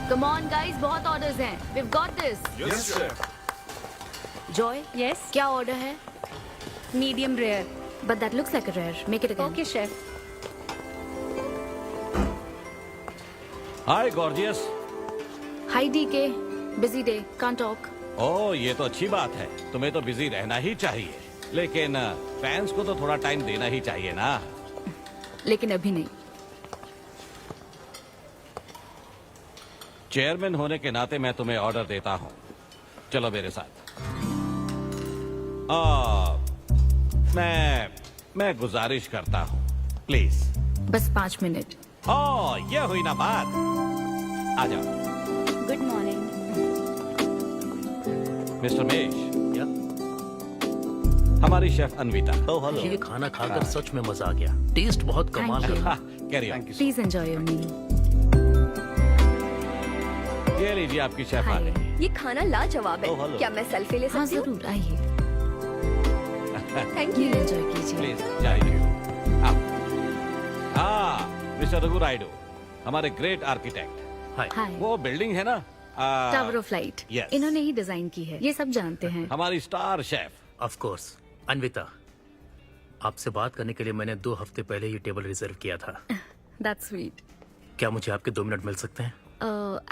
Come on guys, बहुत orders हैं. We've got this. Yes, sir. Joy, Yes, क्या order है? medium rare. But that looks like a rare. Make it again. Okay, chef. Hi gorgeous. Hi DK. Busy day. Can't talk. ओह ये तो अच्छी बात है, तुम्हें तो बिजी रहना ही चाहिए, लेकिन फैंस को तो थोड़ा टाइम देना ही चाहिए ना। लेकिन अभी नहीं. चेयरमैन होने के नाते मैं तुम्हें ऑर्डर देता हूँ, चलो मेरे साथ। मैं गुजारिश करता हूँ, प्लीज। बस 5 मिनट. ओह ये हुई ना बात, आ जाओ। Good morning. मिस्टर मेश, या? हमारी शेफ अन्विता। Oh hello. ये खाना खाकर सच में मजा आ गया। टेस्ट बहुत कमाल Thank you. का। Carry on. Please enjoy your meal. ये लीजिए आपकी शेफ आ Hi. गई। ये खाना लाजवाब Oh, है। hello. क्या मैं सेल्फी ले हाँ सकती हूँ? जरूर आइए. Thank Meal you. enjoy कीजिए. प्लीज जाइए। मिस्टर रघु राइडू, हमारे ग्रेट आर्किटेक्ट। हाय। Hi. वो बिल्डिंग है ना, टावर ऑफ लाइट. yes. इन्होंने ही डिजाइन की है. ये सब जानते हैं. हमारी star chef. Of course. Anvita, आपसे बात करने के लिए मैंने 2 हफ्ते पहले ये टेबल रिजर्व किया था। That's sweet. क्या मुझे आपके 2 मिनट मिल सकते हैं?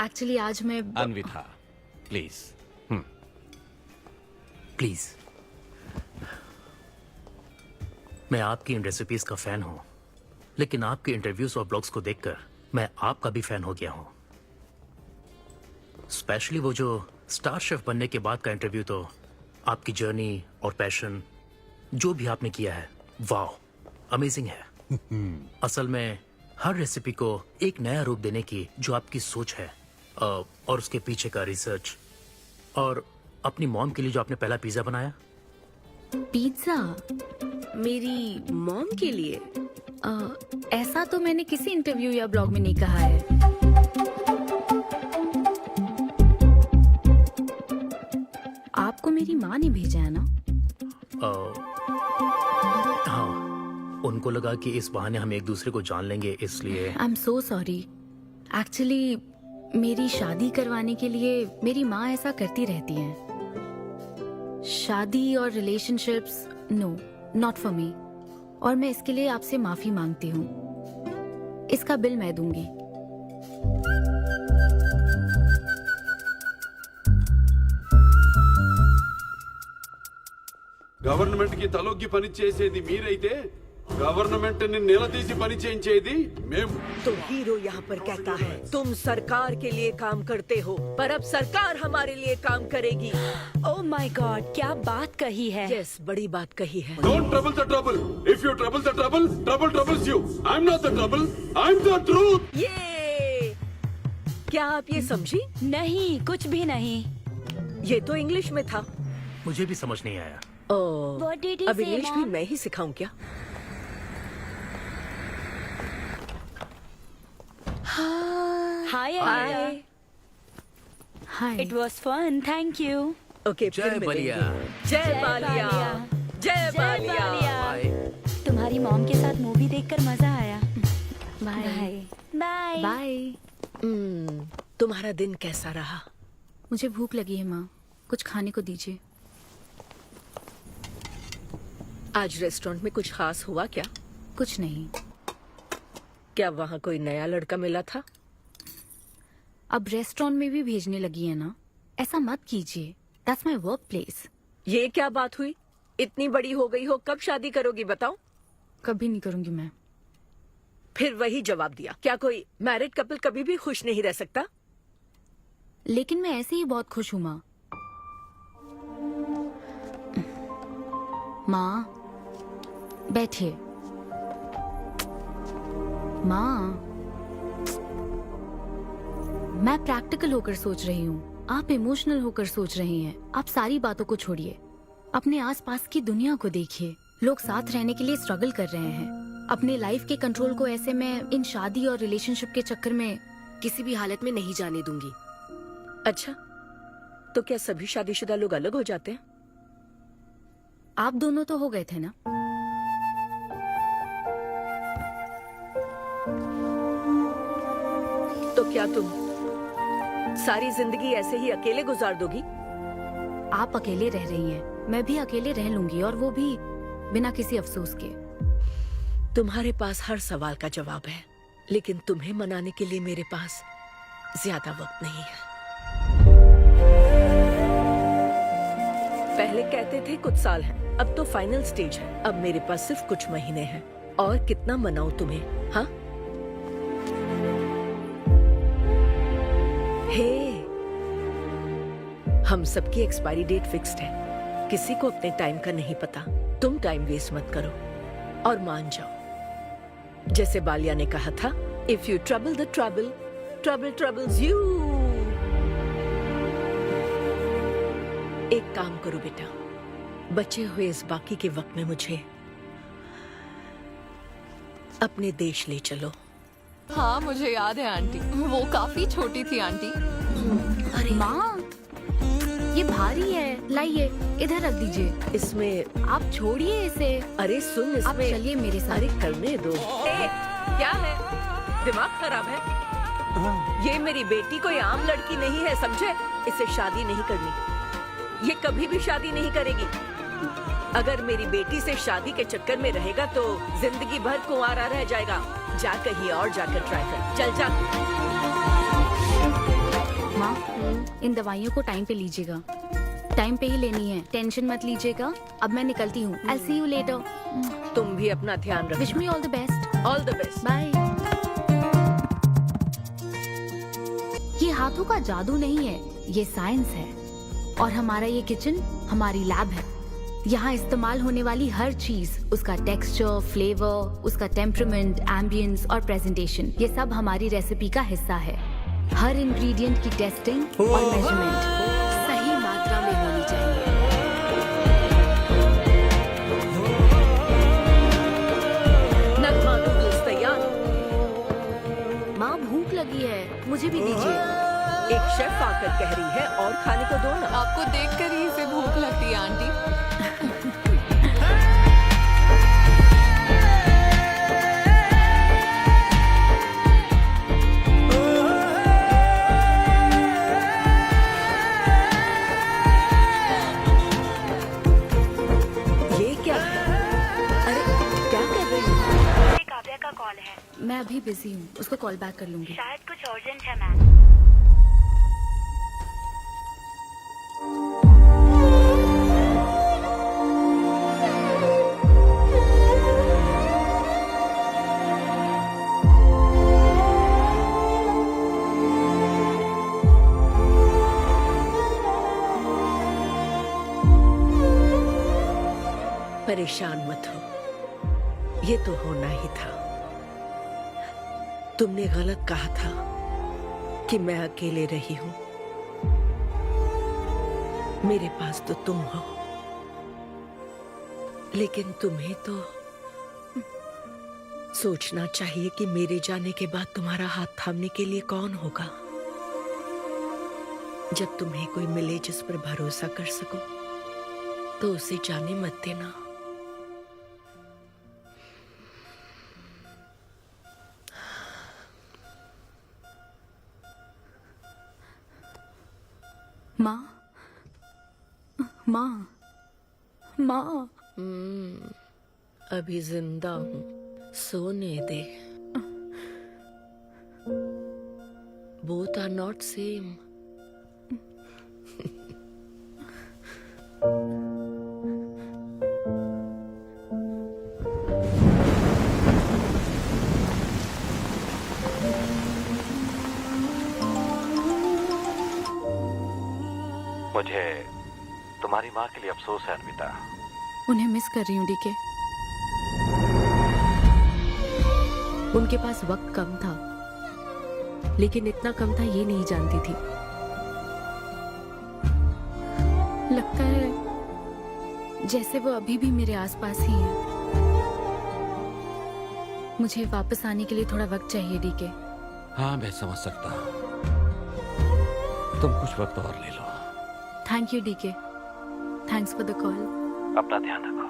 Actually आज मैं अन्विता प्लीज। प्लीज। मैं आपकी इन रेसिपीज का फैन हूँ, लेकिन आपके इंटरव्यूज और ब्लॉग्स को देखकर मैं आपका भी फैन हो गया हूँ। स्पेशली वो जो स्टार शेफ बनने के बाद का इंटरव्यू, तो आपकी जर्नी और पैशन जो भी आपने किया है, वाह अमेजिंग है। असल में हर रेसिपी को एक नया रूप देने की जो आपकी सोच है, और उसके पीछे का रिसर्च, और अपनी मॉम के लिए जो आपने पहला पिज्जा बनाया। पिज्जा. मेरी मॉम के लिए? ऐसा तो मैंने किसी इंटरव्यू या ब्लॉग में नहीं कहा है. आपको मेरी माँ ने भेजा है ना? हाँ, उनको लगा कि इस बहाने हम एक दूसरे को जान लेंगे, इसलिए। आई एम सो सॉरी. एक्चुअली मेरी शादी करवाने के लिए मेरी माँ ऐसा करती रहती हैं. शादी और relationships, no, not for me. और मैं इसके लिए आपसे माफी मांगती हूँ. इसका बिल मैं दूंगी. గవర్నమెంట్ కి తలొగ్గి పని చేసేది మీరైతే గవర్నమెంట్ ని నిలదీసి పని చేయించేది మేము. तो हीरो यहाँ पर कहता है तुम सरकार के लिए काम करते हो, पर अब सरकार हमारे लिए काम करेगी. Oh my God, क्या बात कही है. यस, बड़ी बात कही है. Don't trouble the trouble. If you trouble the trouble, trouble troubles you. I'm not the trouble. I'm the truth. ये क्या आप ये समझी? नहीं, कुछ भी नहीं. ये तो इंग्लिश में था. मुझे भी समझ नहीं आया। ओह, What did he अब say, इंग्लिश भी Mom? मैं ही सिखाऊं क्या? Hi, Anita. Hi. Hi. It was fun, thank you. Okay, जय फिर बलिया। मिलेंगे. जय बालिया. जय बालिया. बाय। तुम्हारी मॉम के साथ मूवी देखकर मजा आया. बाय. बाय. बाय. तुम्हारा दिन कैसा रहा? मुझे भूख लगी है माँ. कुछ खाने को दीजिए. आज रेस्टोरेंट में कुछ खास हुआ क्या? कुछ नहीं. क्या वहाँ कोई नया लड़का मिला था? अब रेस्टोरेंट में भी भेजने लगी है ना. ऐसा मत कीजिए. That's my work place. ये क्या बात हुई? इतनी बड़ी हो गई हो, कब शादी करोगी बताओ? कभी नहीं करूंगी मैं. फिर वही जवाब दिया. क्या कोई मैरिड कपल कभी भी खुश नहीं रह सकता? लेकिन मैं ऐसे ही बहुत खुश हूँ माँ. माँ बैठिए. माँ, मैं प्रैक्टिकल होकर सोच रही हूँ. आप इमोशनल होकर सोच रही हैं. आप सारी बातों को छोड़िए. अपने आसपास की दुनिया को देखिए. लोग साथ रहने के लिए स्ट्रगल कर रहे हैं. अपने लाइफ के कंट्रोल को ऐसे में इन शादी और रिलेशनशिप के चक्कर में किसी भी हालत में नहीं जाने दूंगी. अच्छा, तो क्या सभी शादीशुदा लोग अलग हो जाते हैं? आप दोनों तो हो गए थे ना. तो क्या तुम सारी जिंदगी ऐसे ही अकेले गुजार दोगी? आप अकेले रह रही हैं, मैं भी अकेले रह लूंगी, और वो भी बिना किसी अफसोस के। तुम्हारे पास हर सवाल का जवाब है, लेकिन तुम्हें मनाने के लिए मेरे पास ज्यादा वक्त नहीं है। पहले कहते थे कुछ साल हैं, अब तो फाइनल स्टेज है। अब मेरे पास सिर्फ कुछ महीने हैं, और कितना मनाऊं तुम्हें? हाँ, हे, हम सबकी एक्सपायरी डेट फिक्स्ड है। किसी को अपने टाइम का नहीं पता। तुम टाइम वेस्ट मत करो और मान जाओ। जैसे बालिया ने कहा था, if you trouble the trouble, trouble troubles you. एक काम करो बेटा, बचे हुए इस बाकी के वक्त में मुझे अपने देश ले चलो। हाँ मुझे याद है आंटी, वो काफी छोटी थी आंटी। अरे माँ, ये भारी है, लाइए इधर रख दीजिए। इसमें आप छोड़िए इसे। अरे सुन, आप इसमें चलिए मेरे साथ। अरे करने दो। क्या है, दिमाग खराब है? ये मेरी बेटी कोई आम लड़की नहीं है, समझे? इसे शादी नहीं करनी, ये कभी भी शादी नहीं करेगी। अगर मेरी बेटी से शादी के चक्कर में रहेगा तो जिंदगी भर कुंवारा रह जाएगा। जा कहीं और जाकर ट्राई कर, चल जा। माँ, इन दवाइयों को टाइम पे लीजिएगा, टाइम पे ही लेनी है, टेंशन मत लीजिएगा। अब मैं निकलती हूँ। I'll see you later. तुम भी अपना ध्यान रखो। Wish me all the best. All the best. Bye. ये हाथों का जादू नहीं है, ये साइंस है। और हमारा ये किचन हमारी लैब है। यहाँ इस्तेमाल होने वाली हर चीज, उसका टेक्सचर, फ्लेवर, उसका टेम्परामेंट, एम्बियंस और प्रेजेंटेशन, ये सब हमारी रेसिपी का हिस्सा है। हर इंग्रेडिएंट की टेस्टिंग और मेजरमेंट सही मात्रा में होनी चाहिए। नगमा नूडल्स तैयार। माँ, भूख लगी है, मुझे भी दीजिए। एक शेफ आकर कह रही है और खाने को दो ना। आपको देखकर ही इसे भूख लगती है आंटी। ये क्या है? अरे क्या कर रही हो? काव्या का कॉल है, मैं अभी बिजी हूँ, उसको कॉल बैक कर लूंगी। शायद कुछ अर्जेंट है मैम। परेशान मत हो, ये तो होना ही था। तुमने गलत कहा था कि मैं अकेले रही हूं। मेरे पास तो तुम हो, लेकिन तुम्हें तो सोचना चाहिए कि मेरे जाने के बाद तुम्हारा हाथ थामने के लिए कौन होगा। जब तुम्हें कोई मिले जिस पर भरोसा कर सको, तो उसे जाने मत देना। माँ, माँ, माँ। अभी जिंदा हूँ, सोने दे। Both are not same. मुझे तुम्हारी माँ के लिए अफसोस है अनविता। उन्हें मिस कर रही हूँ डीके। उनके पास वक्त कम था, लेकिन इतना कम था ये नहीं जानती थी। लगता है जैसे वो अभी भी मेरे आसपास ही है। मुझे वापस आने के लिए थोड़ा वक्त चाहिए डीके। हाँ मैं समझ सकता हूँ, तुम कुछ वक्त और ले लो। Thank you DK, thanks for the call. अपना ध्यान रखो।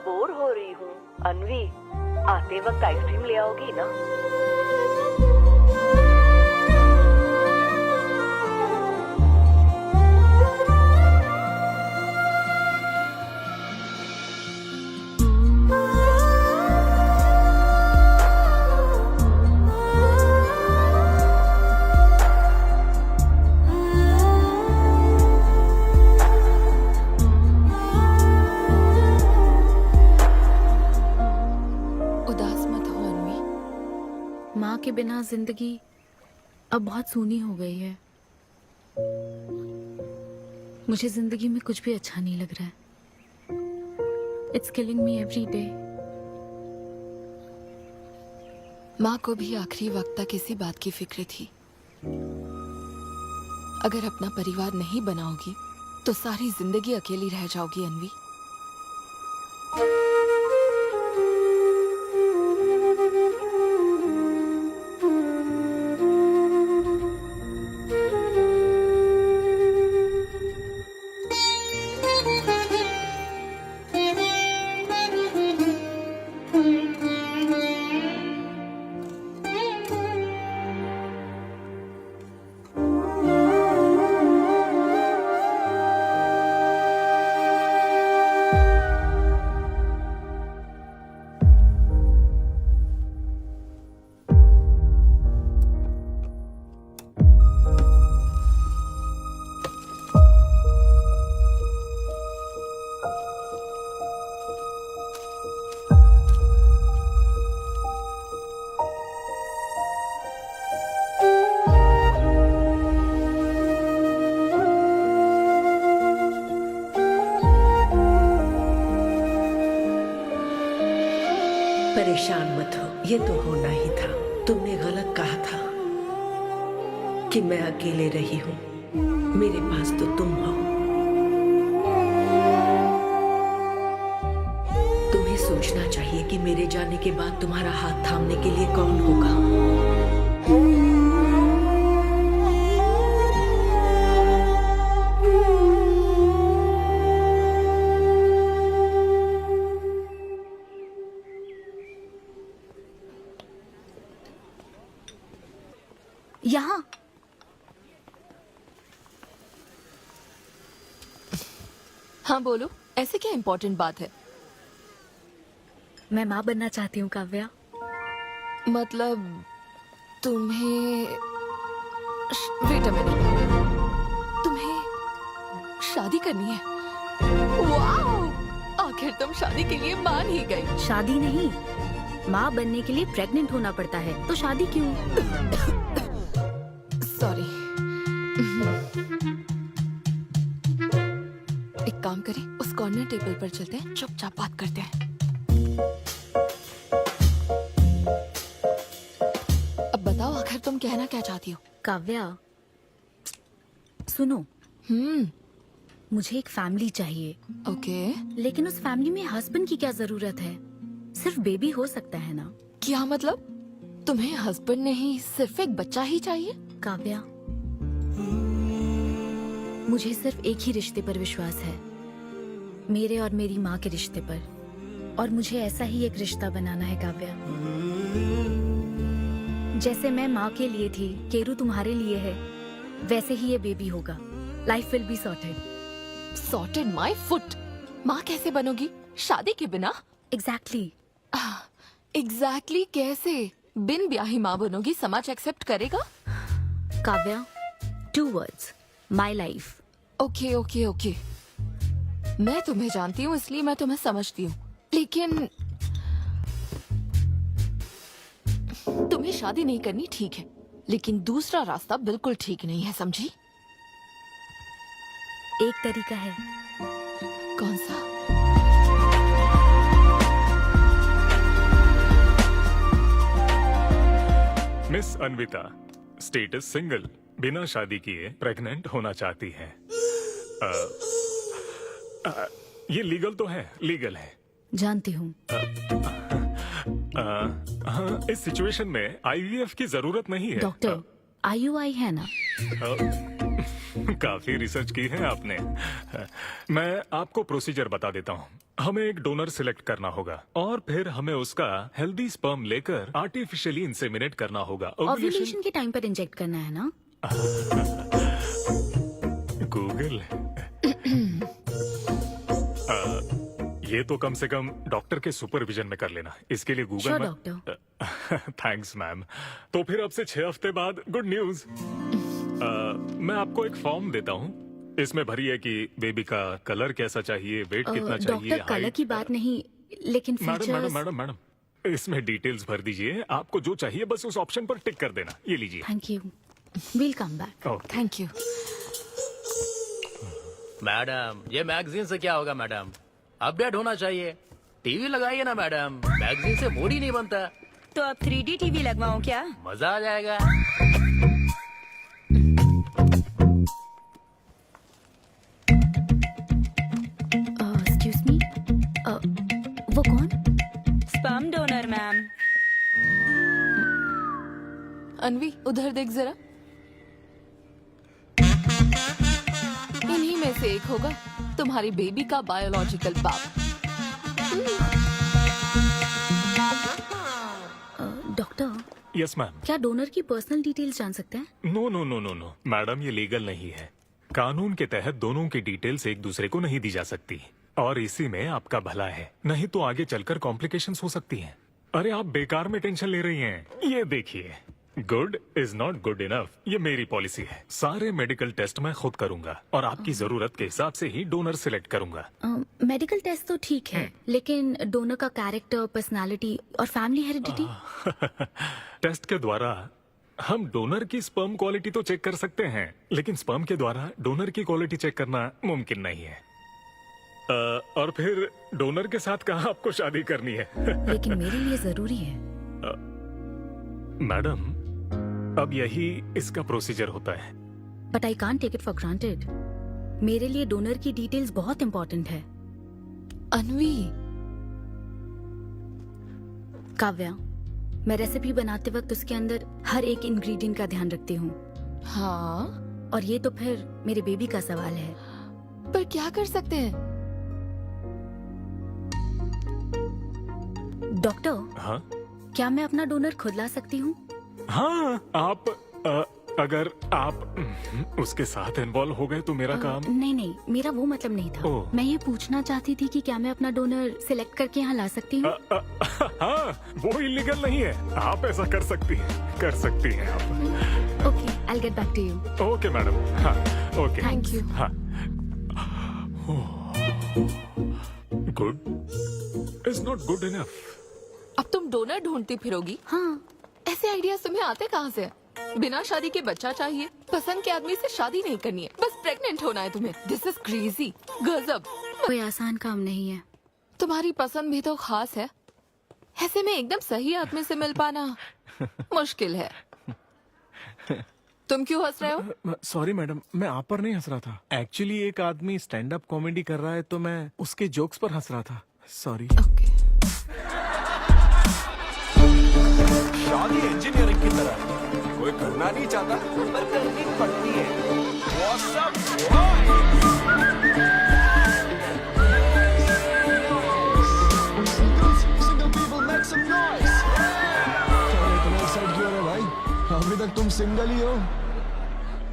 बोर हो रही हूँ। अनवी, आते वक्त आइसक्रीम ले आओगी ना? उदास मत हो अनवी। माँ के बिना जिंदगी अब बहुत सूनी हो गई है। मुझे जिंदगी में कुछ भी अच्छा नहीं लग रहा है। It's killing me every day. माँ को भी आखिरी वक्त तक इसी बात की फिक्र थी। अगर अपना परिवार नहीं बनाओगी तो सारी जिंदगी अकेली रह जाओगी अनवी। परेशान मत हो, ये तो होना ही था। तुमने गलत कहा था कि मैं अकेले रही हूँ। मेरे पास तो तुम हो। तुम्हें सोचना चाहिए कि मेरे जाने के बाद तुम्हारा हाथ थामने के लिए कौन होगा। यहाँ हाँ बोलो, ऐसे क्या इम्पोर्टेंट बात है? मैं माँ बनना चाहती हूँ काव्या। मतलब तुम्हें वेट अ मिनट, तुम्हें शादी करनी है? वाओ! आखिर तुम शादी के लिए मान ही गई। शादी नहीं, माँ बनने के लिए प्रेग्नेंट होना पड़ता है, तो शादी क्यों? सॉरी। एक काम करें, उस कॉर्नर टेबल पर चलते हैं, चुपचाप बात करते हैं। अब बताओ आखिर तुम कहना क्या चाहती हो? काव्या सुनो, मुझे एक फैमिली चाहिए। ओके। लेकिन उस फैमिली में हस्बैंड की क्या जरूरत है? सिर्फ बेबी हो सकता है ना? क्या मतलब? तुम्हें हस्बैंड नहीं, सिर्फ एक बच्चा ही चाहिए? काव्या, मुझे सिर्फ एक ही रिश्ते पर विश्वास है, मेरे और मेरी माँ के रिश्ते पर। और मुझे ऐसा ही एक रिश्ता बनाना है काव्या। जैसे मैं माँ के लिए थी, केरू तुम्हारे लिए है, वैसे ही ये बेबी होगा। Life will be sorted. Sorted my foot. माँ कैसे बनोगी शादी के बिना? एग्जैक्टली। एग्जैक्टली कैसे? बिन ब्याही माँ बनोगी, समाज एक्सेप्ट करेगा? Kavya, 2 words, my life. Okay okay okay, मैं तुम्हें जानती हूँ इसलिए मैं तुम्हें समझती हूँ, लेकिन तुम्हें शादी नहीं करनी ठीक है, लेकिन दूसरा रास्ता बिल्कुल ठीक नहीं है, समझी? एक तरीका है। कौन सा? मिस अनविता, स्टेटस सिंगल, बिना शादी किए प्रेग्नेंट होना चाहती हैं। ये लीगल तो है, लीगल है। जानती हूँ। हाँ, इस सिचुएशन में आईवीएफ की जरूरत नहीं है। डॉक्टर, IUI है ना? काफी रिसर्च की है आपने। मैं आपको प्रोसीजर बता देता हूँ। हमें एक डोनर सिलेक्ट करना होगा और फिर हमें उसका हेल्दी स्पर्म लेकर आर्टिफिशियली इंसेमिनेट करना होगा। ओव्यूलेशन के टाइम पर इंजेक्ट करना है ना? गूगल ये तो कम से कम डॉक्टर के सुपरविजन में कर लेना, इसके लिए गूगल Sure, में doctor. Thanks ma'am. तो फिर अब से 6 हफ्ते बाद गुड न्यूज। मैं आपको एक फॉर्म देता हूँ, इसमें भरिए कि बेबी का कलर कैसा चाहिए, वेट कितना चाहिए, डॉक्टर कलर की बात नहीं, लेकिन madam madam features. Madam madam इसमें डिटेल्स भर दीजिए, आपको जो चाहिए बस उस ऑप्शन पर टिक कर देना। ये लीजिए। Thank you, will come back. Okay. Thank you. Madam ये मैगजीन से क्या होगा मैडम, अपडेट होना चाहिए। टीवी लगाइए ना मैडम, मैगजीन से मूड ही नहीं बनता। तो अब 3D टीवी लगवाऊं क्या? मजा आ जाएगा। एक्सक्यूज मी, वो कौन? Sperm donor ma'am. अनवी उधर देख जरा, इन्हीं में से एक होगा तुम्हारी बेबी का बायोलॉजिकल बाप। Doctor, yes ma'am. क्या डोनर की पर्सनल डिटेल्स जान सकते हैं? No no no no no madam, ये लीगल नहीं है। कानून के तहत दोनों की डिटेल्स एक दूसरे को नहीं दी जा सकती, और इसी में आपका भला है, नहीं तो आगे चलकर कॉम्प्लिकेशंस हो सकती हैं। अरे आप बेकार में टेंशन ले रही हैं। ये देखिए, good is not good enough, ये मेरी पॉलिसी है। सारे मेडिकल टेस्ट मैं खुद करूंगा और आपकी जरूरत के हिसाब से ही डोनर सिलेक्ट करूंगा। मेडिकल टेस्ट तो ठीक है, लेकिन डोनर का कैरेक्टर, पर्सनालिटी और फैमिली हेरिडिटी? टेस्ट के द्वारा हम डोनर की स्पर्म क्वालिटी तो चेक कर सकते हैं, लेकिन स्पर्म के द्वारा डोनर की क्वालिटी चेक करना मुमकिन नहीं है। और फिर डोनर के साथ कहाँ आपको शादी करनी है? लेकिन मेरे लिए जरूरी है। मैडम, अब यही इसका प्रोसीजर होता है। But I can't take it for granted. मेरे लिए डोनर की डिटेल्स बहुत इंपॉर्टेंट है। अनवी, काव्या, मैं रेसिपी बनाते वक्त उसके अंदर हर एक इंग्रेडिएंट का ध्यान रखती हूँ, हाँ और ये तो फिर मेरे बेबी का सवाल है। पर क्या कर सकते हैं? हाँ डॉक्टर, क्या मैं अपना डोनर खुद ला सकती हूँ? हाँ, आप अगर आप उसके साथ इन्वॉल्व हो गए तो मेरा काम। नहीं नहीं, मेरा वो मतलब नहीं था। ओह। मैं ये पूछना चाहती थी कि क्या मैं अपना डोनर सिलेक्ट करके यहाँ ला सकती हूँ? हाँ, वो इलीगल नहीं है, आप ऐसा कर सकती हैं आप। Okay, I get back to you. Okay madam. हाँ ओके, थैंक यू। हाँ। Good is not good enough. अब तुम डोनर ढूंढती फिरोगी? हाँ, ऐसे आइडियाज तुम्हें आते कहाँ से? बिना शादी के बच्चा चाहिए, पसंद के आदमी से शादी नहीं करनी है, बस प्रेग्नेंट होना है तुम्हें। दिस इज क्रेजी, गजब। कोई आसान काम नहीं है। तुम्हारी पसंद भी तो खास है, ऐसे में एकदम सही आदमी से मिल पाना मुश्किल है। तुम क्यों हंस रहे हो? सॉरी मैडम, मैं आप पर नहीं हंस रहा था। एक्चुअली एक आदमी स्टैंड अप कॉमेडी कर रहा है तो मैं उसके जोक्स पर हंस रहा था। सॉरी। ओके। शादी इंजीनियरिंग की तरह है। कोई करना नहीं चाहता पर करनी पड़ती है। What's up, Single people make some noise. इतना एक्साइट क्यों हो रहे भाई? अभी तक तुम सिंगल ही हो।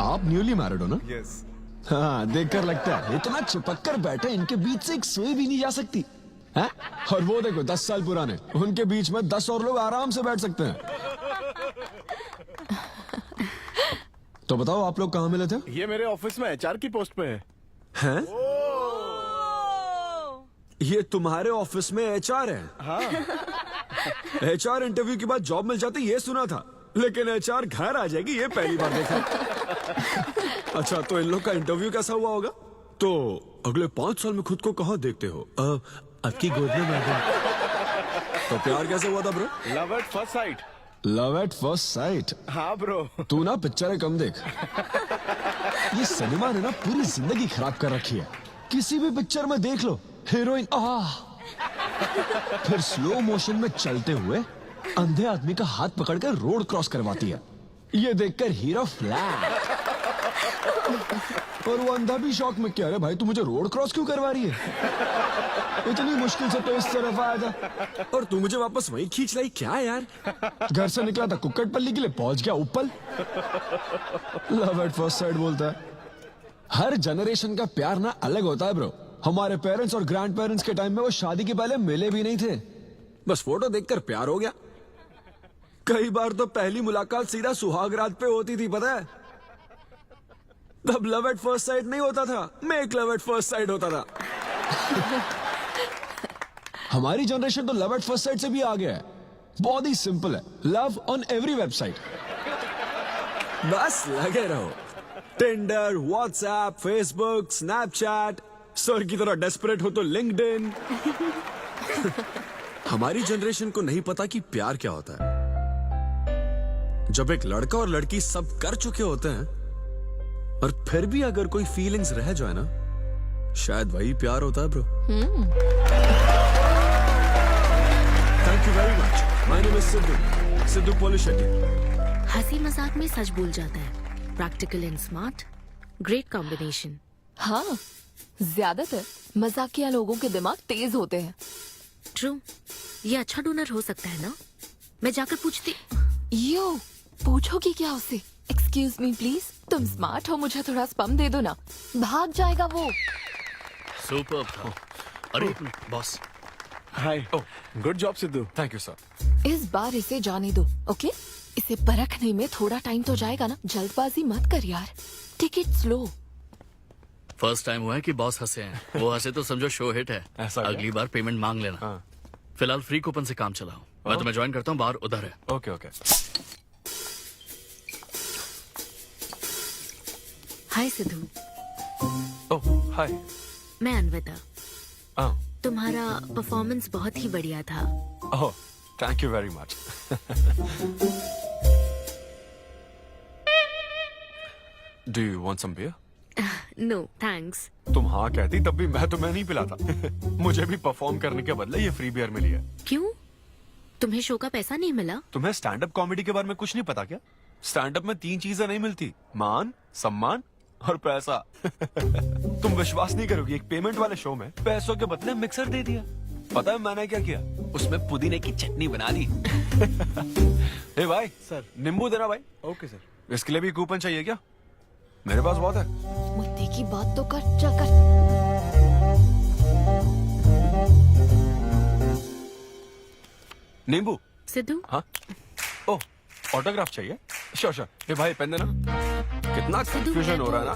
आप न्यूली मैरिड हो ना? Yes. हाँ, देखकर लगता है इतना चिपक कर बैठे, इनके बीच से एक सुई भी नहीं जा सकती है? और वो देखो 10 साल पुराने, उनके बीच में 10 और लोग आराम से बैठ सकते हैं। तो बताओ आप लोग कहाँ मिले थे? ये मेरे ऑफिस में एचआर की पोस्ट पे है। हैं? ये तुम्हारे ऑफिस में एचआर है? हाँ। एचआर इंटरव्यू के बाद जॉब मिल जाती ये सुना था, लेकिन एचआर घर आ जाएगी ये पहली बार देखा। अच्छा, तो इन लोग का इंटरव्यू कैसा हुआ होगा? तो अगले 5 साल में खुद को कहाँ देखते हो? आपकी गोद में मैडम। तो प्यार कैसे हुआ था bro? Love at first sight. Love at first sight? हाँ ब्रो। तू ना पिक्चरें कम देख। ये सिनेमा ने ना पूरी जिंदगी खराब कर रखी है। किसी भी पिक्चर में देख लो, हीरोइन फिर स्लो मोशन में चलते हुए अंधे आदमी का हाथ पकड़कर रोड क्रॉस करवाती है। ये देखकर हीरो फ्लैट। और वो अंधा भी शौक में, क्या रे भाई तू मुझे रोड क्रॉस क्यों करवा रही है? इतनी मुश्किल से तो इस तरफ आया था और तू मुझे वापस वहीं खींच लाई, क्या यार? घर से निकला था कुक्कटपल्ली के लिए, पहुंच गया उपल। लव एट फर्स्ट साइट बोलता है। हर जनरेशन का प्यार ना अलग होता है ब्रो। हमारे पेरेंट्स और ग्रैंड पेरेंट्स के टाइम में वो शादी के पहले मिले भी नहीं थे, बस फोटो देखकर प्यार हो गया। कई बार तो पहली मुलाकात सीधा सुहाग रात पे होती थी, पता है? तब लव एट फर्स्ट साइट नहीं होता था, make love at first sight होता था। हमारी जनरेशन तो लव एट फर्स्ट साइट से भी आ गया है। बहुत ही सिंपल है, लव ऑन एवरी वेबसाइट। बस लगे रहो, Tinder, WhatsApp, Facebook, Snapchat, sir की तरह डेस्परेट हो तो लिंक्डइन। हमारी जनरेशन को नहीं पता कि प्यार क्या होता है। जब एक लड़का और लड़की सब कर चुके होते हैं और फिर भी अगर कोई फीलिंग्स रह जाए ना, शायद वही प्यार होता है bro. Thank you very much. My name is Siddhu Polishetty. हंसी मजाक में सच बोल जाता है। Practical and smart, great combination. हाँ, ज्यादातर मजाकिया लोगों के दिमाग तेज होते हैं। ट्रू, ये अच्छा डोनर हो सकता है ना? मैं जाकर पूछती। यो, पूछोगी क्या उससे? एक्सक्यूज मी प्लीज, तुम स्मार्ट हो, मुझे थोड़ा स्पम दे दो ना। भाग जाएगा वो। सुपर था। अरे एक minute boss. Hi, good job Sidhu. Thank you sir. इस बार इसे जाने दो, ओके? इसे परखने में थोड़ा टाइम तो जाएगा ना, जल्दबाजी मत कर यार। Take it slow. First time हुआ है कि बॉस हंसे हैं। वो हंसे तो समझो शो हिट है। ऐसा क्या? अगली बार पेमेंट मांग लेना। हाँ। फिलहाल फ्री कूपन से काम चलाओ। मैं तुम्हें ज्वाइन करता हूँ, बाहर उधर है। Okay okay. Hi Siddhu, oh hi. मैं अनविता। ओह तुम्हारा परफॉर्मेंस बहुत ही बढ़िया था। Oh, thank you very much. Do you want some beer? No thanks. तुम हाँ कहती तब भी मैं तुम्हें नहीं पिलाता। मुझे भी परफॉर्म करने के बदले ये फ्री बियर मिली है। क्यों? तुम्हें शो का पैसा नहीं मिला? तुम्हें स्टैंड अप कॉमेडी के बारे में कुछ नहीं पता क्या? स्टैंड अप में 3 चीजें नहीं मिलती, मान, सम्मान और पैसा। तुम विश्वास नहीं करोगी, एक पेमेंट वाले शो में पैसों के बदले मिक्सर दे दिया। पता है मैंने क्या किया? उसमें पुदीने की चटनी बना दी। ए भाई सर। नींबू देना भाई। Okay sir. इसके लिए भी कूपन चाहिए क्या? मेरे पास बहुत है। मुद्दे की बात तो कर, चल कर। नींबू। सिद्धू, हाँ। ओह, ऑटोग्राफ चाहिए? Sure sure. ए भाई पेन देना। कितना कंफ्यूजन हो रहा है ना।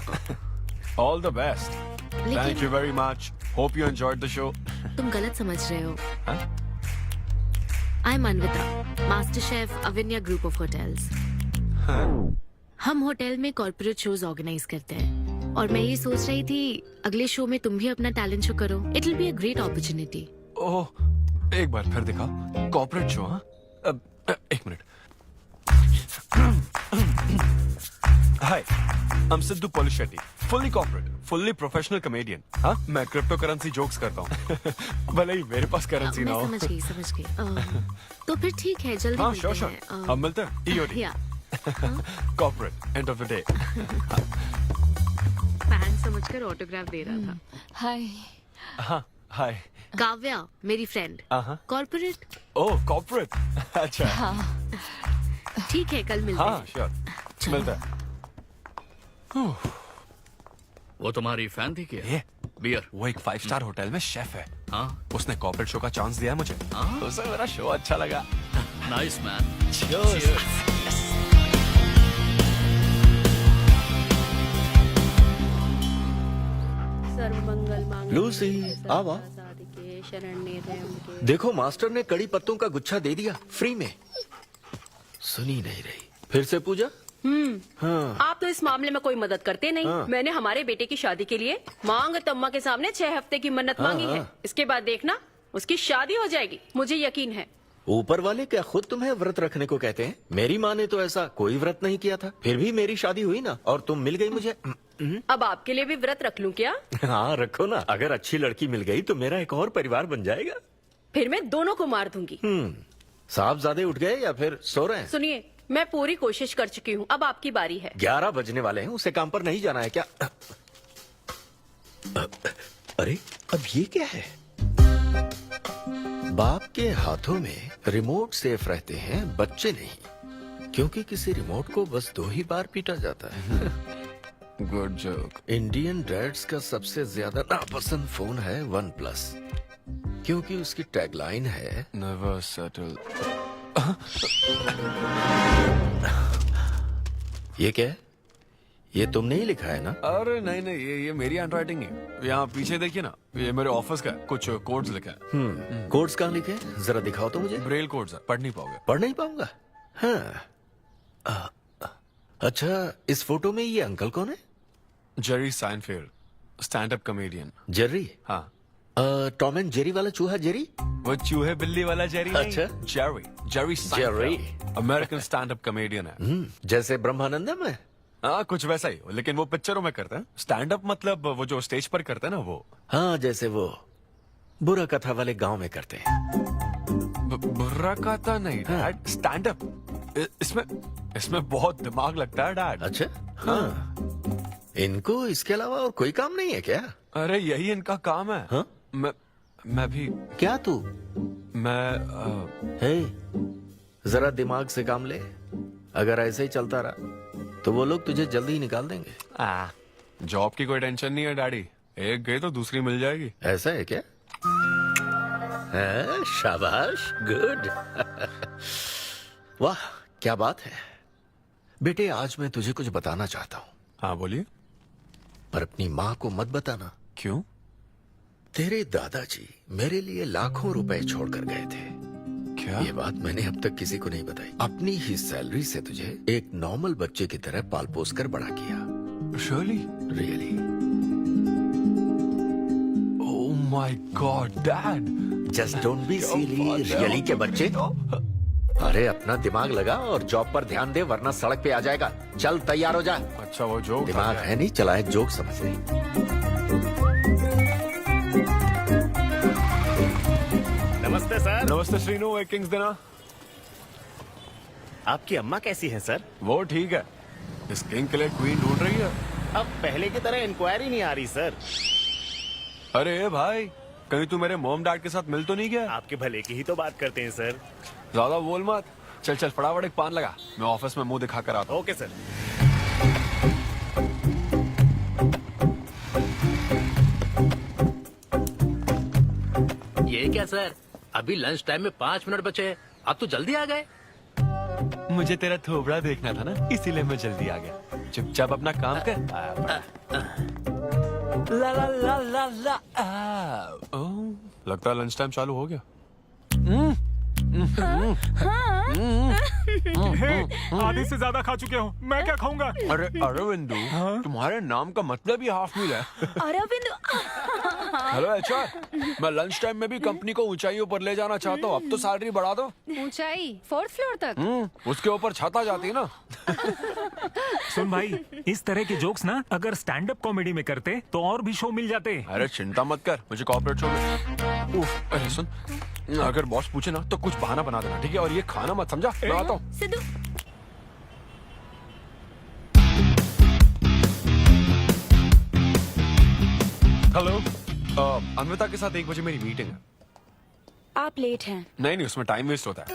All the best. Thank you very much. Hope you enjoyed the show. तुम गलत समझ रहे हो। हाँ? I am Anvita, master chef Avinya group of hotels. हम होटल में कॉर्पोरेट शोज ऑर्गेनाइज करते हैं और मैं ये सोच रही थी अगले शो में तुम भी अपना टैलेंट शो करो। It will be a great opportunity. Oh, एक बार फिर दिखा। Corporate show? हाँ, एक minute. Hi, I am Siddhu Polishetty, fully corporate, fully professional comedian. हाँ, मैं क्रिप्टो करेंसी जोक्स करता हूँ। भले ही मेरे पास करेंसी ना हो। मैं समझ गई। तो फिर ठीक है, जल्दी हाँ मिलते श्योर श्योर, हैं। हम मिलते हैं। EOD या corporate, end of the day. Fan समझकर ऑटोग्राफ दे रहा था। हाय। हाँ हाय। काव्या मेरी फ्रेंड। कॉर्पोरेट। ओह कॉर्पोरेट, अच्छा। हाँ। ठीक है, कल मिलते हाँ हैं। श्योर, मिलते हैं। वो तुम्हारी फैन थी क्या? ये बियर। वो एक 5 स्टार होटल में शेफ है। हाँ, उसने कॉर्पोरेट शो का चांस दिया है मुझे। उसे मेरा शो अच्छा लगा। Nice man. लूसी, आवा। देखो मास्टर ने कड़ी पत्तों का गुच्छा दे दिया फ्री में। सुनी नहीं रही, फिर से पूजा। हाँ। आप तो इस मामले में कोई मदद करते नहीं। हाँ। मैंने हमारे बेटे की शादी के लिए मांग तम्मा के सामने 6 हफ्ते की मन्नत मांगी है। इसके बाद देखना उसकी शादी हो जाएगी, मुझे यकीन है। ऊपर वाले क्या खुद तुम्हें व्रत रखने को कहते हैं? मेरी माँ ने तो ऐसा कोई व्रत नहीं किया था, फिर भी मेरी शादी हुई ना, और तुम मिल गई मुझे। अब आपके लिए भी व्रत रख लूं क्या? हाँ रखो ना, अगर अच्छी लड़की मिल गई तो मेरा एक और परिवार बन जाएगा। फिर मैं दोनों को मार दूंगी। साहबजादे उठ गए या फिर सो रहे हैं? सुनिए, मैं पूरी कोशिश कर चुकी हूँ, अब आपकी बारी है। 11 बजने वाले हैं, उसे काम पर नहीं जाना है क्या? अरे अब ये क्या है? बाप के हाथों में रिमोट सेफ रहते हैं, बच्चे नहीं, क्योंकि किसी रिमोट को बस 2 ही बार पीटा जाता है। Good joke. इंडियन डैड्स का सबसे ज्यादा नापसंद फोन है OnePlus, क्योंकि उसकी टैगलाइन है नेवर सेटल। ये क्या है? ये तुमने ही लिखा है ना? अरे नहीं नहीं, ये मेरी हैंडराइटिंग है। यहाँ पीछे देखिए ना, ये मेरे ऑफिस का है। कुछ कोड्स लिखा है। कोड्स कहाँ लिखे हैं? जरा दिखाओ तो मुझे। ब्रेल कोड्स है, पढ़ नहीं पाओगे। पढ़ नहीं पाऊंगा? हाँ। अच्छा, इस फोटो में ये अंकल कौन है? Jerry Seinfeld, stand up comedian. Jerry? हाँ। टॉम एंड जेरी वाला चूहा जेरी? वो चूहे बिल्ली वाला जेरी नहीं। अच्छा। Jerry Jerry American stand up comedian है। जैसे ब्रह्मानंदम है? हाँ, कुछ वैसा ही, लेकिन वो पिक्चरों में करते हैं। स्टैंड अप मतलब वो जो स्टेज पर करते हैं ना, वो। हाँ, जैसे वो बुरा कथा वाले गांव में करते हैं। बुरा कथा नहीं डैड, स्टैंड अप। इसमें बहुत दिमाग लगता है डैड। अच्छा। हाँ। इनको इसके अलावा और कोई काम नहीं है क्या? अरे यही इनका काम है। हाँ? मैं भी। क्या तू? मैं हे, जरा दिमाग से काम ले। अगर ऐसे ही चलता रहा तो वो लोग तुझे जल्दी ही निकाल देंगे। जॉब की कोई टेंशन नहीं है डैडी, एक गई तो दूसरी मिल जाएगी। ऐसा है क्या? शाबाश, गुड। वाह, क्या बात है बेटे। आज मैं तुझे कुछ बताना चाहता हूँ। हाँ बोलिए। पर अपनी माँ को मत बताना। क्यों? तेरे दादाजी मेरे लिए लाखों रुपए छोड़कर गए थे। क्या? ये बात मैंने अब तक किसी को नहीं बताई। अपनी ही सैलरी से तुझे एक नॉर्मल बच्चे की तरह पाल पोस कर बड़ा किया। Really? Oh my God dad, just don't be silly. Really के बच्चे? अरे अपना दिमाग लगा और जॉब पर ध्यान दे, वरना सड़क पे आ जाएगा। चल तैयार हो जा। अच्छा वो जोक दिमाग है नहीं, चला है जोक समझ नहीं। नमस्ते सर। नमस्ते श्रीनु, एक किंग्स देना। आपकी अम्मा कैसी है सर? वो ठीक है, इस किंग के लिए क्वीन ढूंढ रही है। अब पहले की तरह इंक्वायरी नहीं आ रही सर। अरे भाई, कहीं तू मेरे मॉम डैड के साथ मिल तो नहीं गया? आपके भले की ही तो बात करते हैं सर। ज्यादा बोल मत। चल चल फटाफट एक पान लगा, मैं ऑफिस में मुंह दिखा कर आता हूँ। Okay sir. ये क्या सर, अभी लंच टाइम में 5 मिनट बचे हैं, आप तो जल्दी आ गए। मुझे तेरा थोबड़ा देखना था ना, इसीलिए मैं जल्दी आ गया। चुपचाप अपना काम कर। ला ला ला ला ला। लगता है लंच टाइम चालू हो गया। आधे से ज्यादा खा चुके हो, मैं क्या खाऊंगा? अरे अरविंदु, तुम्हारे नाम का मतलब ही हाफ मील है। अरविंद। हेलो एचआर, मैं लंच टाइम में भी कंपनी को ऊंचाइयों पर ले जाना चाहता हूँ। अब तो सैलरी बढ़ा दो। ऊंचाई 4th फ्लोर तक? उसके ऊपर छत आ जाती है ना। सुन भाई, इस तरह के जोक्स ना अगर स्टैंड अप कॉमेडी में करते तो और भी शो मिल जाते। अरे चिंता मत कर, मुझे कॉर्पोरेट शो में। अरे सुन, अगर बॉस पूछे ना तो कुछ बहाना बना देना, ठीक है? और ये खाना मत, समझा? मैं आता हूँ। सिद्धू। हेलो, अन्विता के साथ 1 बजे मेरी मीटिंग है। आप लेट हैं। नहीं नहीं, उसमें टाइम वेस्ट होता है।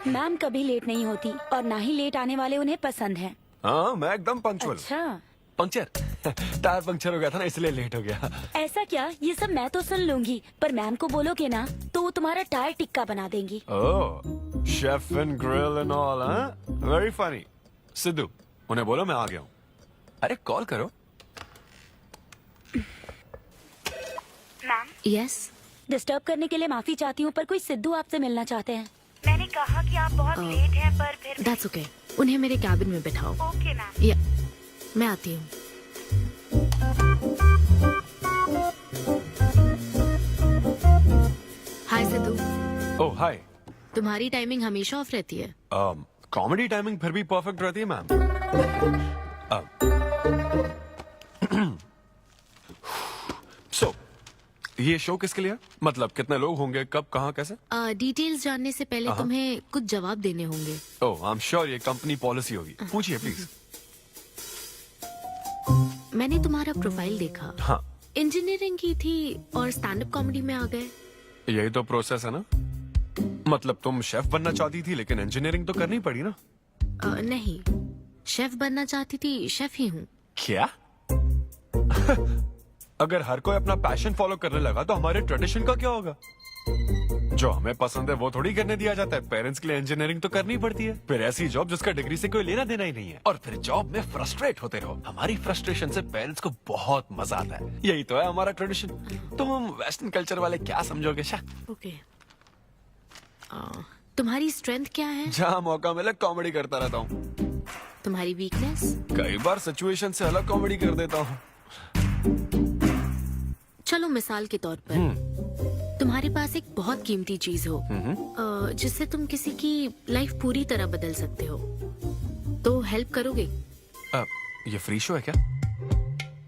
मैम कभी लेट नहीं होती और ना ही लेट आने वाले उन्हें पसंद है। हाँ, मैं एकदम पंक्चुअल। अच्छा। पंक्चर टायर पंक्चर हो गया था ना, इसलिए लेट हो गया। ऐसा क्या? ये सब मैं तो सुन लूंगी, पर मैम को बोलोगे ना तो वो तुम्हारा टायर टिक्का बना देंगी। Oh, chef and grill and all, हाँ? Very funny. सिद्धू, उन्हें बोलो मैं आ गया हूँ। अरे कॉल करो। मैम। यस। डिस्टर्ब करने के लिए माफी चाहती हूँ, पर कोई सिद्धू आपसे मिलना चाहते हैं। मैंने कहा कि आप बहुत लेट हैं, पर फिर दैट्स ओके। उन्हें मेरे कैबिन में बिठाओ। Okay ma'am. या, मैं आती हूँ। हाय सिद्धू। ओह हाय। तुम्हारी टाइमिंग हमेशा ऑफ रहती है? कॉमेडी टाइमिंग फिर भी परफेक्ट रहती है मैम। सो ये शो किसके लिए है? मतलब कितने लोग होंगे, कब, कहाँ, कैसे? डिटेल्स जानने से पहले तुम्हें कुछ जवाब देने होंगे। ओह आई एम श्योर ये कंपनी पॉलिसी होगी। पूछिए प्लीज। मैंने तुम्हारा प्रोफाइल देखा। हाँ, इंजीनियरिंग की थी और स्टैंड अप कॉमेडी में आ गए। यही तो प्रोसेस है ना। मतलब तुम शेफ बनना चाहती थी लेकिन इंजीनियरिंग तो करनी पड़ी ना। नहीं, शेफ बनना चाहती थी, शेफ ही हूँ। क्या? अगर हर कोई अपना पैशन फॉलो करने लगा तो हमारे ट्रेडिशन का क्या होगा? जो हमें पसंद है वो थोड़ी करने दिया जाता है। पेरेंट्स के लिए इंजीनियरिंग तो करनी पड़ती है, फिर ऐसी जॉब जिसका डिग्री से कोई लेना देना ही नहीं है, और फिर जॉब में फ्रस्ट्रेट होते रहो। हमारी फ्रस्ट्रेशन से पेरेंट्स को बहुत मजा आता है। यही तो है हमारा ट्रेडिशन। तुम वेस्टर्न कल्चर वाले क्या समझोगे? ओके, तुम्हारी स्ट्रेंथ क्या है? जहाँ मौका मिले कॉमेडी करता रहता हूँ। तुम्हारी वीकनेस? कई बार सिचुएशन से अलग कॉमेडी कर देता हूँ। चलो मिसाल के तौर पर तुम्हारे पास एक बहुत कीमती चीज हो जिससे तुम किसी की लाइफ पूरी तरह बदल सकते हो, तो हेल्प करोगे? ये फ्री शो है क्या?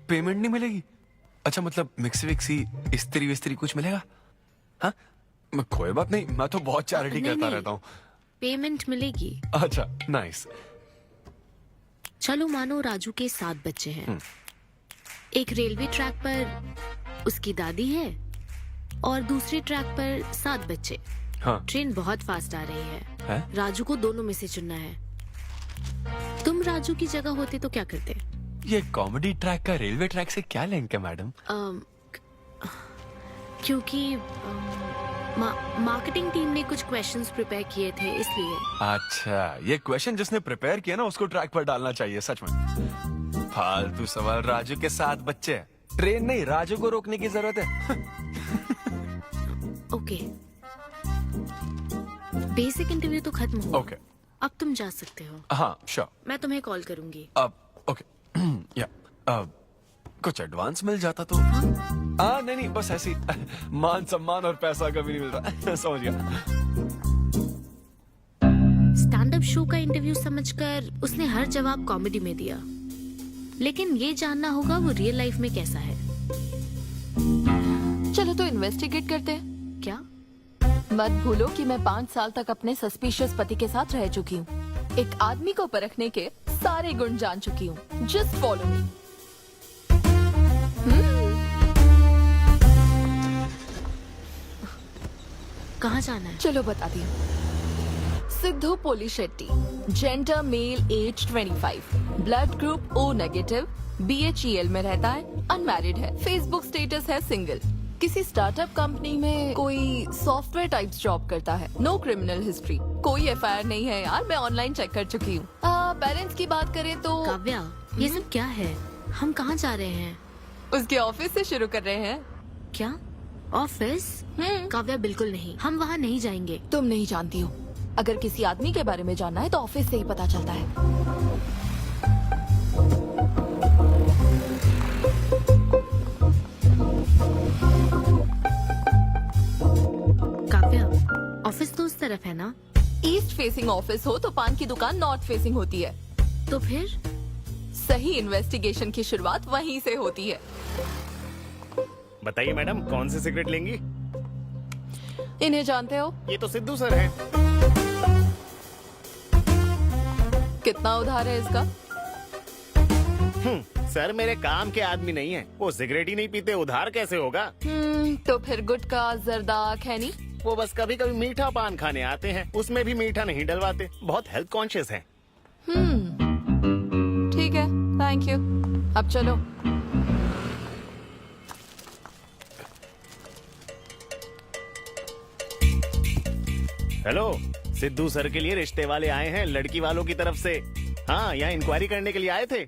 पेमेंट नहीं मिलेगी? अच्छा, मतलब मिक्सी विक्सी इस्त्री विस्त्री कुछ मिलेगा? हाँ, कोई बात नहीं, मैं तो बहुत चैरिटी करता रहता हूँ। पेमेंट मिलेगी। अच्छा, नाइस। चलो मानो राजू के 7 बच्चे हैं। एक रेलवे ट्रैक पर उसकी दादी है और दूसरे ट्रैक पर 7 बच्चे। हाँ। ट्रेन बहुत फास्ट आ रही है। राजू को दोनों में से चुनना है। तुम राजू की जगह होते तो क्या करते? ये कॉमेडी ट्रैक का रेलवे ट्रैक से क्या लिंक है मैडम? क्योंकि मार्केटिंग टीम ने कुछ क्वेश्चंस प्रिपेयर किए थे, इसलिए। अच्छा, ये क्वेश्चन जिसने प्रिपेयर किया ना उसको ट्रैक पर डालना चाहिए। सच में फालतू सवाल। राजू के 7 बच्चे, ट्रेन नहीं, राजू को रोकने की जरूरत है। ओके, बेसिक इंटरव्यू तो खत्म हो। ओके, अब तुम जा सकते हो। हाँ श्योर। मैं तुम्हें कॉल करूंगी। अब ओके या कुछ एडवांस मिल जाता तो। हाँ नहीं, बस ऐसी मान सम्मान और पैसा कभी नहीं मिलता। समझ गया। स्टैंड अप शो का इंटरव्यू समझकर उसने हर जवाब कॉमेडी में दिया, लेकिन ये जानना होगा वो रियल लाइफ में कैसा है। चलो तो इन्वेस्टिगेट करते हैं। क्या? मत भूलो कि मैं 5 साल तक अपने सस्पिशियस पति के साथ रह चुकी हूँ। एक आदमी को परखने के सारे गुण जान चुकी हूँ। Just follow me. कहाँ जाना है? चलो बताती हूँ। Siddhu Polishetty, gender male, age 25, blood group O negative, BHEL में रहता है, अनमैरिड है, फेसबुक स्टेटस है सिंगल, किसी स्टार्टअप कंपनी में कोई सॉफ्टवेयर टाइप्स जॉब करता है, नो क्रिमिनल हिस्ट्री, कोई FIR नहीं है यार, मैं ऑनलाइन चेक कर चुकी हूँ। पेरेंट्स की बात करें तो। काव्या, ये सब क्या है? हम कहाँ जा रहे हैं? उसके ऑफिस से शुरू कर रहे हैं। क्या ऑफिस? काव्या बिल्कुल नहीं, हम वहाँ नहीं जाएंगे। तुम नहीं जानती हो, अगर किसी आदमी के बारे में जानना है तो ऑफिस से ही पता चलता है। काव्या, ऑफिस तो उस तरफ है ना? ईस्ट फेसिंग ऑफिस हो तो पान की दुकान नॉर्थ फेसिंग होती है। तो फिर सही इन्वेस्टिगेशन की शुरुआत वहीं से होती है। बताइए मैडम, कौन सी सिगरेट लेंगी? इन्हें जानते हो? ये तो सिद्धू सर हैं। कितना उधार है इसका? सर मेरे काम के आदमी नहीं है, वो सिगरेट ही नहीं पीते, उधार कैसे होगा? तो फिर गुटखा, जर्दा, खैनी? वो बस कभी कभी मीठा पान खाने आते हैं, उसमें भी मीठा नहीं डलवाते, बहुत हेल्थ कॉन्शियस हैं। ठीक है, थैंक यू। अब चलो। हेलो, सिद्धू सर के लिए रिश्ते वाले आए हैं लड़की वालों की तरफ से। हाँ, यहाँ इंक्वायरी करने के लिए आए थे।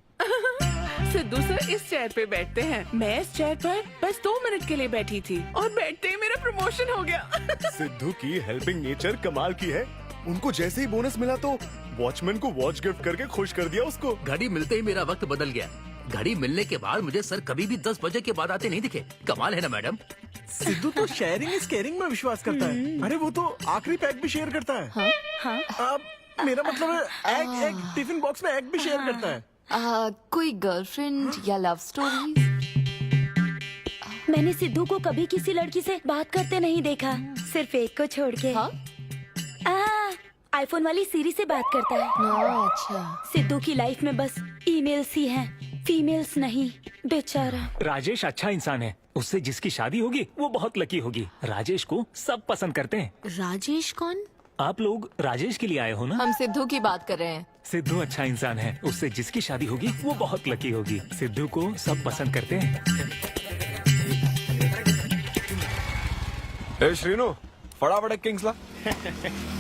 सिद्धू सर इस चेयर पे बैठते हैं, मैं इस चेयर पर बस 2 मिनट के लिए बैठी थी और बैठते ही मेरा प्रमोशन हो गया। सिद्धू की हेल्पिंग नेचर कमाल की है। उनको जैसे ही बोनस मिला तो वॉचमैन को वॉच गिफ्ट करके खुश कर दिया उसको। घड़ी मिलते ही मेरा वक्त बदल गया। घड़ी मिलने के बाद मुझे सर कभी भी 10 बजे के बाद आते नहीं दिखे। कमाल है ना मैडम? सिद्धू तो शेयरिंग इज केयरिंग में विश्वास करता है। अरे वो तो आखिरी पैक भी शेयर करता है। हाँ? मेरा मतलब है एग टिफिन बॉक्स में एग भी शेयर करता है। कोई गर्लफ्रेंड या लव स्टोरी? मैंने सिद्धू को कभी किसी लड़की से बात करते नहीं देखा, सिर्फ एक को छोड़ के। हाँ? आईफोन वाली सीरी से बात करता है। अच्छा। सिद्धू की लाइफ में बस ईमेल्स ही हैं, फीमेल्स नहीं, बेचारा। राजेश अच्छा इंसान है, उससे जिसकी शादी होगी वो बहुत लकी होगी। राजेश को सब पसंद करते हैं। राजेश कौन? आप लोग राजेश के लिए आए हो ना? हम सिद्धू की बात कर रहे हैं। सिद्धू अच्छा इंसान है, उससे जिसकी शादी होगी वो बहुत लकी होगी। सिद्धू को सब पसंद करते हैं। ए श्रीनु, फटाफट एक किंग्स ला।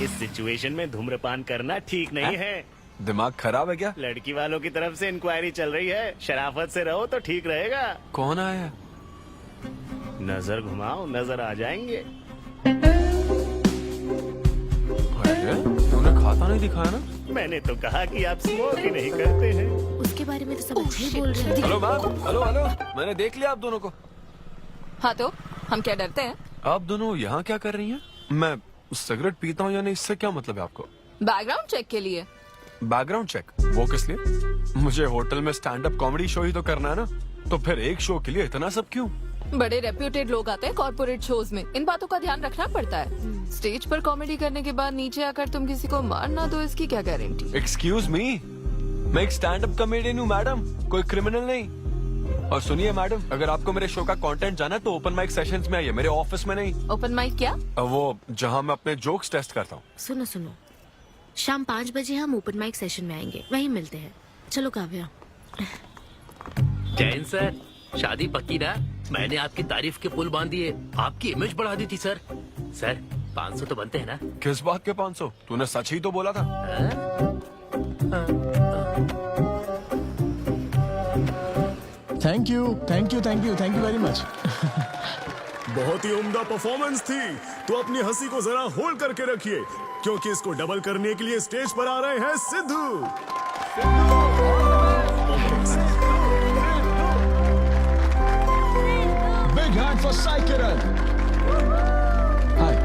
इस सिचुएशन में धूम्रपान करना ठीक नहीं है। दिमाग खराब है क्या? लड़की वालों की तरफ से इंक्वायरी चल रही है, शराफत से रहो तो ठीक रहेगा। कौन आया? नजर घुमाओ, नजर आ जाएंगे। अरे तूने खाता नहीं दिखाया ना? मैंने तो कहा कि आप स्मोक ही नहीं करते हैं। उसके बारे में तो सब अच्छे ही बोल रहे हैं। हेलो मैम, हेलो हेलो, मैंने देख लिया आप दोनों को। हाँ तो हम क्या डरते हैं? आप दोनों यहाँ क्या कर रही हैं? मैं सिगरेट पीता हूँ या नहीं, इससे क्या मतलब है आपको? बैकग्राउंड चेक के लिए। Background check? वो किस लिए? मुझे होटल में स्टैंड अप कॉमेडी शो ही तो करना है ना, तो फिर एक शो के लिए इतना सब क्यों? बड़े रेप्यूटेड लोग आते हैं कॉर्पोरेट शोज में, इन बातों का ध्यान रखना पड़ता है। स्टेज पर कॉमेडी करने के बाद नीचे आकर तुम किसी को मार ना दो, इसकी क्या गारंटी? एक्सक्यूज मी, मैं एक स्टैंड अप कॉमेडियन हूँ मैडम, कोई क्रिमिनल नहीं। और सुनिए मैडम, अगर आपको मेरे शो का कंटेंट जाना है तो ओपन माइक सेशंस में आइए, मेरे ऑफिस में नहीं। ओपन माइक क्या? वो जहाँ मैं अपने जोक्स टेस्ट करता हूँ। सुनो सुनो, शाम 5 बजे हम ओपन माइक सेशन में आएंगे, वहीं मिलते हैं। चलो काव्या। जैन सर, शादी पक्की ना? मैंने आपकी तारीफ के पुल बांध दिए, आपकी इमेज बढ़ा दी थी सर। सर 500 तो बनते हैं ना? किस बात के 500? तूने सच ही तो बोला था। Thank you thank you thank you thank you very much. बहुत ही उम्दा परफॉर्मेंस थी, तो अपनी हंसी को जरा होल्ड करके रखिए, क्योंकि इसको डबल करने के लिए स्टेज पर आ रहे हैं Siddhu. Big hand for Sai Kiran. Hi.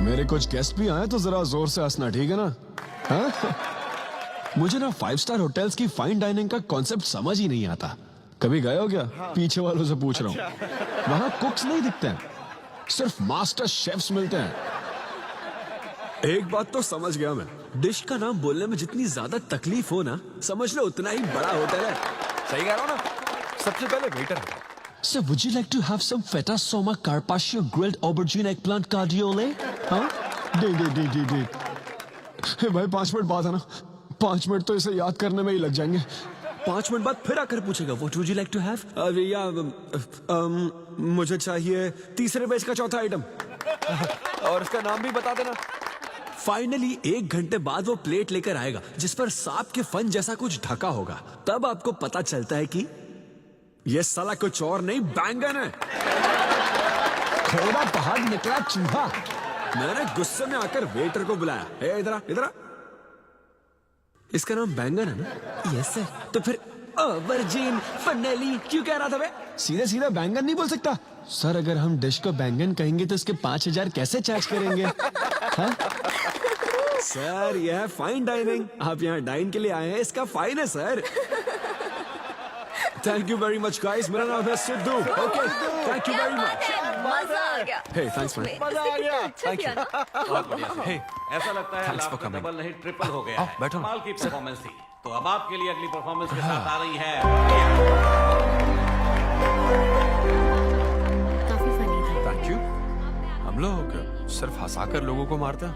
मेरे कुछ गेस्ट भी आए तो जरा जोर से हंसना, ठीक है ना? हाँ? मुझे ना 5 स्टार होटल्स की फाइन डाइनिंग का कॉन्सेप्ट समझ ही नहीं आता। कभी गए हो क्या? पीछे वालों से पूछ रहा हूँ। वहाँ कुक्स नहीं दिखते हैं, सिर्फ मास्टर शेफ्स मिलते हैं। एक बात तो समझ गया मैं, डिश का नाम बोलने में जितनी ज्यादा तकलीफ हो ना, समझ लो उतना ही बड़ा होटल है। सही कह रहा हूँ ना? सबसे पहले वेटर है। So would you like to have some feta soma carpaccio grilled aubergine eggplant cardiole? हाँ? दे। भाई 5 मिनट बाद है ना, 5 मिनट तो इसे याद करने में ही लग जाएंगे। 5 मिनट बाद फिर आकर पूछेगा What would you like to have? मुझे चाहिए तीसरे पेज का चौथा आइटम। और इसका नाम भी बता देना। फाइनली 1 घंटे बाद वो प्लेट लेकर आएगा जिस पर सांप के फन जैसा कुछ ढका होगा। तब आपको पता चलता है कि ये साला कुछ और नहीं, बैंगन है। थोड़ा बाहर निकला चूहा। मैंने गुस्से में आकर वेटर को बुलाया, ए इधर आ, इधर आ। इसका नाम बैंगन है ना? Yes sir. तो फिर ऑबरजीन फनेली क्यों कह रहा था बे? सीधे सीधे बैंगन नहीं बोल सकता? सर अगर हम डिश को बैंगन कहेंगे तो इसके 5000 कैसे चार्ज करेंगे? हाँ? सर यह है फाइन डाइनिंग, आप यहाँ डाइन के लिए आए हैं, इसका फाइन है sir. Thank you very much guys, मेरा नाम है Sidhu. Okay thank you very much. मजा आ गया। हे थैंक्स मैन। मजा आ गया। Thank you. बहुत बढ़िया। हे, ऐसा लगता है Thanks for लाभ coming. डबल नहीं ट्रिपल हो गया है। बैठो ना। कमाल की परफॉर्मेंस थी। तो अब आपके लिए अगली परफॉर्मेंस के साथ आ रही है। काफी फनी था। Thank you. हम लोग सिर्फ हंसाकर लोगों को मारते हैं।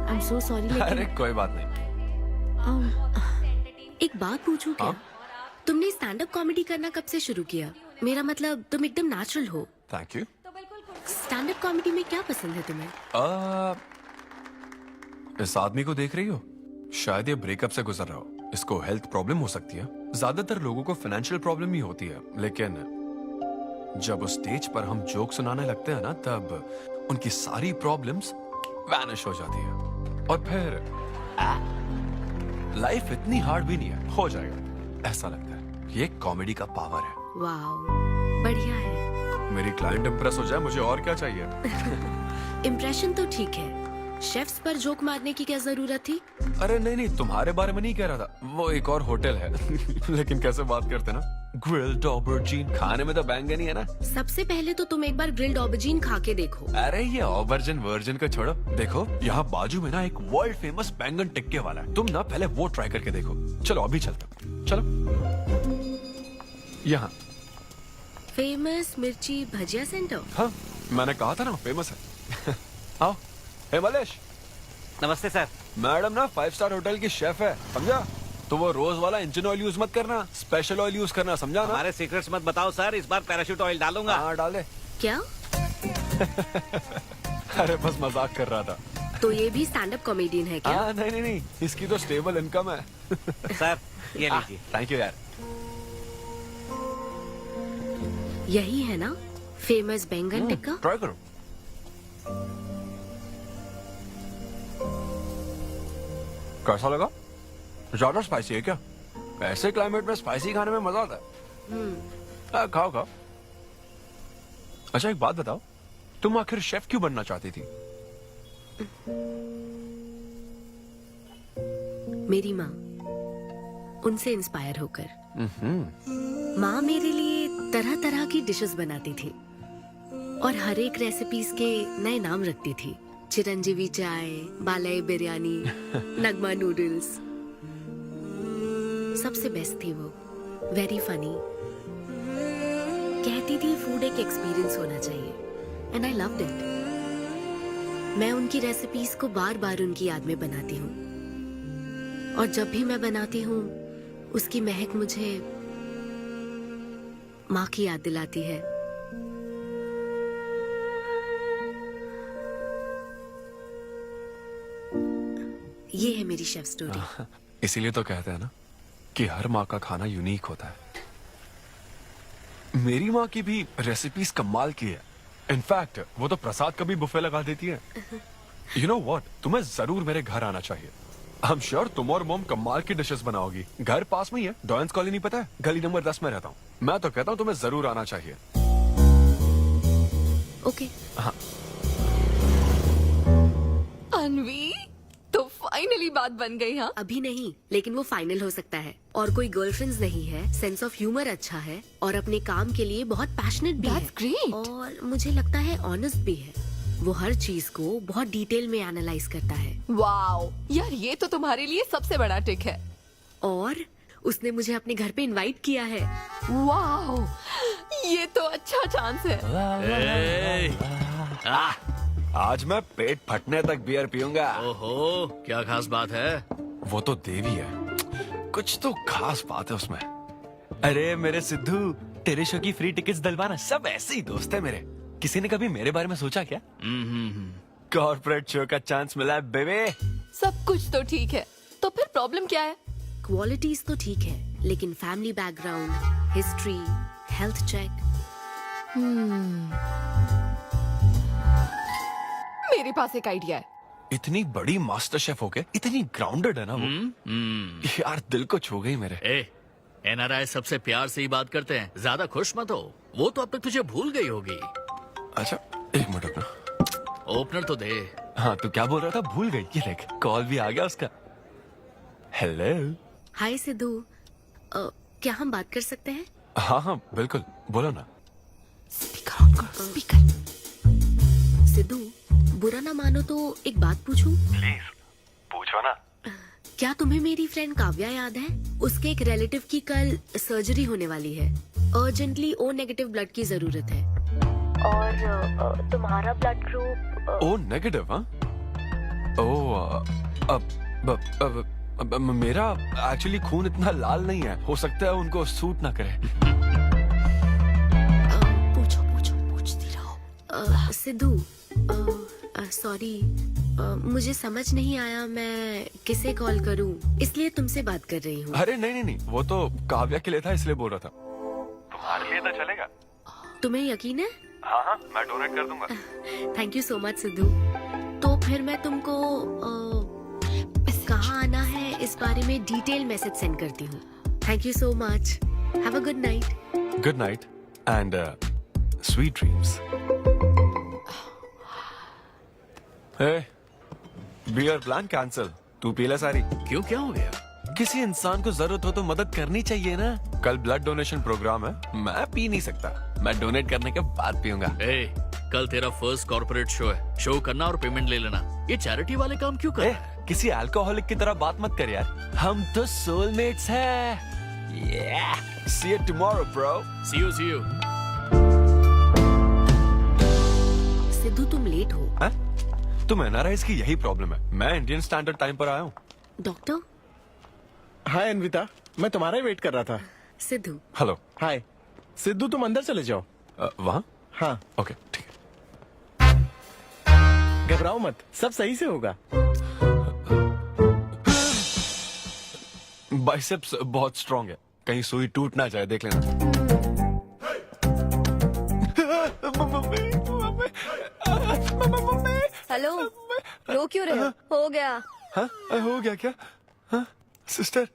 आई एम सो सॉरी अरे लेकिन कोई बात नहीं। एक बात पूछूं क्या? तुमने स्टैंड अप कॉमेडी करना कब से शुरू किया? मेरा मतलब तुम एकदम नेचुरल हो। Thank you. Stand up comedy में क्या पसंद है तुम्हें? इस आदमी को देख रही हो? शायद ये ब्रेकअप से गुजर रहा हो, इसको हेल्थ प्रॉब्लम हो सकती है। ज्यादातर लोगों को फाइनेंशियल प्रॉब्लम ही होती है, लेकिन जब उस स्टेज पर हम जोक सुनाने लगते हैं ना, तब उनकी सारी प्रॉब्लम्स वैनिश हो जाती है। और फिर लाइफ इतनी हार्ड भी नहीं है, हो जाएगा ऐसा लगता है। ये कॉमेडी का पावर है। वाओ, बढ़िया है। मेरी क्लाइंट इंप्रेस हो जाए, मुझे और क्या चाहिए? इम्प्रेशन तो ठीक है, शेफ्स पर जोक मारने की क्या जरूरत थी? अरे नहीं नहीं, तुम्हारे बारे में नहीं कह रहा था, वो एक और होटल है। लेकिन कैसे बात करते ना, ग्रिल्ड ऑबरजीन खाने में तो बैंगन ही है ना। सबसे पहले तो तुम एक बार ग्रिल्ड ऑबरजीन खा के देखो। अरे ये ऑबरजन वर्जन को छोड़ो, देखो यहाँ बाजू में ना एक वर्ल्ड फेमस बैंगन टिक्के वाला है, तुम ना पहले वो ट्राई करके देखो। चलो अभी चलते हैं, चलो। यहाँ फेमस मिर्ची भजिया सेंटर। हाँ मैंने कहा था ना फेमस है। आओ। हे मलेश। नमस्ते सर। मैडम ना 5 स्टार होटल की शेफ है, समझा? तो वो रोज वाला इंजन ऑयल यूज मत करना, स्पेशल ऑयल यूज करना, समझा ना? हमारे सीक्रेट्स मत बताओ सर, इस बार पैराशूट ऑयल डालूंगा। हाँ डाल दे। क्या? अरे बस मजाक कर रहा था। तो ये भी स्टैंड अप कॉमेडियन है क्या? हाँ नहीं नहीं नहीं, इसकी तो स्टेबल इनकम है। सर ये लीजिए। थैंक यू यार। यही है ना फेमस बैंगन टिक्का? ट्राई करो। कैसा लगा? ज्यादा स्पाइसी है क्या? ऐसे क्लाइमेट में स्पाइसी खाने में मजा आता है। खाओ खाओ। अच्छा एक बात बताओ, तुम आखिर शेफ क्यों बनना चाहती थी? मेरी माँ, उनसे इंस्पायर होकर। माँ मेरे लिए तरह तरह की डिशेस बनाती थी और हर एक रेसिपीज के नए नाम रखती थी। चिरंजीवी चाय, बालाई बिरयानी, नगमा नूडल्स। सबसे बेस्ट थी वो, वेरी फनी। कहती थी फूड एक एक्सपीरियंस होना चाहिए, एंड आई लव्ड इट। मैं उनकी रेसिपीज को बार बार उनकी याद में बनाती हूँ, और जब भी मैं बनाती हूँ उसकी महक मुझे माँ की याद दिलाती है। ये है मेरी शेफ स्टोरी। इसीलिए तो कहते हैं ना कि हर माँ का खाना यूनिक होता है। मेरी माँ की भी रेसिपीज कमाल की है। इनफैक्ट वो तो प्रसाद का भी बुफे लगा देती है। यू नो व्हाट, तुम्हें जरूर मेरे घर आना चाहिए। आई एम श्योर तुम और मॉम कमाल की डिशेस बनाओगी। घर पास में ही है, डॉयंस कॉलोनी पता है, गली नंबर 10 में रहता हूँ। मैं तो कहता हूँ तुम्हें जरूर आना चाहिए। ओके। हाँ। अनवी, तो फाइनली बात बन गई। हाँ अभी नहीं, लेकिन वो फाइनल हो सकता है। और कोई गर्लफ्रेंड्स नहीं है, सेंस ऑफ ह्यूमर अच्छा है, और अपने काम के लिए बहुत पैशनेट भी है। ग्रेट। और मुझे लगता है ऑनेस्ट भी है। वो हर चीज को बहुत डिटेल में एनालाइज करता है। वाओ यार, ये तो तुम्हारे लिए सबसे बड़ा टिक है। और उसने मुझे अपने घर पे इनवाइट किया है। वाओ, ये तो अच्छा चांस है। आज मैं पेट फटने तक बियर पीऊंगा। ओहो, क्या खास बात है? वो तो देवी है, कुछ तो खास बात है उसमें। अरे मेरे सिद्धू, तेरे शो की फ्री टिकट्स दिलवाना, सब ऐसे ही दोस्त है मेरे। किसी ने कभी मेरे बारे में सोचा क्या? कॉर्पोरेट शो का चांस मिला है बेबे। सब कुछ तो ठीक है, तो फिर प्रॉब्लम क्या है? क्वालिटीज तो ठीक है, लेकिन family background, history, health check. मेरे पास एक आइडिया है। इतनी बड़ी मास्टर शेफ होके इतनी ग्राउंडेड है ना वो। यार दिल को छू गई मेरे। एनआरआई सबसे प्यार से ही बात करते हैं, ज्यादा खुश मत हो। वो तो अब तक तुझे भूल गई होगी। अच्छा एक मिनट रुकना। ओपनर तो दे। हाँ तू क्या बोल रहा था? भूल गई? ये देख, कॉल भी आ गया उसका। हेलो। हाय सिद्धू, क्या हम बात कर सकते हैं? हाँ हाँ बिल्कुल, बोलो ना। स्पीकर ऑन करो, स्पीकर। सिद्धू, बुरा ना मानो तो एक बात पूछूं? प्लीज पूछो ना। क्या तुम्हें मेरी फ्रेंड काव्या याद है? उसके एक रिलेटिव की कल सर्जरी होने वाली है। अर्जेंटली O नेगेटिव ब्लड की जरूरत है। और तुम्हारा ब्लड ग्रुप? O negative? हाँ। ओ अब मेरा एक्चुअली खून इतना लाल नहीं है, हो सकता है उनको सूट ना करे। पूछती रहो। सिद्धू, सॉरी, मुझे समझ नहीं आया मैं किसे कॉल करूं, इसलिए तुमसे बात कर रही हूँ। अरे नहीं नहीं नहीं, वो तो काव्या के लिए था, इसलिए बोल रहा था। तुम्हारे लिए तो चलेगा? तुम्हें यकीन है? हाँ हाँ, मैं डोनेट कर दूंगा। Thank you so much Sidhu. तो फिर मैं तुमको कहाँ आना है इस बारे में डिटेल मैसेज सेंड करती हूँ। Thank you so much. Have a good night. Good night and sweet dreams. Beer plan cancel. तू पी ले सारी। क्यों, क्या हो गया? किसी इंसान को जरूरत हो तो मदद करनी चाहिए ना। कल ब्लड डोनेशन प्रोग्राम है, मैं पी नहीं सकता। मैं डोनेट करने के बाद पीऊंगा। कल तेरा फर्स्ट कॉर्पोरेट शो है, शो करना और पेमेंट ले लेना। ये चैरिटी वाले काम क्यों कर रहा है? किसी अल्कोहलिक की तरह बात मत कर यार, हम तो सोलमेट्स हैं। See you tomorrow, bro. See you. Sidhu तुम लेट हो। हाँ? तुम NRIs की यही प्रॉब्लम है। मैं इंडियन स्टैंडर्ड टाइम पर आया हूँ। डॉक्टर। हाय अनविता, मैं तुम्हारा ही वेट कर रहा था। सिद्धू। हेलो। हाय सिद्धू, तुम अंदर चले जाओ। वहाँ? हाँ। ओके ठीक है। घबराओ मत, सब सही से होगा। बाइसेप्स बहुत स्ट्रांग है, कहीं सुई टूट ना जाए, देख लेना। हेलो, रो क्यों रहे हो गया? हाँ? हो गया क्या? हाँ? सिस्टर,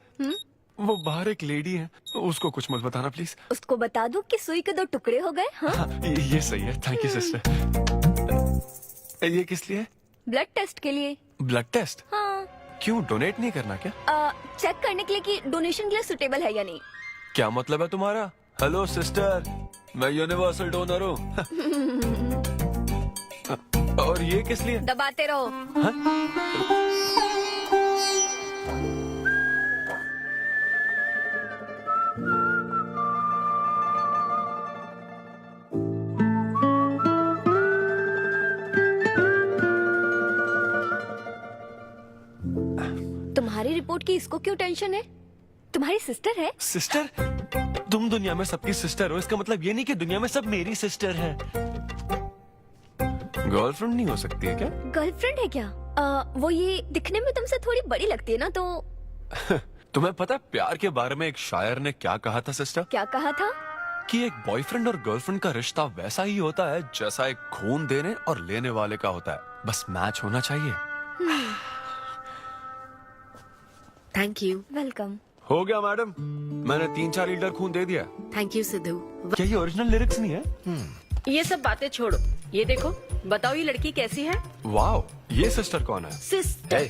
वो बाहर एक लेडी है, उसको कुछ मत बताना प्लीज। उसको बता दूं कि सुई के 2 टुकड़े हो गए। हाँ? हाँ, ये सही है, थैंक यू सिस्टर। ये किस लिए? ब्लड टेस्ट के लिए। Blood test? हाँ। क्यों, डोनेट नहीं करना क्या? चेक करने के लिए कि डोनेशन के लिए सुटेबल है या नहीं। क्या मतलब है तुम्हारा? हेलो सिस्टर, मैं यूनिवर्सल डोनर हूँ। और ये किस लिए? दबाते रहो। तुम्हारी रिपोर्ट की इसको क्यों टेंशन है? तुम्हारी सिस्टर है। सिस्टर? तुम दुनिया में सबकी सिस्टर हो, इसका मतलब ये नहीं कि दुनिया में सब मेरी सिस्टर है। गर्लफ्रेंड नहीं हो सकती है क्या? गर्लफ्रेंड है क्या? वो ये दिखने में तुमसे थोड़ी बड़ी लगती है ना, तो तुम्हें पता है प्यार के बारे में एक शायर ने क्या कहा था सिस्टर? क्या कहा था? कि एक बॉयफ्रेंड और गर्लफ्रेंड का रिश्ता वैसा ही होता है जैसा एक खून देने और लेने वाले का होता है, बस मैच होना चाहिए। Thank you. वेलकम। हो गया मैडम, मैंने 3-4 लीटर खून दे दिया। Thank you Sidhu. क्या ये ओरिजिनल लिरिक्स नहीं है? ये सब बातें छोड़ो, ये देखो, बताओ ये लड़की कैसी है? वाओ, ये सिस्टर कौन है? सिस्टर।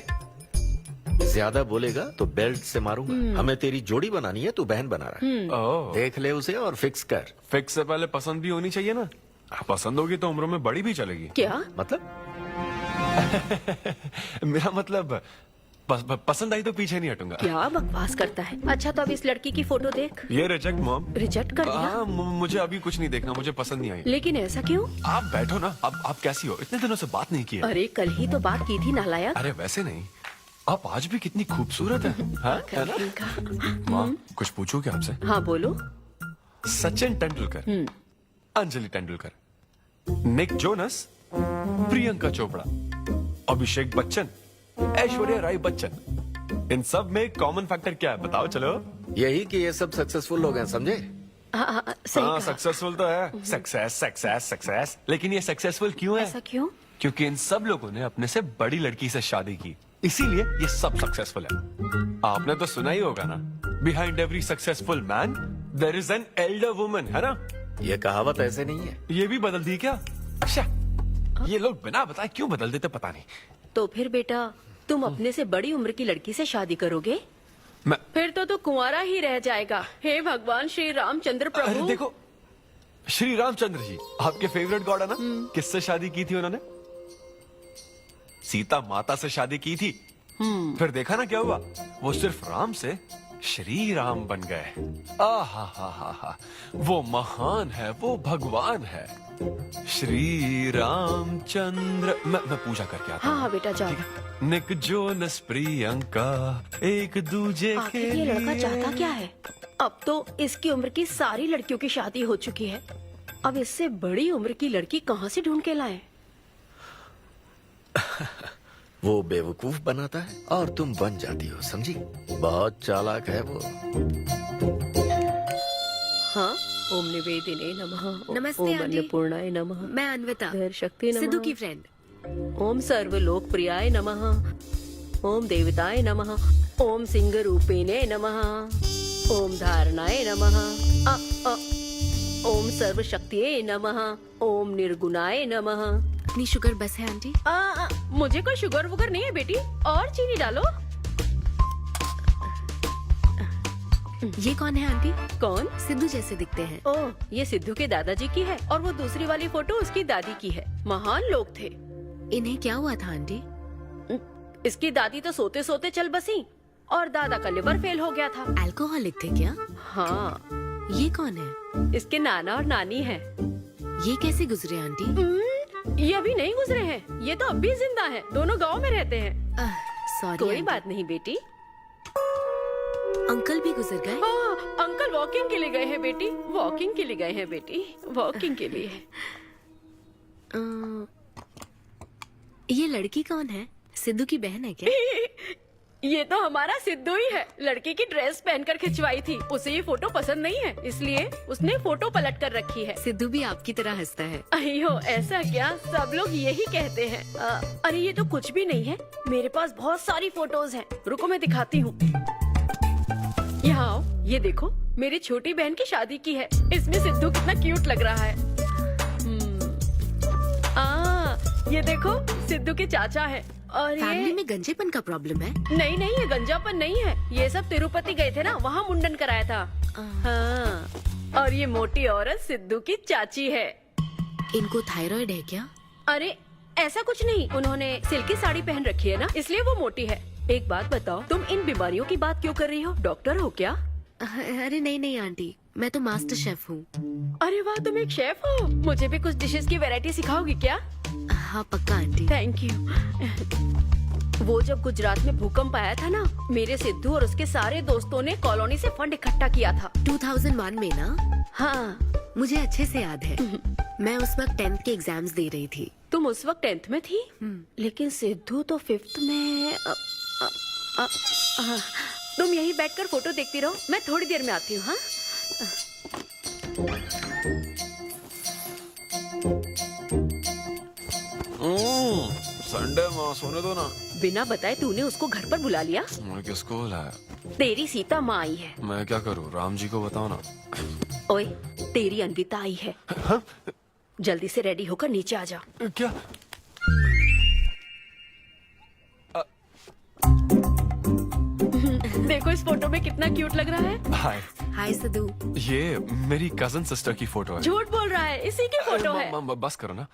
ज्यादा बोलेगा तो बेल्ट से मारूंगा। हमें तेरी जोड़ी बनानी है, तू बहन बना रहा है। देख ले उसे और फिक्स कर। फिक्स से पहले पसंद भी होनी चाहिए ना। पसंद होगी तो उम्र में बड़ी भी चलेगी। क्या मतलब? मेरा मतलब पसंद आई तो पीछे नहीं हटूंगा। क्या बकवास करता है। अच्छा तो अब इस लड़की की फोटो देख। ये रिजेक्ट मॉम। रिजेक्ट कर दिया? हाँ, मुझे अभी कुछ नहीं देखना, मुझे पसंद नहीं आई। लेकिन ऐसा क्यों? आप बैठो ना। अब आप कैसी हो? इतने दिनों से बात नहीं की है। अरे कल ही तो बात की थी नालायक। अरे वैसे नहीं, आप आज भी कितनी खूबसूरत है, हाँ? है ना? माँ, कुछ पूछूं क्या आपसे? हाँ बोलो। सचिन तेंदुलकर, अंजलि तेंदुलकर, निक जोनस, प्रियंका चोपड़ा, अभिषेक बच्चन, ऐश्वर्या राय बच्चन, इन सब में कॉमन फैक्टर क्या है बताओ? चलो। यही कि ये सब सक्सेसफुल लोग हैं, समझे? हाँ, सक्सेसफुल तो है। सक्सेस, लेकिन ये सक्सेसफुल क्यों है? ऐसा क्यों? क्योंकि इन सब लोगों ने अपने से बड़ी लड़की से शादी की, इसीलिए ये सब सक्सेसफुल है। आपने तो सुना ही होगा ना, behind every successful man there is an elder woman, है ना? ये कहावत ऐसे नहीं है। ये भी बदल दी क्या? अच्छा, ये लोग बिना बताए क्यों बदल देते पता नहीं। तो फिर बेटा तुम अपने से बड़ी उम्र की लड़की से शादी करोगे? फिर तो तू कुंवारा ही रह जाएगा। हे भगवान श्री रामचंद्र प्रभु। अरे देखो, श्री रामचंद्र जी आपके फेवरेट गॉड है ना? किससे शादी की थी उन्होंने? सीता माता से शादी की थी। फिर देखा ना क्या हुआ, वो सिर्फ राम से श्री राम बन गए। हा, वो महान है, वो भगवान है, श्री रामचंद्र। मैं पूजा करके आता हूँ। हाँ बेटा जाओ। निक जोनस प्रियंका एक दूजे के आखिर ये लड़का चाहता क्या है? अब तो इसकी उम्र की सारी लड़कियों की शादी हो चुकी है, अब इससे बड़ी उम्र की लड़की कहाँ से ढूंढ के लाए? वो बेवकूफ बनाता है और तुम बन जाती हो, समझी? बहुत चालाक है वो। हाँ, ओम निवेदिने नमः। नमस्ते ओम आंटी। अन्नपूर्णाय नमः। मैं अन्विता, धैर्य शक्ति नमः। सिद्धू की फ्रेंड। ओम सर्वलोकप्रियाय नमः। ओम देवताय नमः। ओम सिंह रूपेणे नमः। ओम धारणाय नमः। ओम सर्वशक्तिये नमः। ओम निर्गुणाय नमः। इतनी शुगर बस है आंटी? मुझे कोई शुगर वुगर नहीं है बेटी, और चीनी डालो। ये कौन है आंटी? कौन? सिद्धू जैसे दिखते हैं। ओह, ये सिद्धू के दादाजी की है और वो दूसरी वाली फोटो उसकी दादी की है। महान लोग थे। इन्हें क्या हुआ था आंटी? इसकी दादी तो सोते सोते चल बसी और दादा का लिवर फेल हो गया था। अल्कोहलिक थे क्या? हाँ। ये कौन है? इसके नाना और नानी है। ये कैसे गुजरे आंटी? ये अभी नहीं गुजरे हैं, ये तो अब भी जिंदा है। दोनों गांव में रहते हैं। सॉरी। कोई बात नहीं बेटी। अंकल भी गुजर गए? हाँ, अंकल वॉकिंग के लिए गए हैं बेटी, वॉकिंग के लिए गए हैं बेटी, वॉकिंग के लिए। ये लड़की कौन है? सिद्धू की बहन है क्या? ये तो हमारा सिद्धू ही है। लड़की की ड्रेस पहनकर खिंचवाई थी, उसे ये फोटो पसंद नहीं है, इसलिए उसने फोटो पलट कर रखी है। सिद्धू भी आपकी तरह हंसता है। अयो, ऐसा क्या? सब लोग यही कहते हैं। अरे ये तो कुछ भी नहीं है, मेरे पास बहुत सारी फोटोज हैं। रुको मैं दिखाती हूँ। यहाँ आओ, ये देखो, मेरी छोटी बहन की शादी की है। इसमें सिद्धू कितना क्यूट लग रहा है। ये देखो, सिद्धू के चाचा है। और फैमिली में गंजेपन का प्रॉब्लम है? नहीं नहीं, ये गंजापन नहीं है। ये सब तिरुपति गए थे ना, वहाँ मुंडन कराया था। हाँ। और ये मोटी औरत सिद्धू की चाची है। इनको थायराइड है क्या? अरे ऐसा कुछ नहीं, उन्होंने सिल्की साड़ी पहन रखी है ना, इसलिए वो मोटी है। एक बात बताओ, तुम इन बीमारियों की बात क्यों कर रही हो? डॉक्टर हो क्या? अरे नहीं नहीं आंटी, मैं तो मास्टर शेफ हूँ। अरे वाह, तुम एक शेफ हो। मुझे भी कुछ डिशेस की वैरायटी सिखाओगी क्या? हाँ पक्का आंटी। Thank you. वो जब गुजरात में भूकंप आया था ना, मेरे सिद्धू और उसके सारे दोस्तों ने कॉलोनी से फंड इकट्ठा किया था। 2001 में ना? हाँ, मुझे अच्छे से याद है। मैं उस वक्त 10th के एग्जाम्स दे रही थी। तुम उस वक्त 10th में थी? लेकिन सिद्धू तो 5th में। तुम यहीं बैठकर फोटो देखती रहो, मैं थोड़ी देर में आती हूँ। हाँ, संडे माँ, सोने दो ना। बिना बताए तूने उसको घर पर बुला लिया? मैं किसको बुलाया? तेरी सीता माँ आई है। मैं क्या करूँ? राम जी को बताओ ना। ओए, तेरी अन्विता आई है। हाँ? जल्दी से रेडी होकर नीचे आ जा। क्या? देखो इस फोटो में कितना क्यूट लग रहा है। हाय। हाय सिद्धू। ये मेरी कजन सिस्टर की फोटो है। झूठ बोल रहा है, इसी की फोटो है। बस करो ना,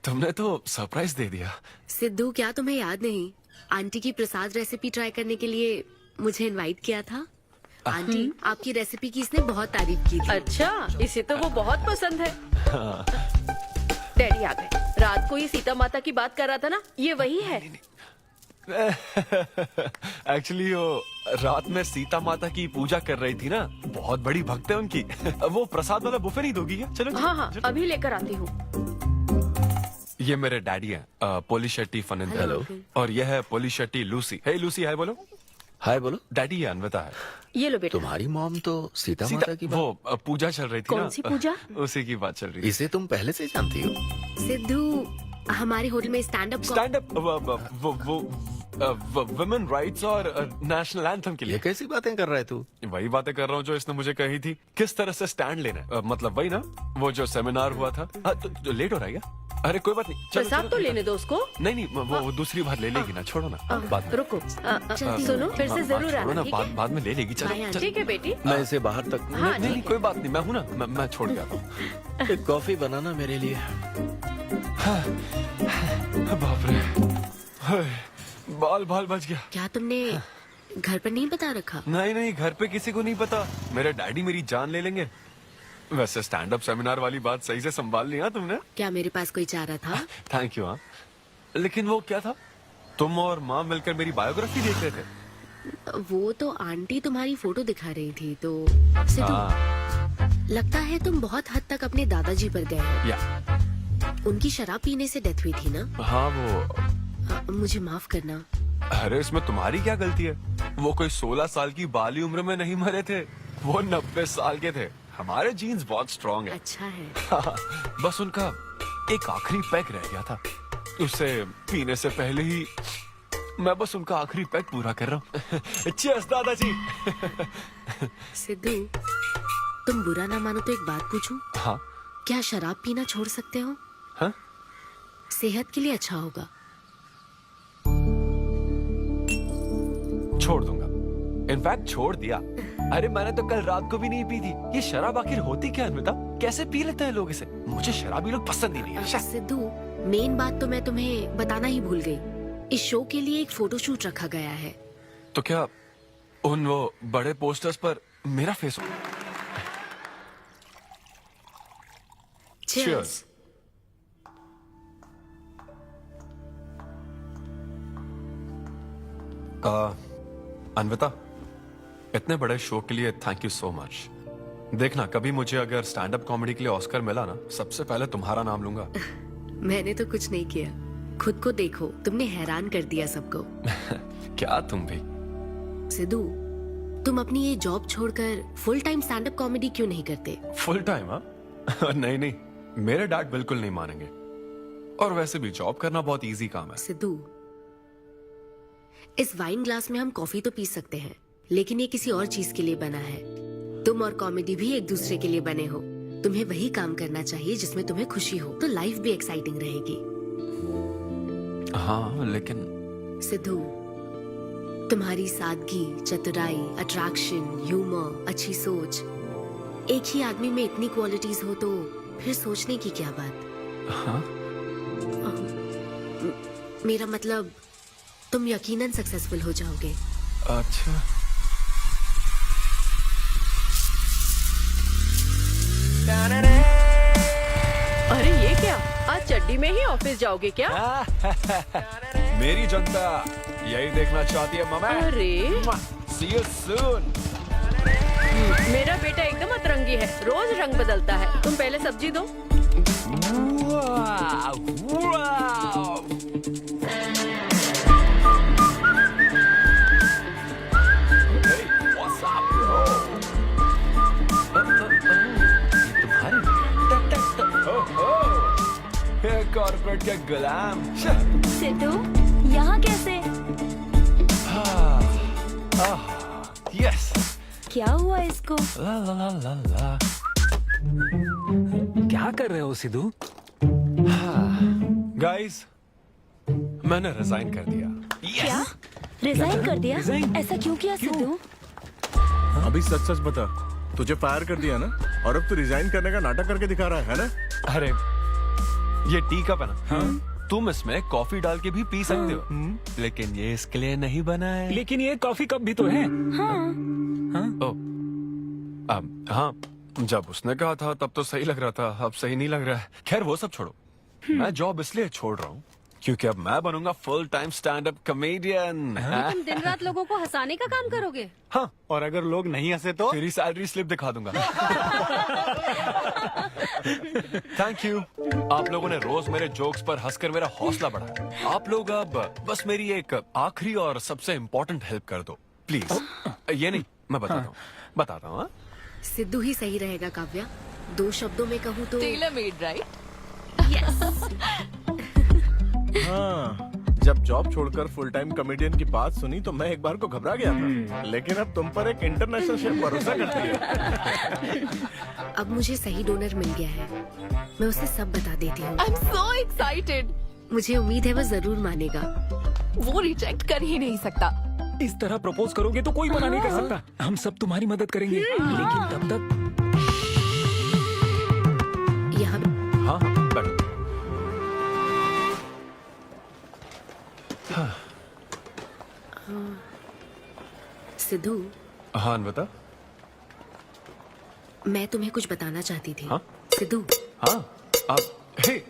तुमने तो सरप्राइज दे दिया। सिद्धू, क्या तुम्हें याद नहीं, आंटी की प्रसाद रेसिपी ट्राई करने के लिए मुझे इनवाइट किया था? आंटी, आपकी रेसिपी की इसने बहुत तारीफ की थी। अच्छा, इसे तो वो बहुत पसंद है। डैडी आ गए। रात को ये सीता माता की बात कर रहा था ना, ये वही है। एक्चुअली वो रात में सीता माता की पूजा कर रही थी ना, बहुत बड़ी भक्त है उनकी। वो प्रसाद वाला बुफे नहीं दोगी क्या? चलो। हाँ हाँ, अभी लेकर आती हूँ। ये मेरे डैडी हैं, पोली शेट्टी फनिंदर। हेलो। और ये है पोली शेट्टी लूसी। हे लूसी, हाय बोलो। हाय बोलो। डैडी ये अन्विता है। ये लो बेटा। तुम्हारी मॉम तो सीता माता की बात। वो पूजा चल रही थी ना। कौन सी पूजा? उसी की बात चल रही थी। इसे तुम पहले से जानती हो? सिद्धू, हमारे होटल में स्टैंड अप वुमेन राइट्स और नेशनल एंथम के लिए। ये कैसी बातें कर रहा है तू? वही बातें कर रहा हूँ जो इसने मुझे कही थी, किस तरह से स्टैंड लेना है। मतलब वही ना, वो जो सेमिनार हुआ था। तो लेट हो रहा है क्या? अरे कोई बात नहीं, प्रसाद तो लेने दो उसको। नहीं, वो दूसरी बार ले लेगी ना, छोड़ो ना। बात रुको, सुनो, फिर से जरूर आना, ठीक है? बाद में ले लेगी। चलो ठीक है बेटी। मैं इसे बाहर तक। नहीं, कोई बात नहीं, मैं हूँ ना, मैं छोड़ के आता हूँ। एक कॉफी बनाना मेरे लिए। बाप रे, बाल बच गया। क्या तुमने घर पर नहीं बता रखा? नहीं, घर पे किसी को नहीं पता। मेरे डैडी मेरी जान ले लेंगे। वैसे स्टैंड अप सेमिनार वाली बात सही से संभाल लिया तुमने। क्या मेरे पास कोई चारा था? Thank you. हाँ, लेकिन वो क्या था? तुम और माँ मिलकर मेरी बायोग्राफी देख रहे थे। वो तो आंटी तुम्हारी फोटो दिखा रही थी। तो सिद्धू, लगता है तुम बहुत हद तक अपने दादाजी पर गए हो। या उनकी शराब पीने से डेथ हुई थी ना? हाँ, वो। मुझे माफ करना। अरे इसमें तुम्हारी क्या गलती है? वो कोई 16 साल की बाली उम्र में नहीं मरे थे, वो 90 साल के थे। हमारे जीन्स बहुत स्ट्रॉन्ग है। अच्छा है। बस उनका एक आखिरी पैक रह गया था, उसे पीने से पहले ही मैं बस उनका आखिरी पैक पूरा कर रहा हूँ। चीयर्स दादाजी। सिद्धू, तुम बुरा ना मानो तो एक बात पूछूं? हाँ। क्या शराब पीना छोड़ सकते हो? हाँ? सेहत के लिए अच्छा होगा। छोड़ दूंगा, इनफैक्ट छोड़ दिया। अरे मैंने तो कल रात को भी नहीं पी थी। ये शराब आखिर होती क्या है अन्विता? कैसे पी लेते हैं लोग इसे? मुझे शराबी लोग पसंद ही नहीं है। सिद्धू, मेन बात तो मैं तुम्हें बताना ही भूल गई। इस शो के लिए एक फोटोशूट रखा गया है। तो क्या उन वो बड़े पोस्टर्स पर मेरा फेस हो? Cheers. अन्विता, इतने बड़े शो के लिए थैंक यू सो मच। देखना, कभी मुझे अगर स्टैंड अप कॉमेडी के लिए ऑस्कर मिला ना, सबसे पहले तुम्हारा नाम लूंगा। मैंने तो कुछ नहीं किया, खुद को देखो, तुमने हैरान कर दिया सबको। क्या तुम भी? सिद्धू, तुम अपनी ये जॉब छोड़कर full time stand up comedy क्यों नहीं करते? Full time? हाँ नहीं नहीं, मेरे डैड बिल्कुल नहीं मानेंगे। और वैसे भी जॉब करना बहुत इजी काम है। सिद्धू, इस वाइन ग्लास में हम कॉफी तो पी सकते हैं, लेकिन ये किसी और चीज के लिए बना है। तुम और कॉमेडी भी एक दूसरे के लिए बने हो। तुम्हें वही काम करना चाहिए जिसमें तुम्हें खुशी हो, तो लाइफ भी एक्साइटिंग रहेगी। हाँ लेकिन सिद्धू, तुम्हारी सादगी, चतुराई, अट्रैक्शन, ह्यूमर, अच्छी सोच, एक ही आदमी में इतनी क्वालिटीज हो तो फिर सोचने की क्या बात? हाँ? मेरा मतलब, तुम यकीनन सक्सेसफुल हो जाओगे। अच्छा, अरे ये क्या, आज चड्डी में ही ऑफिस जाओगे क्या? मेरी जनता यही देखना चाहती है मम्मी। अरे See you soon। मेरा बेटा एकदम अतरंगी है, रोज रंग बदलता है। तुम पहले सब्जी दो। कॉर्पोरेट के गुलाम। सिद्धू, यहाँ कैसे? यस। क्या हुआ इसको? ला ला ला ला ला। क्या कर रहे हो सिद्धू? गाइस, मैंने रिजाइन कर दिया। क्या? रिजाइन कर दिया? ऐसा क्यों किया सिद्धू? अभी सच सच बता, तुझे फायर कर दिया ना, और अब तू रिजाइन करने का नाटक करके दिखा रहा है ना? अरे ये टी कप है ना? हाँ? तुम इसमें कॉफी डाल के भी पी सकते हो, लेकिन ये इसके लिए नहीं बना है। लेकिन ये कॉफी कप भी तो है। हाँ। हाँ, जब उसने कहा था तब तो सही लग रहा था, अब सही नहीं लग रहा है। खैर वो सब छोड़ो, मैं जॉब इसलिए छोड़ रहा हूँ क्योंकि अब मैं बनूंगा full time stand up comedian. तुम दिन रात लोगों को हंसाने का काम करोगे? हाँ, और अगर लोग नहीं हंसे तो तेरी सैलरी स्लिप दिखा दूंगा। थैंक यू, आप लोगों ने रोज मेरे जोक्स पर हंसकर मेरा हौसला बढ़ाया। आप लोग अब बस मेरी एक आखिरी और सबसे इम्पोर्टेंट हेल्प कर दो प्लीज। ये नहीं, मैं बताता हूँ। सिद्धू ही सही रहेगा काव्या। 2 शब्दों में कहूँ तो टेलर मेड, राइट? हाँ, जब जॉब छोड़कर फुल टाइम कॉमेडियन की बात सुनी तो मैं एक बार को घबरा गया था, लेकिन अब तुम पर एक इंटरनेशनल शेफ भरोसा करती है। अब मुझे सही डोनर मिल गया है, मैं उसे सब बता देती हूँ। I'm so excited। मुझे उम्मीद है वो जरूर मानेगा। वो रिजेक्ट कर ही नहीं सकता। इस तरह प्रपोज करोगे तो कोई मना नहीं कर सकता। हम सब तुम्हारी मदद करेंगे, लेकिन तब तक यहाँ। हाँ हाँ, बैठो। सिद्धू। हाँ अन्विता। मैं तुम्हें कुछ बताना चाहती थी। हाँ? सिद्धू। हाँ, आप हे।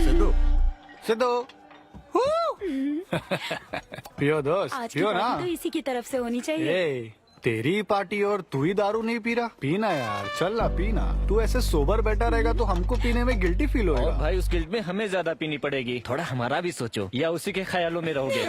सिद्धू, सिद्धू, पियो दोस्त, आज की पियो ना। पार्टी तो इसी की तरफ से होनी चाहिए। ए, तेरी पार्टी और तू ही दारू नहीं पी रहा? पीना यार, चल ना पीना। तू ऐसे सोबर बैठा रहेगा तो हमको पीने में गिल्टी फील होगा। भाई उस गिल्ट में हमें ज्यादा पीनी पड़ेगी। थोड़ा हमारा भी सोचो, या उसी के ख्यालों में रहोगे।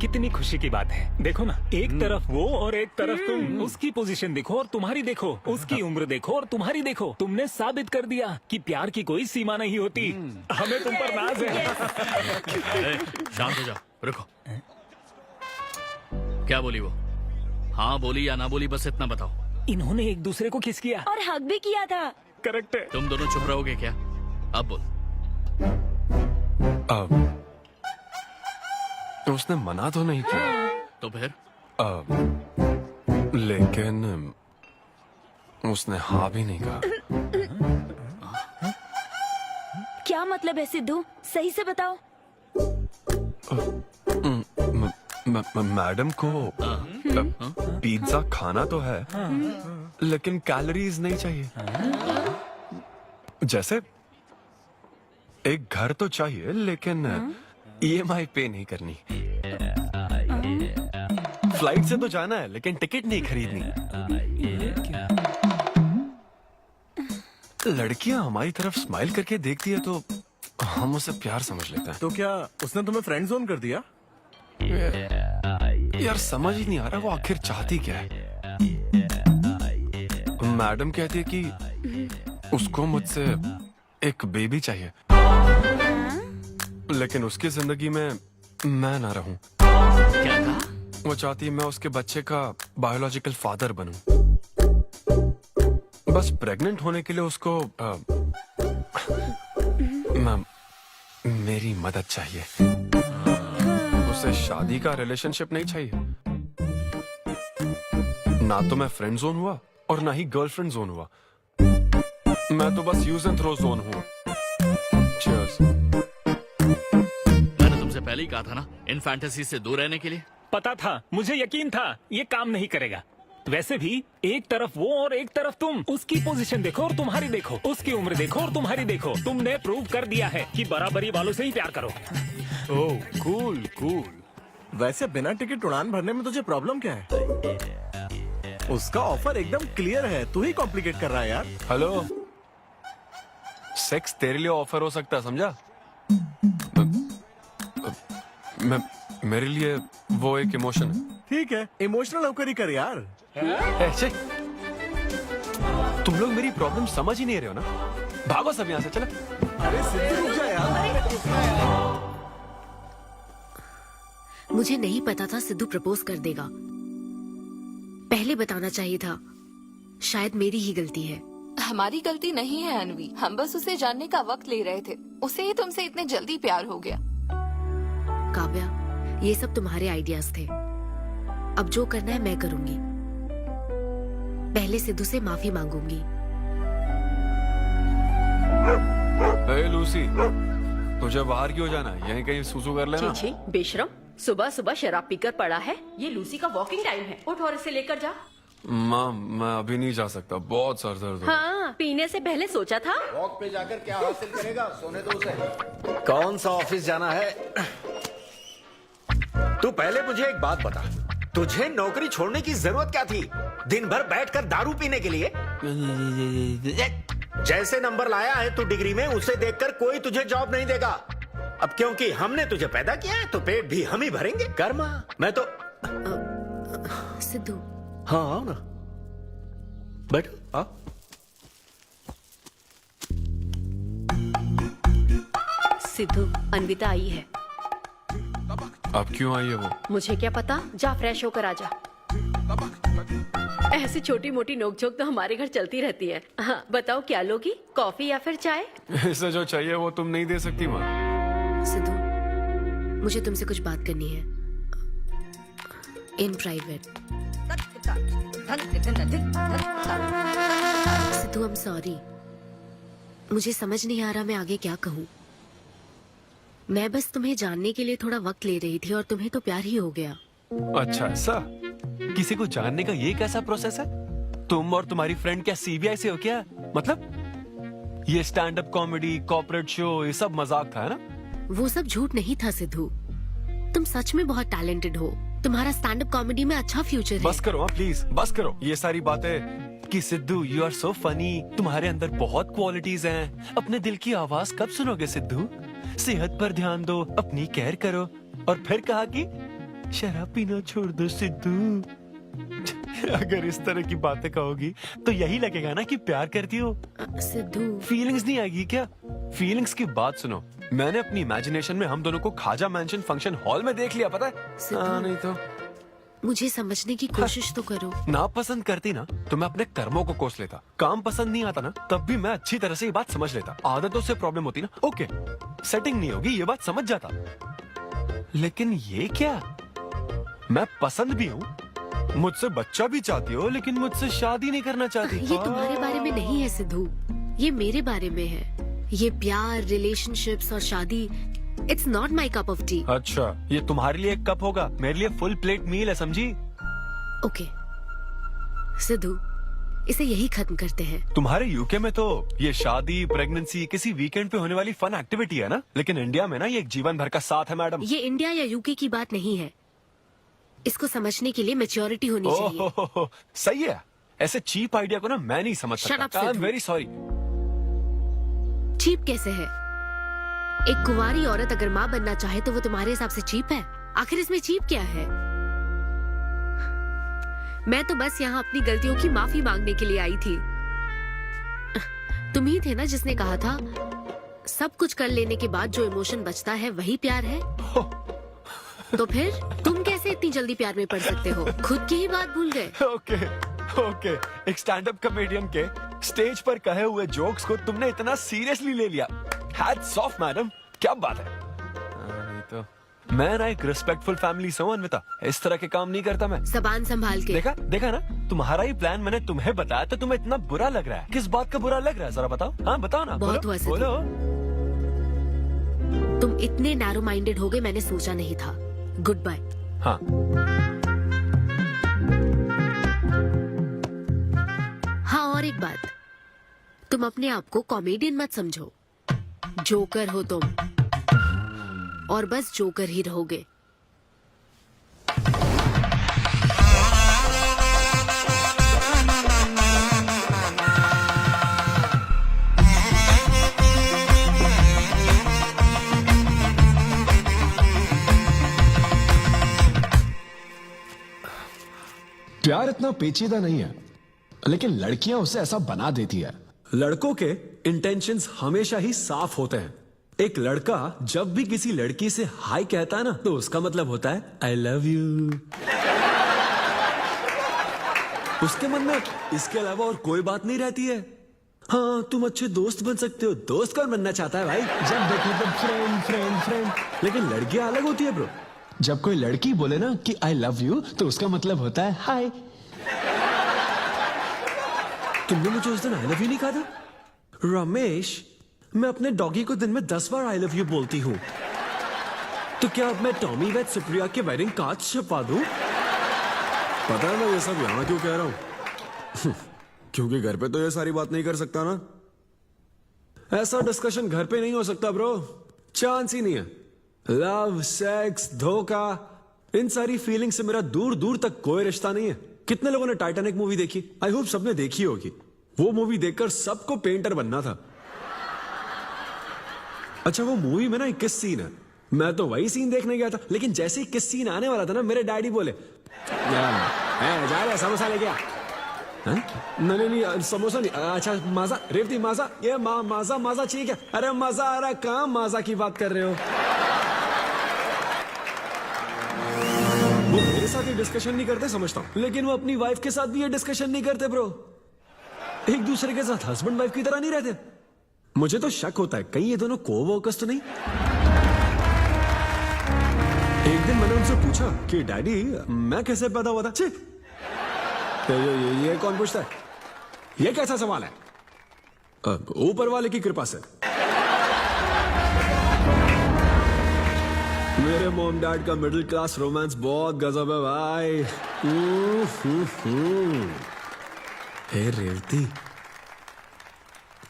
कितनी खुशी की बात है। देखो ना, एक तरफ वो और एक तरफ तुम। उसकी पोजीशन देखो और तुम्हारी देखो, उसकी उम्र देखो और तुम्हारी देखो। तुमने साबित कर दिया कि प्यार की कोई सीमा नहीं होती। हमें तुम पर नाज है। शांत हो जाओ, रुको। क्या बोली वो? हाँ बोली या ना बोली, बस इतना बताओ। इन्होंने एक दूसरे को किस किया और हक भी किया था। करेक्ट है। तुम दोनों चुप रहोगे क्या? अब बोल। उसने मना तो नहीं किया। तो फिर? लेकिन उसने हाँ भी नहीं कहा। क्या मतलब है सिद्धू? सही से बताओ। मैडम को पिज्जा खाना तो है, लेकिन कैलोरीज नहीं चाहिए। जैसे एक घर तो चाहिए, लेकिन EMI पे नहीं करनी। फ्लाइट से तो जाना है, लेकिन टिकट नहीं खरीदनी। लड़कियां हमारी तरफ स्माइल करके देखती है तो हम उसे प्यार समझ लेते हैं। तो क्या उसने तुम्हें फ्रेंड जोन कर दिया? यार समझ ही नहीं आ रहा वो आखिर चाहती क्या है। मैडम कहती है कि उसको मुझसे एक बेबी चाहिए, लेकिन उसकी जिंदगी में मैं ना रहूं। क्या कहा? वो चाहती है मैं उसके बच्चे का बायोलॉजिकल फादर बनूं। बस प्रेग्नेंट होने के लिए उसको मेरी मदद चाहिए। उसे शादी का रिलेशनशिप नहीं चाहिए। ना तो मैं फ्रेंड जोन हुआ और ना ही गर्लफ्रेंड जोन हुआ। मैं तो बस यूज एंड थ्रो जोन हूँ। Cheers। मैंने तुमसे पहले ही कहा था ना, इन फैंटेसी से दूर रहने के लिए। पता था, मुझे यकीन था ये काम नहीं करेगा। वैसे भी एक तरफ वो और एक तरफ तुम। उसकी पोजीशन देखो और तुम्हारी देखो, उसकी उम्र देखो और तुम्हारी देखो। तुमने प्रूव कर दिया है कि बराबरी वालों से ही प्यार करो। ओह कूल कूल। वैसे बिना टिकट उड़ान भरने में तुझे प्रॉब्लम क्या है? उसका ऑफर एकदम क्लियर है, तू ही कॉम्प्लिकेट कर रहा है यार। हेलो, सेक्स तेरे लिए ऑफर हो सकता है, समझा? मेरे लिए वो एक इमोशन है। ठीक है, इमोशनल होकर ही कर यार। ऐसे तुम लोग मेरी प्रॉब्लम समझ ही नहीं रहे हो ना। भागो सब यहाँ से, चलो। अरे सिद्धू रुक जा यार। मुझे नहीं पता था सिद्धू प्रपोज कर देगा। पहले बताना चाहिए था। शायद मेरी ही गलती है। हमारी गलती नहीं है अनवी, हम बस उसे जानने का वक्त ले रहे थे। उसे ही तुमसे इतने जल्दी प्यार हो गया। काव्या, ये सब तुम्हारे आइडियाज थे। अब जो करना है मैं करूंगी। पहले सिद्धू से माफी मांगूंगी। हे लूसी, तुझे बाहर क्यों जाना है? यहीं कहीं सुसु कर लेना। छी बेशरम, सुबह सुबह शराब पीकर पड़ा है। ये लूसी का वॉकिंग टाइम है, उठ और इसे लेकर जा। माँ, मैं अभी नहीं जा सकता, बहुत सर दर्द हो रहा है। हाँ, पीने से पहले सोचा था। वॉक पे जाकर क्या हासिल करेगा? सोने दो उसे। कौन सा ऑफिस जाना है? तू पहले मुझे एक बात बता, तुझे नौकरी छोड़ने की जरूरत क्या थी? दिन भर बैठकर दारू पीने के लिए? जैसे नंबर लाया है तू डिग्री में, उसे देखकर कोई तुझे जॉब नहीं देगा। अब क्योंकि हमने तुझे पैदा किया है तो पेट भी हम ही भरेंगे। कर्मा, मैं तो सिद्धू। हाँ आओ ना, बैठो। आओ। सिद्धू, अन्विता आई है। अब क्यों आई है वो? मुझे क्या पता, जा फ्रेश होकर आ जा। ऐसी छोटी मोटी नोकझोंक तो हमारे घर चलती रहती है। हाँ, बताओ क्या लोगी, कॉफी या फिर चाय? इसे जो चाहिए वो तुम नहीं दे सकती माँ। सिद्धू, मुझे तुमसे कुछ बात करनी है, in private. Sidhu, I am sorry. मुझे समझ नहीं आ रहा मैं आगे क्या कहूँ। मैं बस तुम्हें जानने के लिए थोड़ा वक्त ले रही थी और तुम्हें तो प्यार ही हो गया। अच्छा ऐसा? किसी को जानने का ये कैसा प्रोसेस है? तुम और तुम्हारी फ्रेंड क्या CBI से हो क्या? मतलब ये stand up comedy, corporate show, ये सब मजाक था, है ना? वो सब झूठ नहीं था सिद्धू। तुम सच में बहुत टैलेंटेड हो। तुम्हारा स्टैंड अप कॉमेडी में अच्छा फ्यूचर है। बस करो प्लीज, बस करो ये सारी बातें कि Sidhu you are so funny, तुम्हारे अंदर बहुत क्वालिटीज हैं। अपने दिल की आवाज कब सुनोगे सिद्धू? सेहत पर ध्यान दो, अपनी केयर करो। और फिर कहा कि शराब पीना छोड़ दो सिद्धू। अगर इस तरह की बातें कहोगी तो यही लगेगा ना कि प्यार करती हो। सिद्धू, फीलिंग्स नहीं आएगी क्या? फीलिंग्स की बात सुनो, मैंने अपनी इमेजिनेशन में हम दोनों को खाजा मैंशन फंक्शन हॉल में देख लिया, पता है? नहीं तो मुझे समझने की कोशिश तो करो। ना पसंद करती ना तो मैं अपने कर्मों को कोस लेता। काम पसंद नहीं आता ना तब भी मैं अच्छी तरह से ये बात समझ लेता। आदतों से प्रॉब्लम होती ना, ओके सेटिंग नहीं होगी, ये बात समझ जाता। लेकिन ये क्या, मैं पसंद भी हूँ, मुझसे बच्चा भी चाहती हो, लेकिन मुझसे शादी नहीं करना चाहती। ये तुम्हारे बारे में नहीं है सिद्धू, ये मेरे बारे में है। ये प्यार, रिलेशनशिप्स और शादी, it's not my cup of T. अच्छा, ये तुम्हारे लिए एक कप होगा, मेरे लिए फुल प्लेट मील है, समझी? ओके सिद्धू, इसे यही खत्म करते हैं। तुम्हारे यूके में तो ये शादी, प्रेगनेंसी किसी वीकेंड पे होने वाली फन एक्टिविटी है ना, लेकिन इंडिया में ना ये एक जीवन भर का साथ है मैडम। ये इंडिया या यूके की बात नहीं है, इसको समझने के लिए मैच्योरिटी होनी चाहिए। सही है, ऐसे चीप आइडिया को ना मैं नहीं समझ Shut up, सकता। I am Sidhu. Very sorry. Cheap कैसे है? एक कुंवारी औरत अगर माँ बनना चाहे तो वो तुम्हारे हिसाब से चीप है? आखिर इसमें चीप क्या है? मैं तो बस यहाँ अपनी गलतियों की माफी मांगने के लिए आई थी। तुम ही थे ना जिसने कहा था सब कुछ कर लेने के बाद जो इमोशन बचता है वही प्यार है। तो फिर तुम कैसे इतनी जल्दी प्यार में पड़ सकते हो? खुद की ही बात भूल गए। ओके ओके, एक स्टैंड अप कॉमेडियन के स्टेज पर कहे हुए जोक्स को तुमने इतना सीरियसली ले लिया। हैट्स ऑफ मैडम, क्या बात है। नहीं तो मैं ना एक रिस्पेक्टफुल फैमिली से हूं अन्विता, इस तरह के काम नहीं करता मैं। जबान संभाल के। देखा ना, तुम्हारा ही प्लान मैंने तुम्हें बताया तो तुम्हें इतना बुरा लग रहा है। किस बात का बुरा लग रहा है जरा बताओ। हाँ बताओ ना। बहुत हुआ सिद्धू। बोलो। तुम इतने नैरो माइंडेड हो गए, मैंने सोचा नहीं था। Good bye. हाँ हाँ, और एक बात, तुम अपने आप को कॉमेडियन मत समझो, जोकर हो तुम, और बस जोकर ही रहोगे। प्यार इतना पेचीदा नहीं है, लेकिन लड़कियां उसे ऐसा बना देती है। लड़कों के इंटेंशंस हमेशा ही साफ होते हैं। एक लड़का जब भी किसी लड़की से हाय कहता है ना, तो उसका मतलब होता है आई लव यू। उसके मन में इसके अलावा और कोई बात नहीं रहती है। हाँ, तुम अच्छे दोस्त बन सकते हो। दोस्त कौन बनना चाहता है भाई? जब देखो तो फ्रेंड फ्रेंड फ्रेंड। लेकिन लड़कियां अलग होती है ब्रो। जब कोई लड़की बोले ना कि आई लव यू, तो उसका मतलब होता है हाय। तुमने मुझे उस दिन आई लव यू नहीं कहा था? रमेश, मैं अपने डॉगी को दिन में 10 बार आई लव यू बोलती हूँ। तो क्या अब मैं टॉमी वेट सुप्रिया के वेडिंग कार्ड छपवा दूं? पता है मैं ये सब यहाँ क्यों कह रहा हूँ? क्योंकि घर पे तो ये सारी बात नहीं कर सकता ना। ऐसा डिस्कशन घर पे नहीं हो सकता ब्रो, चांस ही नहीं है। लव, सेक्स, धोखा, इन सारी फीलिंग से मेरा दूर दूर तक कोई रिश्ता नहीं है। कितने लोगों ने टाइटैनिक मूवी देखी? आई होप सबने देखी होगी। वो मूवी देखकर सबको पेंटर बनना था। अच्छा, वो मूवी में ना 21 सीन है। मैं तो वही सीन देखने गया था, लेकिन जैसे ही 21 सीन आने वाला था ना, मेरे डैडी बोले जा रहा समोसा लेके आ। नहीं समोसा नहीं। अच्छा माजा, रेवती माजा, ये माजा चाहिए क्या? अरे मजा आ रहा, कहाँ माजा की बात कर रहे हो? वो मेरे साथ ये डिस्कशन नहीं करते समझता हूँ, लेकिन वो अपनी वाइफ के साथ भी ये डिस्कशन नहीं करते ब्रो। एक दूसरे के साथ हस्बैंड वाइफ की तरह नहीं रहते। मुझे तो शक होता है कहीं ये दोनों कोवर्कर्स तो नहीं। एक दिन मैंने उनसे पूछा कि डैडी मैं कैसे पैदा हुआ था? छी, ये कौन पूछता है? ये कैसा सवाल है? ऊपर वाले की कृपा से। मेरे मॉम डैड का मिडिल क्लास रोमांस बहुत गजब है भाई। हे रेवती,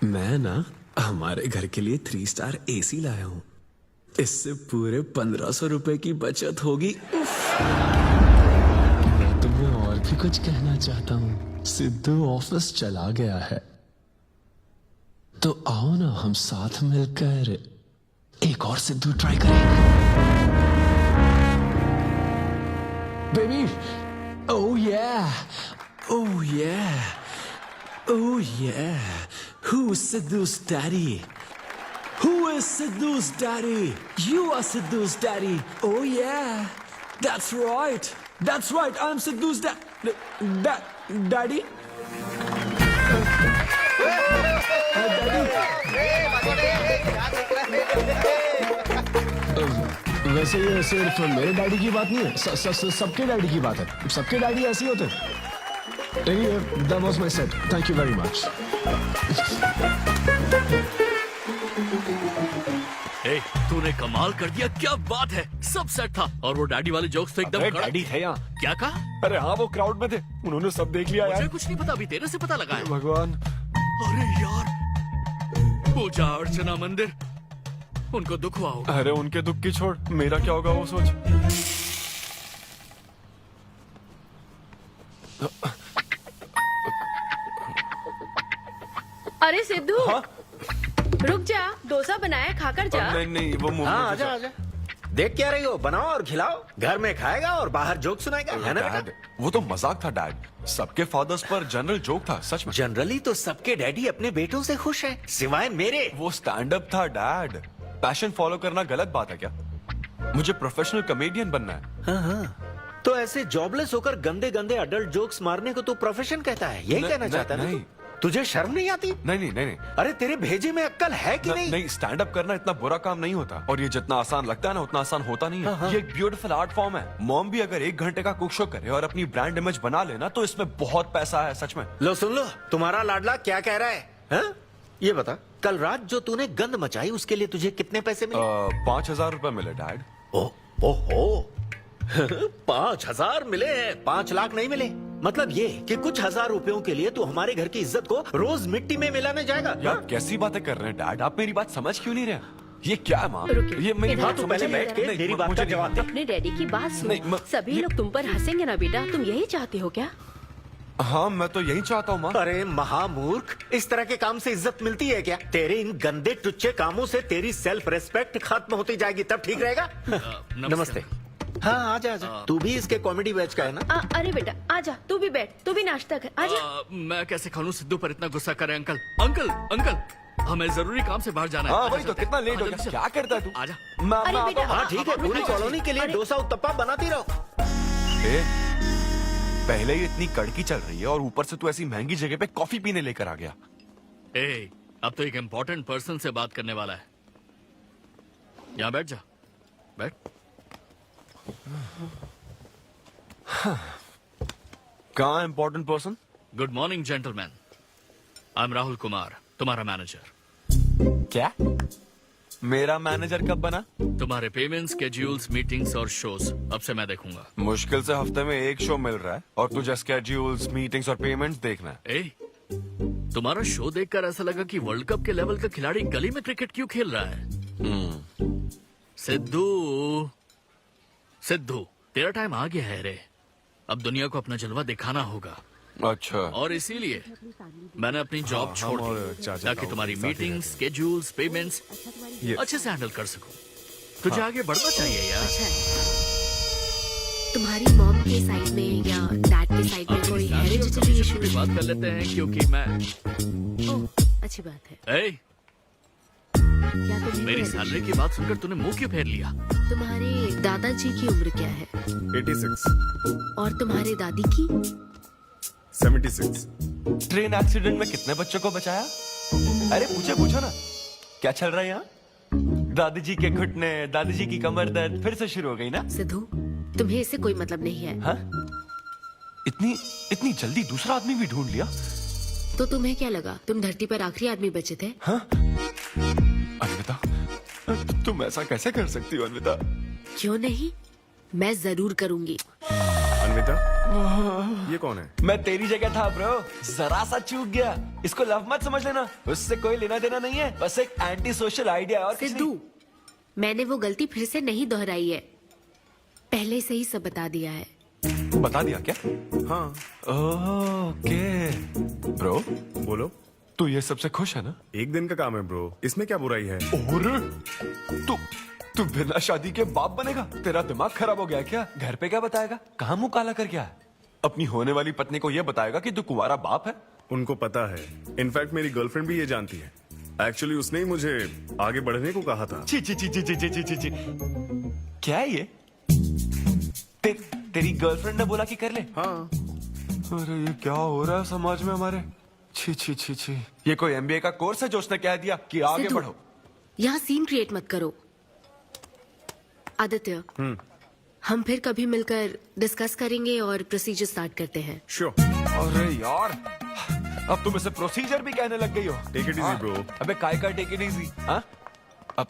मैं ना हमारे घर के लिए 3 स्टार AC लाया हूं। इससे पूरे 1500 रुपए की बचत होगी। मैं तुम्हें और भी कुछ कहना चाहता हूं। सिद्धू ऑफिस चला गया है, तो आओ ना हम साथ मिलकर एक और सिद्धू ट्राई करें। Baby. Oh yeah. Oh yeah. Oh yeah. Who's Sidhu's daddy? Who is Sidhu's daddy? You are Sidhu's daddy. Oh yeah. That's right. That's right. I'm Sidhu's daddy. वैसे ये सिर्फ मेरे डैडी की बात नहीं है, सबके डैडी की बात है। सबके डैडी ऐसे ही होते हैं। Anyway, that was my set. Thank you very much. ए, तूने कमाल कर दिया, क्या बात है, सब सेट था और वो डैडी वाले जोक्स तो एकदम कड़क। डैडी थे यहाँ। क्या कहा? अरे हाँ, वो क्राउड में थे, उन्होंने सब देख लिया यार। मुझे कुछ नहीं पता, अभी तेरे से पता लगा है। भगवान। अरे यार, पूजा अर्चना मंदिर, उनको दुख हुआ होगा। अरे उनके दुख की छोड़, मेरा क्या होगा वो सोच। अरे सिद्धू, रुक जा, डोसा बनाया, खाकर जा। नहीं वो मुंह हाँ, आजा आजा। देख क्या रही हो, बनाओ और खिलाओ। घर में खाएगा और बाहर जोक सुनाएगा, है ना बेटा? वो तो मजाक था डैड, सबके फादर्स पर जनरल जोक था, सच में। जनरली तो सबके डैडी अपने बेटों से खुश हैं, सिवाय मेरे। वो स्टैंड अप था डैड, पैशन फॉलो करना गलत बात है क्या? मुझे प्रोफेशनल कॉमेडियन बनना है। हाँ हाँ, तो ऐसे जॉबलेस होकर गंदे गंदे अडल्ट जोक्स मारने को तू प्रोफेशन कहता है, यही कहना चाहता है ना? तुझे शर्म नहीं आती? नहीं। अरे तेरे भेजे में अक्ल है कि नहीं? नहीं, स्टैंड अप करना इतना बुरा काम नहीं होता, और ये जितना आसान लगता है ना उतना आसान होता नहीं है। ये एक ब्यूटीफुल आर्ट फॉर्म है। मॉम भी अगर 1 घंटे का कुक शो करे और अपनी ब्रांड इमेज बना लेना तो इसमें बहुत पैसा है, सच में। लो सुन लो, तुम्हारा लाडला क्या कह रहा है, हा? ये बता, कल रात जो तूने गंद मचाई उसके लिए तुझे कितने पैसे मिले? 5,000 रुपए मिले डैड। ओहो 5,000 मिले हैं, 5 लाख नहीं मिले। मतलब ये कि कुछ हजार रुपयों के लिए तू हमारे घर की इज्जत को रोज मिट्टी में मिलाने जाएगा? यार कैसी बातें कर रहे हैं डैड, आप मेरी बात समझ क्यों नहीं रहे? ये क्या है माँ? ये मेरी बात तू पहले बैठ के मेरी बात का जवाब दे। अपने डैडी की बात सुन, सभी लोग तुम पर हंसेंगे ना बेटा, तुम यही चाहते हो क्या? हाँ, मैं तो यही चाहता हूँ माँ। अरे महामूर्ख, इस तरह के काम से इज्जत मिलती है क्या? तेरे इन गंदे टुच्चे कामों से तेरी सेल्फ रेस्पेक्ट खत्म होती जाएगी, तब ठीक रहेगा। नमस्ते। हाँ आजा आजा, तू भी इसके कॉमेडी बैच का है ना? अरे बेटा आजा, तू भी बैठ, तू भी नाश्ता कर, आजा। मैं कैसे खा लूं, सिद्धू पर इतना गुस्सा करे। अंकल अंकल अंकल, हमें जरूरी काम से बाहर जाना है। हाँ वही तो, कितना लेट हो गया, क्या करता है तू? आजा। अरे बेटा, हाँ ठीक है, पूरी कॉलोनी के लिए डोसा उत्तप्पा बनाती रहो। पहले ही इतनी कड़की चल रही है और ऊपर से तू ऐसी महंगी जगह पे कॉफी पीने लेकर आ गया। अब तो एक इम्पोर्टेंट पर्सन से बात करने वाला है। यहाँ बैठ जा, बैठ। कहाँ important person? Good morning gentleman, I am Rahul Kumar, तुम्हारा मैनेजर। क्या? मेरा मैनेजर कब बना? तुम्हारे पेमेंट, स्केड्यूल्स, मीटिंग्स और शोज अब से मैं देखूंगा। मुश्किल से हफ्ते में 1 शो मिल रहा है और तुझे स्केड्यूल्स, मीटिंग्स और पेमेंट्स देखना है। तुम्हारा शो देखकर ऐसा लगा कि वर्ल्ड कप के लेवल का खिलाड़ी गली में क्रिकेट क्यों खेल रहा है। सिद्धू, तेरा टाइम आ गया है रे, अब दुनिया को अपना जलवा दिखाना होगा। अच्छा। और इसीलिए मैंने अपनी जॉब छोड़ दी ताकि तुम्हारी मीटिंग, स्केड्यूल्स, पेमेंट्स अच्छे से हैंडल कर सकूं। तुझे आगे बढ़ना चाहिए यार। तुम्हारी मॉम के साइड में या डैड के साइड में कोई हेरिडिटरी इशू? भी बात कर लेते हैं क्योंकि मैं अच्छी बात है। क्या मेरी सैलरी की बात सुनकर तूने मुंह क्यों फेर लिया? तुम्हारे दादाजी की उम्र क्या है? 86। और तुम्हारे दादी की? 76। ट्रेन एक्सीडेंट में कितने बच्चों को बचाया? अरे पूछो ना, क्या चल रहा है यहाँ? दादी जी के घुटने, दादी जी की कमर दर्द फिर से शुरू हो गई ना? सिद्धू, तुम्हें इससे कोई मतलब नहीं है। हाँ? इतनी जल्दी दूसरा आदमी भी ढूंढ लिया? तो तुम्हें क्या लगा तुम धरती पर आखिरी आदमी बचे थे? हाँ? अन्विता, तुम ऐसा कैसे कर सकती हो अन्विता? क्यों नहीं, मैं जरूर करूंगी। अन्विता, ये कौन है? मैं तेरी जगह था ब्रो, जरा सा चूक गया। इसको लव मत समझ लेना, उससे कोई लेना देना नहीं है, बस एक एंटी सोशल आइडिया। और सिद्धू, मैंने वो गलती फिर से नहीं दोहराई है, पहले से ही सब बता दिया है। बता दिया क्या? हाँ। ओके ब्रो, बोलो। तू ये सबसे खुश है ना? एक दिन का काम है ब्रो, इसमें क्या बुराई है? और तू बिना शादी के बाप बनेगा? तेरा दिमाग खराब हो गया क्या? घर पे क्या बताएगा? कहाँ मुंह काला कर गया है? अपनी होने वाली पत्नी को यह बताएगा कि तू कुंवारा बाप है? उनको पता है, इनफैक्ट मेरी गर्लफ्रेंड भी ये जानती है। एक्चुअली उसने ही मुझे आगे बढ़ने को कहा था। ची ची ची ची ची ची ची ची ची। क्या है ये? तेरी गर्लफ्रेंड ने बोला कि कर ले? हाँ। अरे ये क्या हो रहा है समाज में हमारे? छी छी छी छी। ये कोई एमबीए का कोर्स है जो उसने कह दिया कि आगे सिद्धू, बढ़ो? यहाँ सीन क्रिएट मत करो। आदित्य, हम फिर कभी मिलकर डिस्कस करेंगे और प्रोसीजर स्टार्ट करते हैं। श्योर। अरे यार, अब तुम इसे प्रोसीजर भी कहने लग गई हो। Take it easy bro. अबे काय का टेक इट इजी? हाँ? अब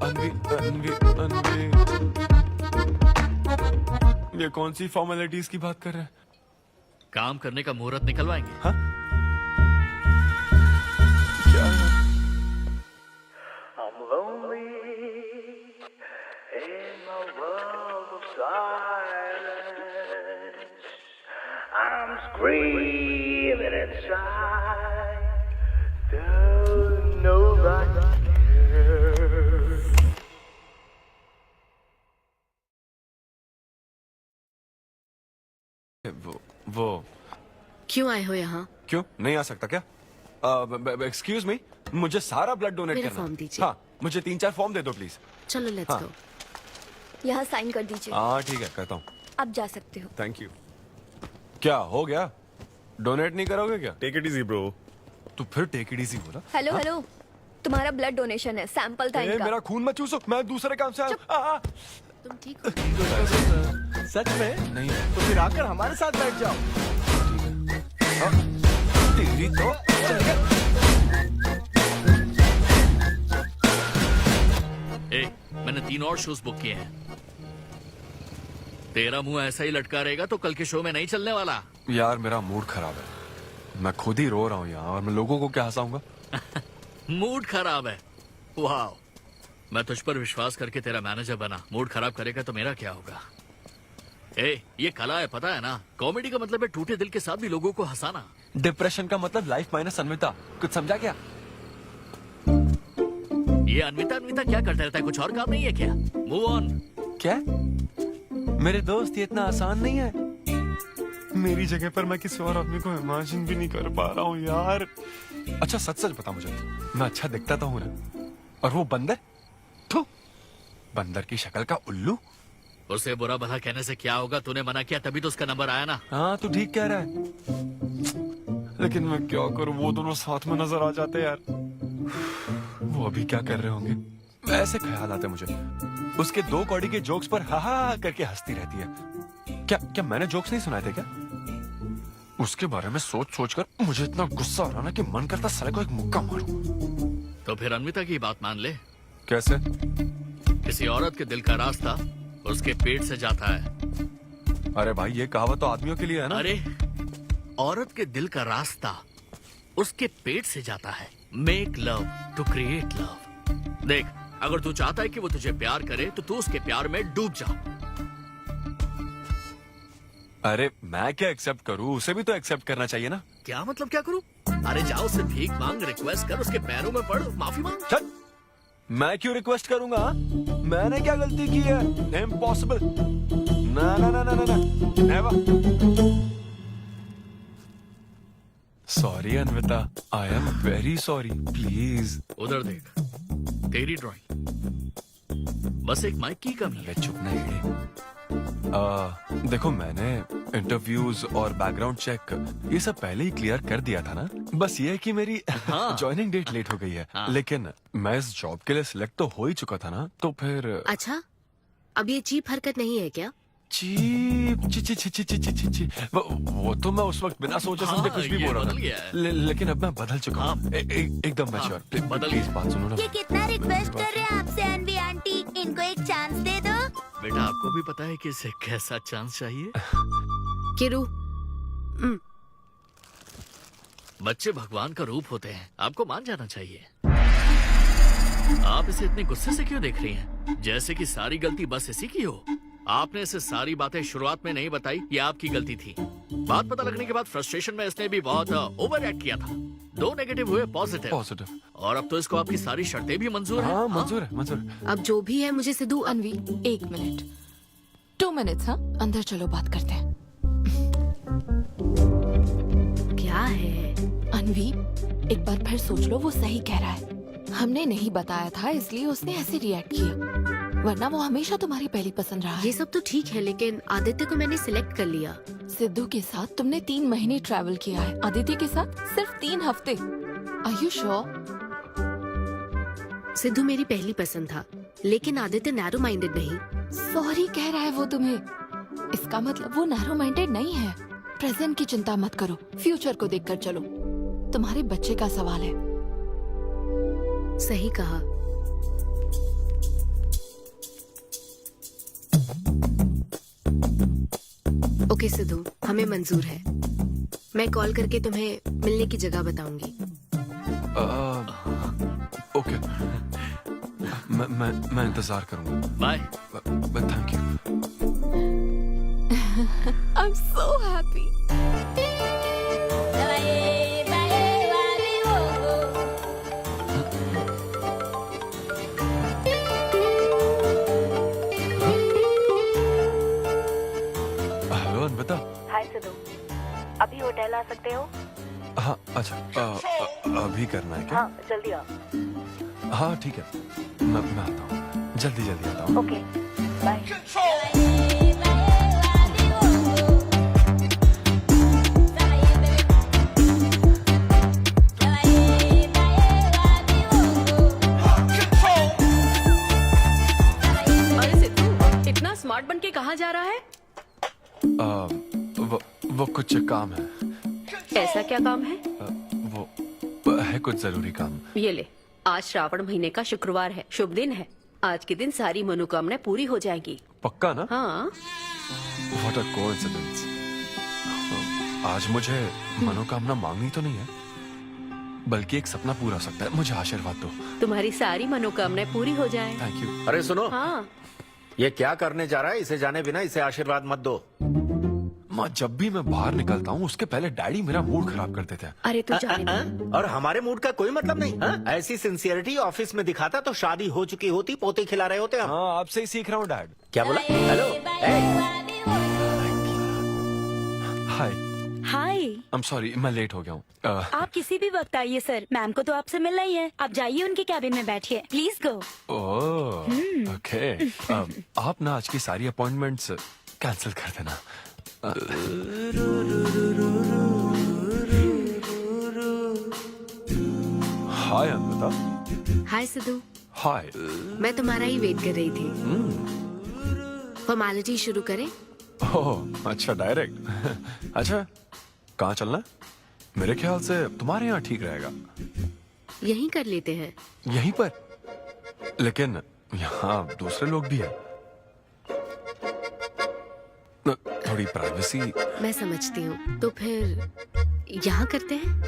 अनवी ये कौन सी फॉर्मेलिटीज की बात कर रहे हैं? काम करने का मुहूर्त निकलवाएंगे। हाँ? क्या है? I'm lonely in my world of silence. I'm screaming inside. Don't nobody care. वो क्यों आए हो यहाँ? क्यों नहीं आ सकता क्या? एक्सक्यूज मी, मुझे सारा ब्लड डोनेट मेरा करना। फॉर्म दीजिए। हाँ, मुझे 3-4 फॉर्म दे दो प्लीज। चलो लेट्स हाँ। गो। यहाँ साइन कर दीजिए। हाँ ठीक है, कहता हूँ। अब जा सकते हो। Thank you. क्या हो गया? डोनेट नहीं करोगे क्या? Take it easy bro. तू फिर टेक इट इजी बोला? हेलो हेलो, तुम्हारा ब्लड डोनेशन है, सैंपल था इनका। मेरा खून मत चूसो, मैं दूसरे काम से आया। तुम ठीक हो? सच में? नहीं। तो फिर आकर हमारे साथ बैठ जाओ। तेरी तो मैंने 3 और शोज बुक किए हैं। तेरा मुंह ऐसा ही लटका रहेगा तो कल के शो में नहीं चलने वाला। यार मेरा मूड खराब है, मैं खुद ही रो रहा हूँ यहाँ, और मैं लोगों को क्या हंसाऊंगा? मूड खराब है? वाह, मैं तुझ पर विश्वास करके तेरा मैनेजर बना, मूड खराब करेगा तो मेरा क्या होगा? ये कला है, पता है ना? कॉमेडी का मतलब है टूटे दिल के साथ भी लोगों को हंसाना। डिप्रेशन का मतलब लाइफ माइनस अनविता, कुछ समझा क्या? ये अनविता अनविता क्या करता रहता है? कुछ और काम नहीं है क्या? Move on. क्या? मेरे दोस्त, ये इतना आसान नहीं है। मेरी जगह पर मैं किसी और आदमी को इमेजिन भी नहीं कर पा रहा हूँ यार। अच्छा सच सच बता मुझे, मैं अच्छा दिखता तो हूँ ना? और वो बंदर, थू, बंदर की शक्ल का उल्लू। उसे बुरा भला कहने से क्या होगा? तूने मना किया तभी तो उसका नंबर आया ना। हाँ तू ठीक कह रहा है, लेकिन मैं क्या करूँ, वो दोनों साथ में नजर आ जाते यार। वो अभी क्या कर रहे होंगे? ऐसे ख्याल आते मुझे, उसके 2 कौड़ी के जोक्स पर हा हा करके हंसती रहती है। क्या मैंने जोक्स नहीं सुनाए थे क्या? उसके बारे में सोच सोच कर मुझे इतना गुस्सा आ रहा ना कि मन करता साले को एक मुक्का मारूं। तो फिर अनविता की बात मान ले। कैसे? किसी औरत के दिल का रास्ता उसके पेट से जाता है। अरे भाई ये कहावत तो आदमियों के लिए है ना? अरे औरत के दिल का रास्ता उसके पेट से जाता है। Make love to create love. देख, अगर तू चाहता है कि वो तुझे प्यार करे तो तू उसके प्यार में डूब जा। अरे मैं क्या एक्सेप्ट करूं, उसे भी तो एक्सेप्ट करना चाहिए ना? क्या मतलब क्या करूं? अरे जाओ उससे भीख मांग, रिक्वेस्ट कर, उसके पैरों में पड़, माफी मांग। चल, मैं क्यों रिक्वेस्ट करूंगा? मैंने क्या गलती की है? इम्पॉसिबल। ना ना ना ना ना, never. Sorry Anvita, I am very sorry, please. उधर देख, तेरी ड्राइंग, बस एक माइक की कमी है। चुप नहीं। देखो मैंने इंटरव्यूज और बैकग्राउंड चेक ये सब पहले ही क्लियर कर दिया था ना। बस ये है कि मेरी ज्वाइनिंग डेट लेट हो गई है। लेकिन मैं इस जॉब के लिए सिलेक्ट तो हो ही चुका था ना, तो फिर। अच्छा, अब ये चीप हरकत नहीं है क्या? चीप ची ची ची ची ची ची ची ची वो तो मैं उस वक्त बिना सोचे समझे कुछ भी बोल रहा था, लेकिन अब मैं बदल चुका हूँ, एकदम मैच्योर। प्लीज बात सुनो ना। ये कितना रिक्वेस्ट कर रहे हैं आपसे अनवी आंटी, इनको एक चांस दे दो। बेटा आपको भी पता है कि इसे कैसा चांस चाहिए? किरू, बच्चे भगवान का रूप होते हैं, आपको मान जाना चाहिए। आप इसे इतने गुस्से से क्यों देख रही हैं? जैसे कि सारी गलती बस इसी की हो। आपने इसे सारी बातें शुरुआत में नहीं बताई, ये आपकी गलती थी। बात पता लगने के बाद फ्रस्ट्रेशन में इसने भी बहुत ओवर एक्ट किया था। 2 नेगेटिव हुए पॉजिटिव, और अब तो इसको आपकी सारी शर्तें भी मंजूर हैं। हाँ मंजूर है, मंजूर है। अब जो भी है मुझे सिद्धू अनवी 1 मिनट, 2 मिनट्स। हाँ, अंदर चलो, बात करते हैं। क्या है अनवी, एक बार फिर सोच लो, वो सही कह रहा है। हमने नहीं बताया था इसलिए उसने ऐसे रिएक्ट किया, वरना वो हमेशा तुम्हारी पहली पसंद रहा है। ये सब तो ठीक है, लेकिन आदित्य को मैंने सिलेक्ट कर लिया। सिद्धू के साथ तुमने 3 महीने ट्रैवल किया है, आदित्य के साथ सिर्फ 3 हफ्ते। Are you sure? सिद्धू मेरी पहली पसंद था, लेकिन आदित्य नैरो माइंडेड नहीं। सॉरी कह रहा है वो तुम्हें, इसका मतलब वो नैरो माइंडेड नहीं है। प्रेजेंट की चिंता मत करो, फ्यूचर को देखकर चलो। तुम्हारे बच्चे का सवाल है। सही कहा। ओके सिद्धू, हमें मंजूर है। मैं कॉल करके तुम्हें मिलने की जगह बताऊंगी। ओके, मैं इंतजार करूंगा। Bye. Thank you. I am so happy. Hello Anvita. Hi Siddhu, अभी होटल आ सकते हो? हाँ अच्छा, अभी करना है क्या? हाँ जल्दी आओ। हाँ ठीक है, मैं आता हूँ, जल्दी आता हूँ। Okay bye. अरे सिद्धू, इतना स्मार्ट बन के कहाँ जा रहा है? वो कुछ काम है। ऐसा क्या काम है? वो है कुछ जरूरी काम। ये ले, आज श्रावण महीने का शुक्रवार है, शुभ दिन है। आज के दिन सारी मनोकामनाएं पूरी हो जाएंगी। पक्का ना? हाँ। What a coincidence। आज मुझे मनोकामना मांगनी तो नहीं है, बल्कि एक सपना पूरा हो सकता है। मुझे आशीर्वाद दो। तुम्हारी सारी मनोकामनाएं पूरी हो जाएं। Thank you. अरे सुनो, हाँ। ये क्या करने जा रहा है? इसे जाने बिना इसे आशीर्वाद मत दो। माँ, जब भी मैं बाहर निकलता हूँ उसके पहले डैडी मेरा मूड खराब कर देते हैं। अरे तू जाने दे। और हमारे मूड का कोई मतलब नहीं। हाँ? ऐसी सिंसियरिटी ऑफिस में दिखाता तो शादी हो चुकी होती, पोते खिला रहे होते हम। हाँ, आपसे ही सीख रहा हूँ डैड। क्या बोला? Hello. Hi. Hi. I am sorry, मैं लेट हो गया हूँ। आप किसी भी वक्त आइए सर, मैम को तो आपसे मिलना ही है। आप जाइए उनके कैबिन में बैठिए, प्लीज गो। Oh okay. आप ना आज की सारी अपॉइंटमेंट्स कैंसिल कर देना। हाय अनविता। हाय सिद्धू। हाय। मैं तुम्हारा ही वेट कर रही थी। फॉर्मेलिटी शुरू करें? ओह अच्छा, डायरेक्ट। अच्छा, कहाँ चलना है? मेरे ख्याल से तुम्हारे यहाँ ठीक रहेगा। यहीं कर लेते हैं। यहीं पर? लेकिन यहाँ दूसरे लोग भी हैं। थोड़ी प्राइवेसी। मैं समझती हूँ, तो फिर यहाँ करते हैं?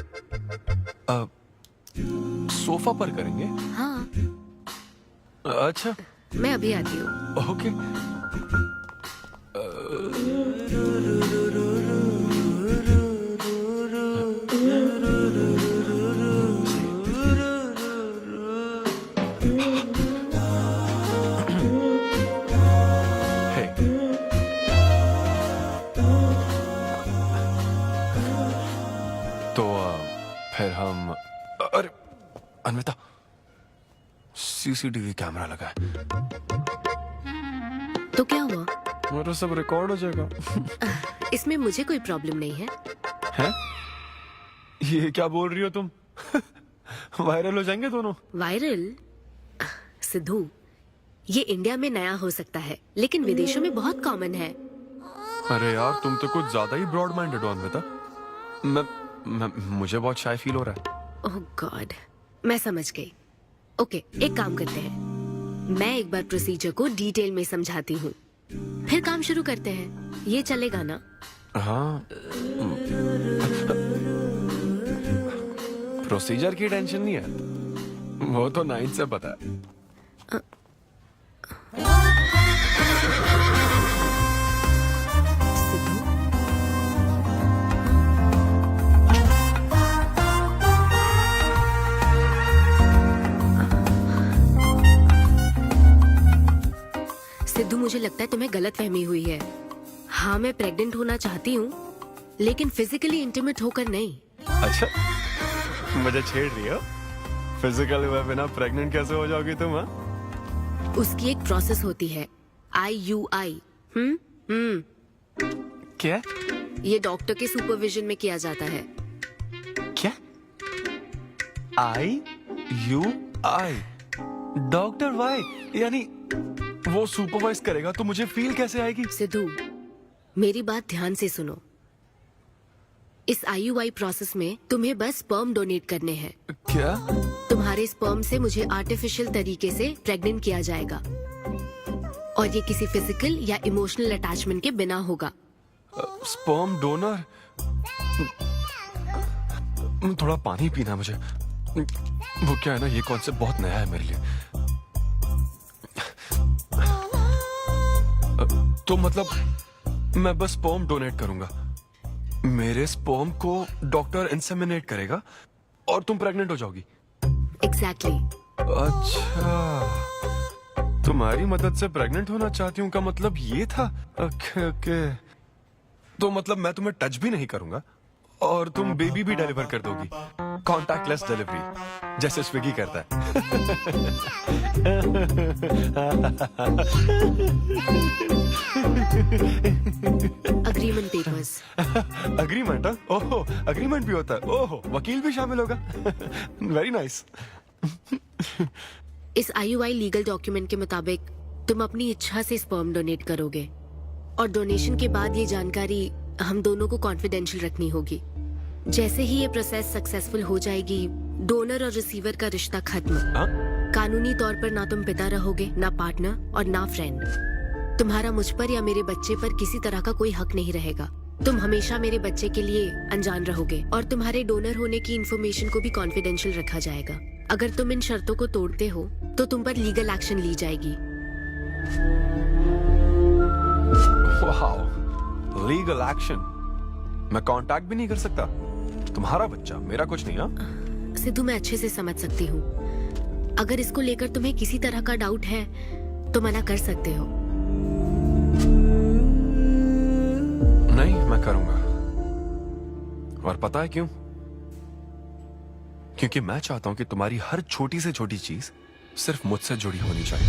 सोफा पर करेंगे? हाँ। अच्छा, मैं अभी आती हूँ। ओके। फिर हम, अरे अनविता, सीसीटीवी कैमरा लगा है। तो क्या हुआ? मेरा सब रिकॉर्ड हो जाएगा। इसमें मुझे कोई प्रॉब्लम नहीं है। हैं? ये क्या बोल रही हो तुम? वायरल हो जाएंगे दोनों। वायरल? सिद्धू, ये इंडिया में नया हो सकता है, लेकिन विदेशों में बहुत कॉमन है। अरे यार, तुम तो कुछ ज्यादा ही ब्रॉड माइंडेड हो अनविता। मुझे बहुत शाय फील हो रहा है। ओह गॉड, मैं समझ गई। ओके, एक काम करते हैं, मैं एक बार प्रोसीजर को डिटेल में समझाती हूँ, फिर काम शुरू करते हैं। ये चलेगा ना? हाँ। प्रोसीजर की टेंशन नहीं है, वो तो 9 से पता है। लगता है तुम्हें गलतफहमी हुई है। हाँ, मैं प्रेग्नेंट होना चाहती हूँ, लेकिन फिजिकली इंटीमेट होकर नहीं। अच्छा, मुझे छेड़ रही हो? फिजिकली हुए बिना प्रेग्नेंट कैसे हो जाओगी तुम? हाँ, उसकी एक प्रोसेस होती है, IUI। क्या? ये डॉक्टर के सुपरविजन में किया जाता है। क्या? IUI? Doctor why? यानी वो सुपरवाइज करेगा तो मुझे फील कैसे आएगी? सिद्धू, मेरी बात ध्यान से सुनो। इस IUI प्रोसेस में तुम्हें बस स्पर्म डोनेट करने हैं। क्या? तुम्हारे स्पर्म से मुझे आर्टिफिशियल तरीके से प्रेग्नेंट किया जाएगा, और ये किसी फिजिकल या इमोशनल अटैचमेंट के बिना होगा। Sperm donor? थोड़ा पानी पीना है मुझे। वो क्या है ना, ये कॉन्सेप्ट बहुत नया है मेरे लिए। तो मतलब मैं बस स्पर्म डोनेट करूंगा, मेरे स्पर्म को डॉक्टर इंसेमिनेट करेगा और तुम प्रेग्नेंट हो जाओगी? एग्जैक्टली। अच्छा, तुम्हारी मदद से प्रेग्नेंट होना चाहती हूँ का मतलब ये था? ओके। तो मतलब मैं तुम्हें टच भी नहीं करूंगा और तुम बेबी भी डिलीवर कर दोगी, कॉन्टैक्टलेस डिलीवरी, जैसे स्विगी करता है। Agreement papers. अग्रीमेंट? ओहो, अग्रीमेंट भी होता है? ओहो, वकील भी शामिल होगा? Very nice. इस IUI लीगल डॉक्यूमेंट के मुताबिक तुम अपनी इच्छा से स्पर्म डोनेट करोगे, और डोनेशन के बाद ये जानकारी हम दोनों को कॉन्फिडेंशियल रखनी होगी। जैसे ही ये प्रोसेस सक्सेसफुल हो जाएगी, डोनर और रिसीवर का रिश्ता खत्म। कानूनी तौर पर ना तुम पिता रहोगे, ना पार्टनर और ना फ्रेंड। तुम्हारा मुझ पर या मेरे बच्चे पर किसी तरह का कोई हक नहीं रहेगा। तुम हमेशा मेरे बच्चे के लिए अनजान रहोगे, और तुम्हारे डोनर होने की इन्फॉर्मेशन को भी कॉन्फिडेंशियल रखा जाएगा। अगर तुम इन शर्तों को तोड़ते हो तो तुम पर लीगल एक्शन ली जाएगी। Wow, legal action? मैं कांटेक्ट भी नहीं कर सकता? तुम्हारा बच्चा, मेरा कुछ नहीं। हाँ सिद्धू, मैं अच्छे से समझ सकती हूँ। अगर इसको लेकर तुम्हें किसी तरह का डाउट है तो मना कर सकते हो। नहीं, मैं करूंगा। और पता है क्यों? क्योंकि मैं चाहता हूं कि तुम्हारी हर छोटी से छोटी चीज सिर्फ मुझसे जुड़ी होनी चाहिए।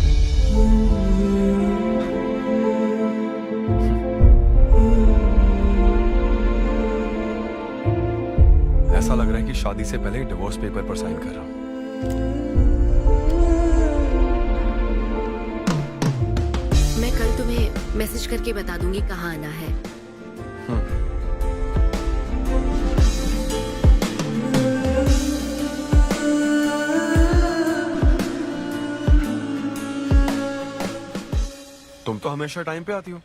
ऐसा लग रहा है कि शादी से पहले डिवोर्स पेपर पर साइन कर रहा हूं। मैं कल तुम्हें मैसेज करके बता दूंगी कहाँ आना है। तुम तो हमेशा टाइम पे आती हो।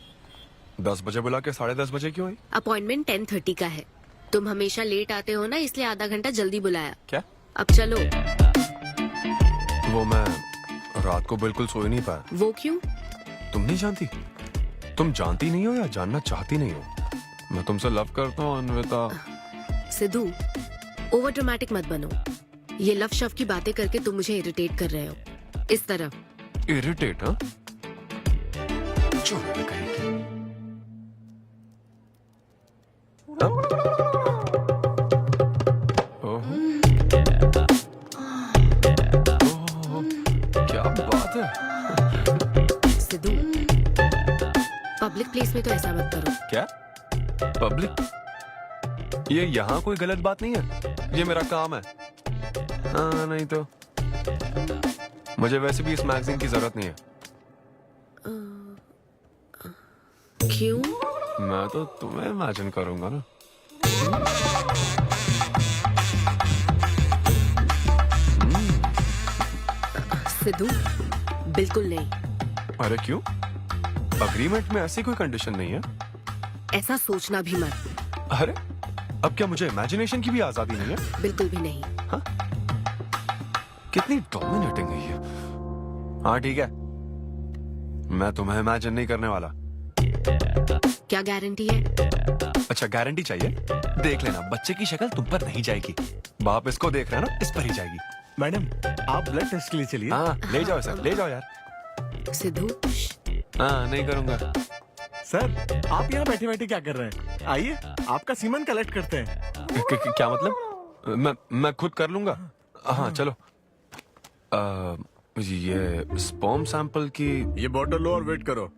10 बजे बुला के 10:30 बजे क्यों आई? अपॉइंटमेंट 10:30 का है। तुम हमेशा लेट आते हो ना, इसलिए आधा घंटा जल्दी बुलाया। क्या? अब चलो। वो मैं रात को बिल्कुल सो ही नहीं पाया। वो क्यों? तुम नहीं जानती? तुम जानती नहीं हो या जानना चाहती नहीं हो? मैं तुमसे लव करता हूँ अन्विता। सिद्धू, ओवर ड्रामेटिक मत बनो। ये लव शव की बातें करके तुम मुझे इरिटेट कर रहे हो। इस तरह। इरिटेट? हाँ, क्या बात है। सिद्धू, पब्लिक प्लेस में तो ऐसा मत करो। क्या? पब्लिक? ये यहाँ कोई गलत बात नहीं है, ये मेरा काम है। हाँ, नहीं तो मुझे वैसे भी इस मैगजीन की जरूरत नहीं है। क्यों? मैं तो तुम्हें इमेजिन करूंगा ना। सिद्धू, बिल्कुल नहीं। अरे क्यों? अग्रीमेंट में ऐसी कोई कंडीशन नहीं है। ऐसा सोचना भी मत। अरे, अब क्या मुझे इमेजिनेशन की भी आजादी नहीं है? बिल्कुल भी नहीं। हाँ? कितनी डोमिनेटिंग है ये। हाँ ठीक है, मैं तुम्हें इमेजिन नहीं करने वाला। क्या गारंटी है? अच्छा, गारंटी चाहिए? देख लेना, बच्चे की शक्ल तुम पर नहीं जाएगी। बाप इसको देख रहा है ना, इस पर ही जाएगी। मैडम, आप ब्लड टेस्ट के लिए चलिए। हाँ, ले जाओ सर, ले जाओ यार। सिद्धू, हाँ नहीं करूंगा। सर आप यहाँ बैठे बैठे क्या कर रहे हैं? आइए आपका सीमन कलेक्ट करते हैं। क्या मतलब? मैं खुद कर लूंगा। हाँ चलो। ये स्पर्म सैंपल की ये बॉटल लो और वेट करो।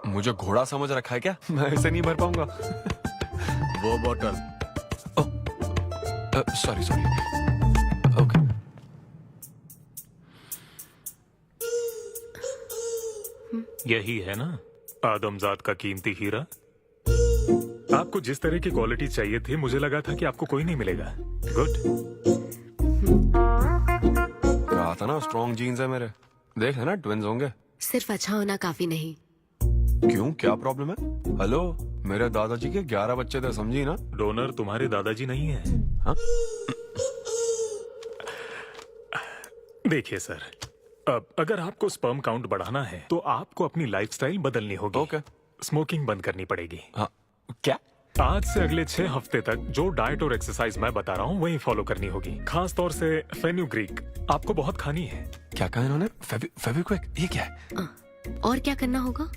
मुझे घोड़ा समझ रखा है क्या? मैं इसे नहीं भर पाऊंगा। वो बॉटल। Sorry sorry. ओके। यही है ना आदमजात का कीमती हीरा। आपको जिस तरह की क्वालिटी चाहिए थी मुझे लगा था कि आपको कोई नहीं मिलेगा। गुड। कहा था ना स्ट्रॉन्ग जीन्स है मेरे। देख है ना ट्विंस होंगे। सिर्फ अच्छा होना काफी नहीं। क्यों क्या प्रॉब्लम है? हेलो मेरे दादाजी के 11 बच्चे थे समझी ना। डोनर तुम्हारे दादाजी नहीं है। हाँ? देखिए सर, अब अगर आपको स्पर्म काउंट बढ़ाना है तो आपको अपनी लाइफस्टाइल बदलनी होगी। ओके। स्मोकिंग बंद करनी पड़ेगी। हाँ क्या? आज से अगले 6 हफ्ते तक जो डाइट और एक्सरसाइज मैं बता रहा हूँ वही फॉलो करनी होगी। खास तौर से फेन्यूग्रीक आपको बहुत खानी है। क्या कहा इन्होंने? फेविक्विक ये क्या है? और क्या करना होगा?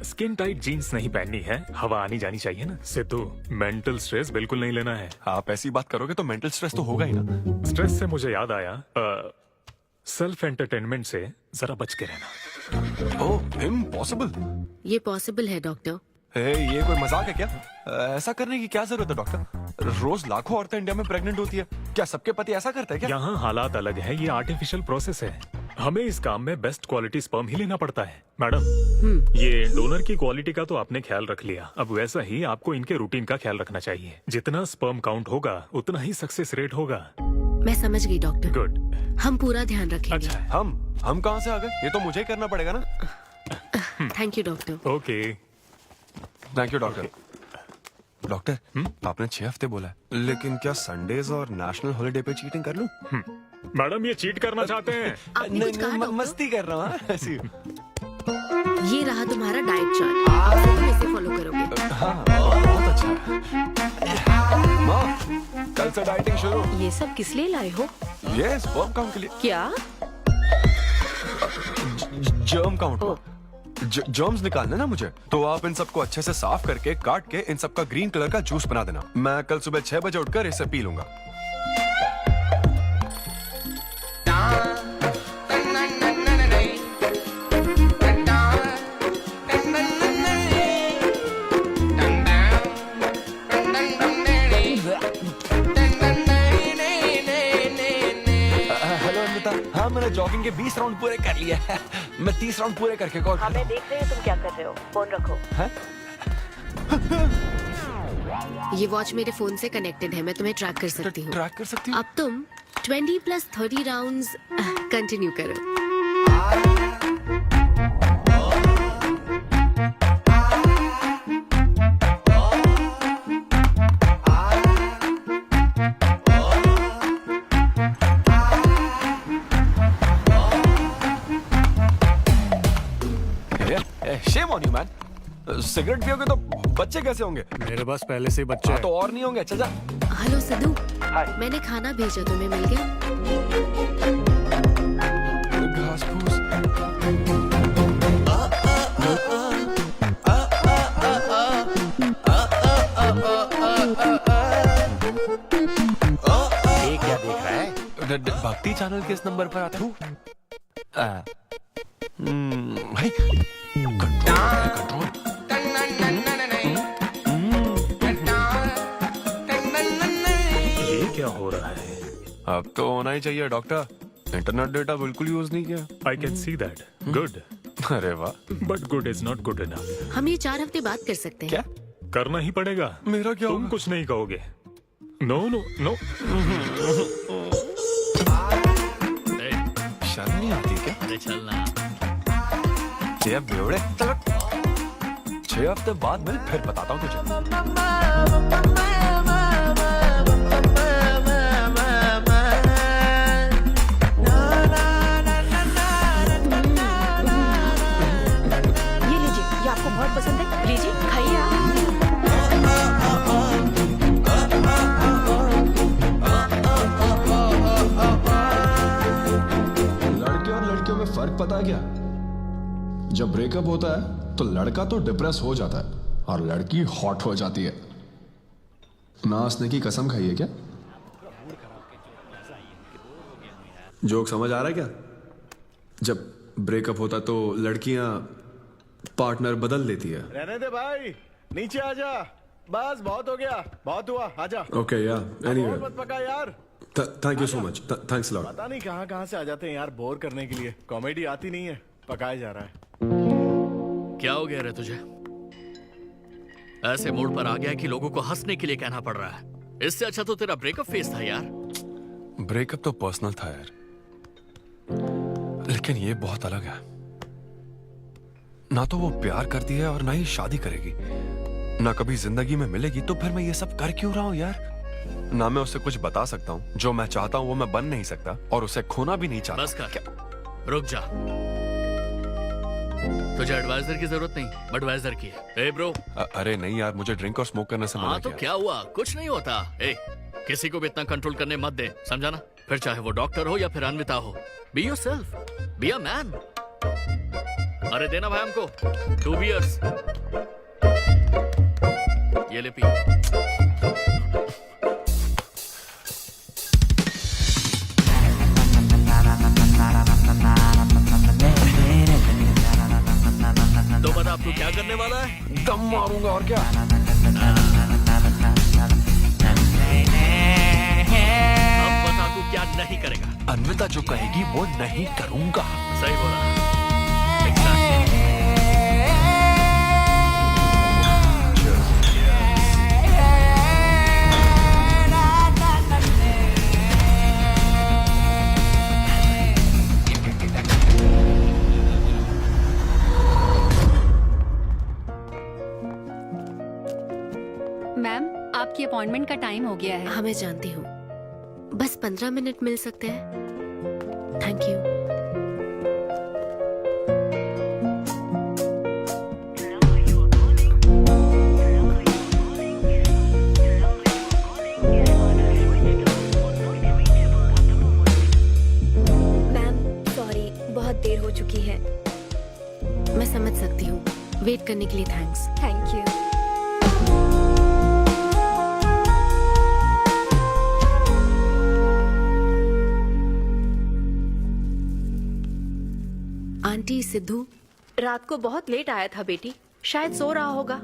स्किन टाइट जीन्स नहीं पहननी है, हवा आनी जानी चाहिए ना। सिद्धू मेंटल स्ट्रेस बिल्कुल नहीं लेना है। आप ऐसी बात करोगे तो मेंटल स्ट्रेस तो होगा ही ना। स्ट्रेस से मुझे याद आया, सेल्फ एंटरटेनमेंट से जरा बच के रहना। ओह इम्पॉसिबल। ये पॉसिबल है डॉक्टर। ये कोई मजाक है क्या? ऐसा करने की क्या जरूरत है डॉक्टर? रोज लाखों औरतें इंडिया में प्रेग्नेंट होती है। क्या सबके पति ऐसा करते हैं क्या? यहाँ हालात अलग है, ये आर्टिफिशियल प्रोसेस है। हमें इस काम में बेस्ट क्वालिटी स्पर्म ही लेना पड़ता है। मैडम ये डोनर की क्वालिटी का तो आपने ख्याल रख लिया, अब वैसा ही आपको इनके रूटीन का ख्याल रखना चाहिए। जितना स्पर्म काउंट होगा उतना ही सक्सेस रेट होगा। मैं समझ गई डॉक्टर। गुड। हम पूरा ध्यान रखेंगे। अच्छा हम कहाँ से आ गए? ये तो मुझे ही करना पड़ेगा ना। Thank you doctor. Okay thank you doctor. Doctor आपने 6 हफ्ते बोला है, लेकिन क्या संडेज और नेशनल हॉलिडे पे चीटिंग कर लूं? मैडम ये चीट करना चाहते हैं? नहीं, मस्ती कर रहा हूँ ऐसी। ये रहा तुम्हारा डाइट चार्ट, अब से तुम इसे फॉलो करोगे। हाँ बहुत अच्छा है। माँ कल से डाइटिंग शुरू। ये सब किस लिए लाए हो? ये स्पर्म काउंट के लिए। क्या? Germ count. जर्म्स निकालने ना मुझे, तो आप इन सबको अच्छे से साफ करके काट के इन सबका ग्रीन कलर का जूस बना देना। मैं कल सुबह 6 बजे उठकर इसे पी लूंगा। हेलो अमृता। हाँ मैंने जॉगिंग के 20 राउंड पूरे कर लिए हैं। मैं 30 राउंड पूरे करके कॉल। हमें देख रहे हैं तुम क्या कर रहे हो। फोन रखो। ये वॉच मेरे फोन से कनेक्टेड है, मैं तुम्हें ट्रैक कर सकती हूँ। ट्रैक कर सकती हूँ? अब तुम 20+30 राउंड्स कंटिन्यू करो। Shame on you, man. Cigarette पियोगे तो बच्चे कैसे होंगे? मेरे पास पहले से ही बच्चे हैं। तो और नहीं होंगे। चल जा। हेलो सिद्धू, मैंने खाना भेजा, तुम्हें मिल गया? घास फूस। ये क्या देख रहा है? भक्ति चैनल के इस नंबर पर आता हूँ। भाई कंट्रोल। ये क्या हो रहा है? अब तो होना ही चाहिए डॉक्टर। इंटरनेट डेटा बिल्कुल यूज नहीं किया। I can see that. Good. अरे वाह। But good is not good enough. हम ये 4 हफ्ते बाद कर सकते हैं। क्या करना ही पड़ेगा? मेरा क्या तुम कुछ नहीं कहोगे। No no no. शर्म नहीं आती क्या? अरे चलना। 6 हफ्ते बाद मैं फिर बताता हूँ तुझे। ये लीजिए, ये आपको बहुत पसंद है, लीजिए खाइए आप। लड़कियों पता है क्या? जब ब्रेकअप होता है तो लड़का तो डिप्रेस हो जाता है और लड़की हॉट हो जाती है। ना हंसने की कसम खाई है क्या? जोक समझ आ रहा है क्या? जब ब्रेकअप होता तो लड़कियां पार्टनर बदल देती है। रहने दे भाई, नीचे आजा। बस बहुत हो गया, बहुत हुआ, आजा। ओके या एनीवे, मत पका यार। Thank you so much, thanks lot. पता नहीं कहाँ से आ जाते हैं यार बोर करने के लिए। कॉमेडी आती नहीं है, पकाया जा रहा है। क्या हो गया रे तुझे? ऐसे मूड पर आ गया कि लोगों को हंसने के लिए कहना पड़ रहा है। इससे अच्छा तो तेरा ब्रेकअप फेस था यार। ब्रेकअप तो पर्सनल था यार, लेकिन ये बहुत अलग है। ना तो वो प्यार करती है और ना ही शादी करेगी, ना कभी जिंदगी में मिलेगी, तो फिर मैं ये सब कर क्यों रहा हूं यार? ना मैं उसे कुछ बता सकता हूँ, जो मैं चाहता हूँ वो मैं बन नहीं सकता, और उसे खोना भी नहीं चाहता। बस कर, रुक जा। तुझे एडवाइजर की जरूरत नहीं, बडवाइजर की है। ए ब्रो। अरे नहीं यार, मुझे ड्रिंक और स्मोक करने से मना हाँ तो किया। क्या हुआ? कुछ नहीं होता। ए, किसी को भी इतना कंट्रोल करने मत दे, समझा ना? फिर चाहे वो डॉक्टर हो या फिर अन्विता हो। Be yourself, be a man. अरे देना भाई हमको 2 बियर्स। ये ले पी। तो बता अब तू क्या करने वाला है? दम मारूंगा और क्या। अब बता तू क्या नहीं करेगा? अन्विता जो कहेगी वो नहीं करूंगा। सही बोला। मैम, आपकी अपॉइंटमेंट का टाइम हो गया है। हाँ मैं जानती हूँ, बस 15 मिनट मिल सकते हैं? Thank you. मैम सॉरी, बहुत देर हो चुकी है। मैं समझ सकती हूँ, वेट करने के लिए thanks. Thank you. Aunty, Sidhu रात को बहुत लेट आया था बेटी, शायद सो रहा होगा।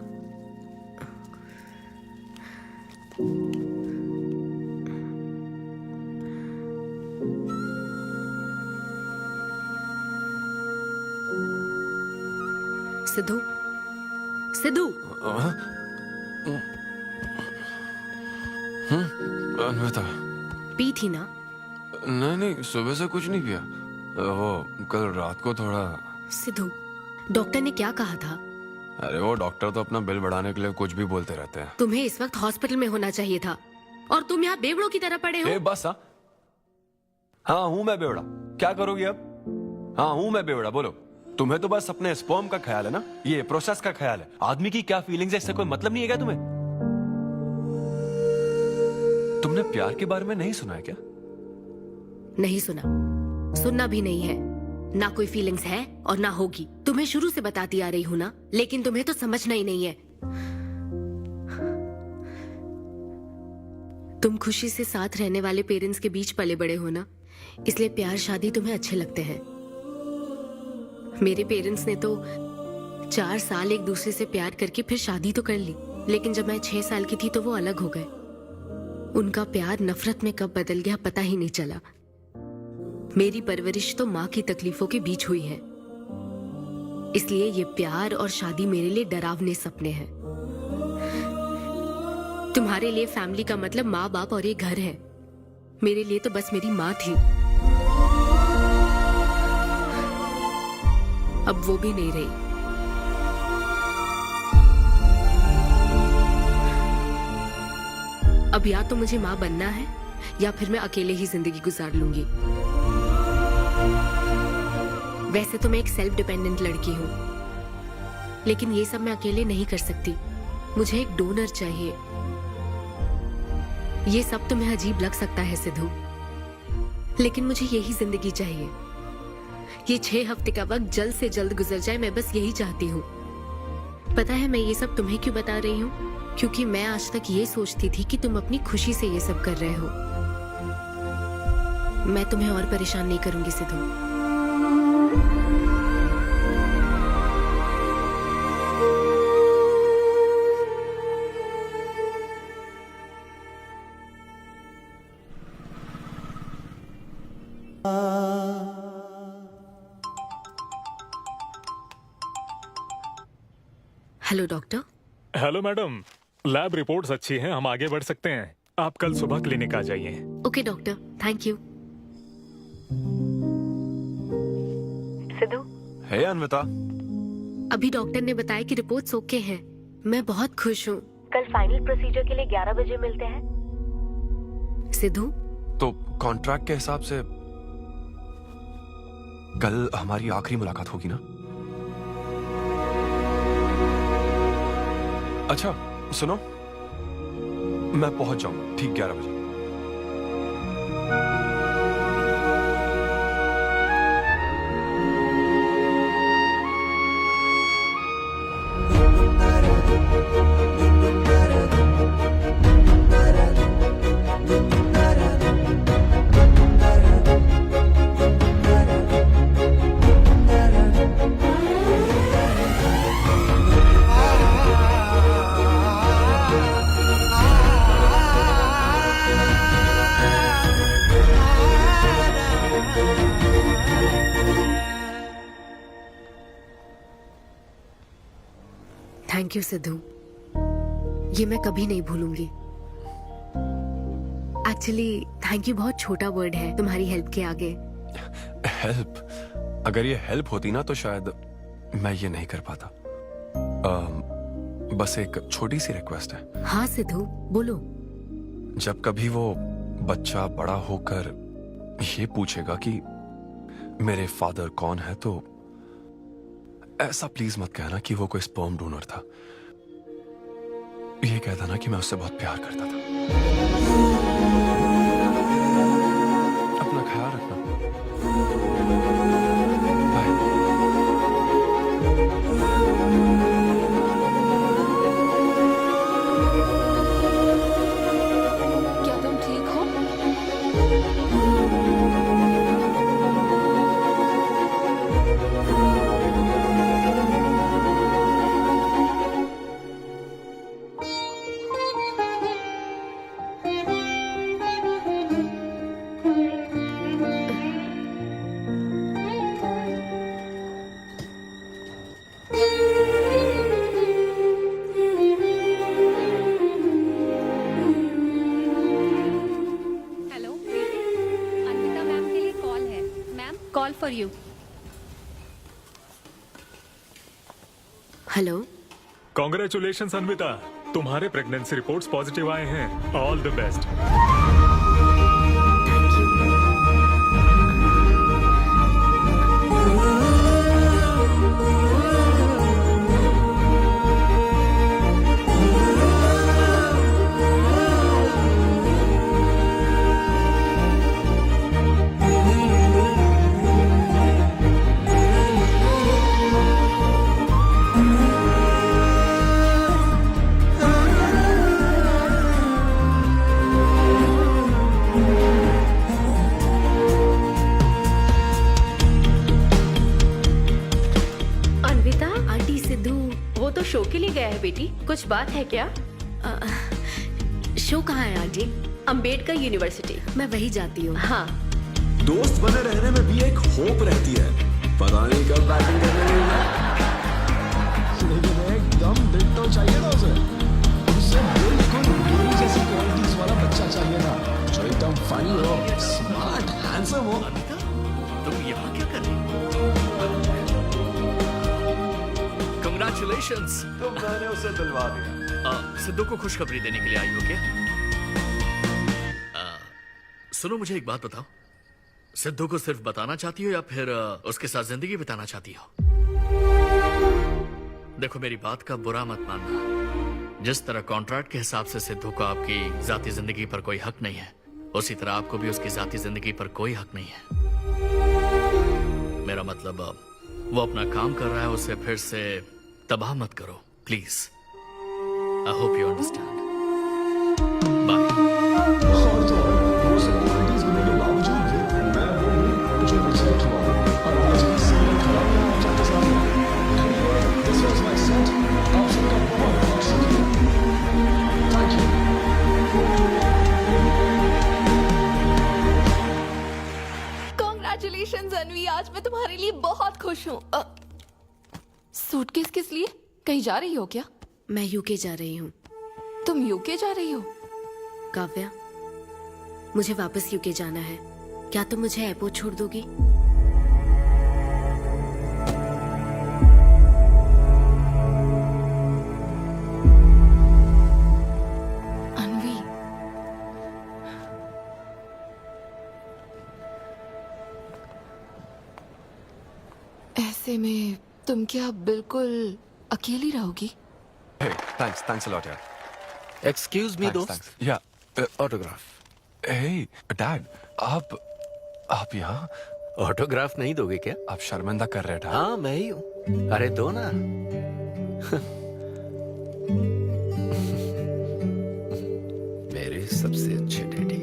सिद्धू, सिद्धू। अन्विता। पी थी ना? नहीं, सुबह से कुछ नहीं पिया। वो कल रात को थोड़ा। सिद्धू, डॉक्टर ने क्या कहा था? अरे वो डॉक्टर तो अपना बिल बढ़ाने के लिए कुछ भी बोलते रहते हैं। तुम्हें इस वक्त हॉस्पिटल में होना चाहिए था और तुम यहाँ बेवड़ों की तरह पड़े हो। बस हाँ हूँ मैं बेवड़ा। क्या करोगी अब? हाँ हूँ मैं बेवड़ा, बोलो। तुम्हें तो बस अपने स्पर्म का ख्याल है ना, ये प्रोसेस का ख्याल है। आदमी की क्या फीलिंग्स है इससे कोई मतलब नहीं है क्या तुम्हें? तुमने प्यार के बारे में नहीं सुना है क्या? नहीं सुना, सुनना भी नहीं है। ना कोई फीलिंग्स है और ना होगी। तुम्हें शुरू से बताती आ रही हूँ ना, लेकिन तुम्हें तो समझना ही नहीं है। तुम खुशी से साथ रहने वाले पेरेंट्स के बीच पले बड़े हो ना, इसलिए प्यार शादी तुम्हें अच्छे लगते हैं। मेरे पेरेंट्स ने तो 4 साल एक दूसरे से प्यार करके फिर शादी तो कर ली, लेकिन जब मैं 6 साल की थी तो वो अलग हो गए। उनका प्यार नफरत में कब बदल गया पता ही नहीं चला। मेरी परवरिश तो माँ की तकलीफों के बीच हुई है, इसलिए ये प्यार और शादी मेरे लिए डरावने सपने हैं। तुम्हारे लिए फैमिली का मतलब माँ बाप और एक घर है, मेरे लिए तो बस मेरी माँ थी। अब वो भी नहीं रही। अब या तो मुझे माँ बनना है या फिर मैं अकेले ही जिंदगी गुजार लूंगी। वैसे तो मैं एक सेल्फ डिपेंडेंट लड़की हूँ, लेकिन ये सब मैं अकेले नहीं कर सकती। मुझे एक डोनर चाहिए। ये सब तुम्हें अजीब लग सकता है सिद्धू, लेकिन मुझे यही जिंदगी चाहिए। ये 6 हफ्ते का वक्त जल्द से जल्द गुजर जाए, मैं बस यही चाहती हूँ। पता है मैं ये सब तुम्हें क्यों बता रही हूँ? क्योंकि मैं आज तक ये सोचती थी कि तुम अपनी खुशी से ये सब कर रहे हो। मैं तुम्हें और परेशान नहीं करूंगी Sidhu. Hello doctor. Hello madam, lab reports अच्छी हैं, हम आगे बढ़ सकते हैं। आप कल सुबह क्लिनिक आ जाइए। Okay doctor, thank you. Sidhu, है अनविता। अभी डॉक्टर ने बताया कि रिपोर्ट्स ओके हैं। मैं बहुत खुश हूँ। कल फाइनल प्रोसीजर के लिए 11 बजे मिलते हैं। सिद्धू, तो कॉन्ट्रैक्ट के हिसाब से कल हमारी आखिरी मुलाकात होगी ना? अच्छा सुनो, मैं पहुंच जाऊंगा ठीक 11 बजे। थैंक यू सिद्धू, ये मैं कभी नहीं भूलूंगी। एक्चुअली थैंक यू बहुत छोटा वर्ड है तुम्हारी हेल्प के आगे। हेल्प? अगर ये हेल्प होती ना तो शायद मैं ये नहीं कर पाता। बस एक छोटी सी रिक्वेस्ट है। हाँ सिद्धू, बोलो। जब कभी वो बच्चा बड़ा होकर ये पूछेगा कि मेरे फादर कौन है, तो ऐसा प्लीज मत कहना कि वो कोई स्पर्म डोनर था। ये कह देना कि मैं उससे बहुत प्यार करता था। अपना ख्याल रखना। बाय। क्या तुम ठीक हो? हेलो, अन्विता मैम के लिए कॉल है। Ma'am, call for you. Hello. Congratulations Anvita, तुम्हारे प्रेगनेंसी रिपोर्ट्स पॉजिटिव आए हैं। All the best. शो के लिए गया है बेटी, कुछ बात है क्या? शो कहाँ है आंटी? अंबेडकर यूनिवर्सिटी। मैं वही जाती हूँ। हाँ। दोस्त बने रहने में भी एक होप रहती है, पता नहीं कब बैटिंग करने मिलना। लेकिन एकदम डिट्टो चाहिए ना उसे। उससे बिल्कुल मेरी जैसी क्वालिटीज वाला बच्चा चाहिए ना, जो एकदम फनी हो, स्मार्ट, हैंडसम हो। तुम यहाँ क्या कर रही हो? Congratulations! तो मैंने उसे दिलवा दिया। सिद्धू को खुशखबरी देने के लिए आई हो क्या? सुनो, मुझे एक बात बताओ, सिद्धू को सिर्फ बताना चाहती हो या फिर उसके साथ जिंदगी बिताना चाहती हो? देखो, मेरी बात का बुरा मत मानना। जिस तरह कॉन्ट्रैक्ट के हिसाब से सिद्धू को आपकी जाती जिंदगी पर कोई हक नहीं है, उसी तरह आपको भी उसकी जाती जिंदगी पर कोई हक नहीं है। मेरा मतलब वो अपना काम कर रहा है, उसे फिर से तबाह मत करो please. I hope you understand. Congratulations अनवी, आज मैं तुम्हारे लिए बहुत खुश हूँ। सूटकेस किस लिए? कहीं जा रही हो क्या? मैं यूके जा रही हूँ। तुम यूके जा रही हो? काव्या, मुझे वापस यूके जाना है। क्या तुम मुझे एयरपोर्ट छोड़ दोगी? अनवी, ऐसे में तुम क्या बिल्कुल अकेली रहोगी? Hey, thanks a lot, यार। एक्सक्यूज मी दोस्त। या ऑटोग्राफ। हे डैड, आप यहाँ? ऑटोग्राफ नहीं दोगे क्या? आप शर्मिंदा कर रहे थे। हाँ मैं ही हूँ। अरे दो ना। मेरे सबसे अच्छे डैडी,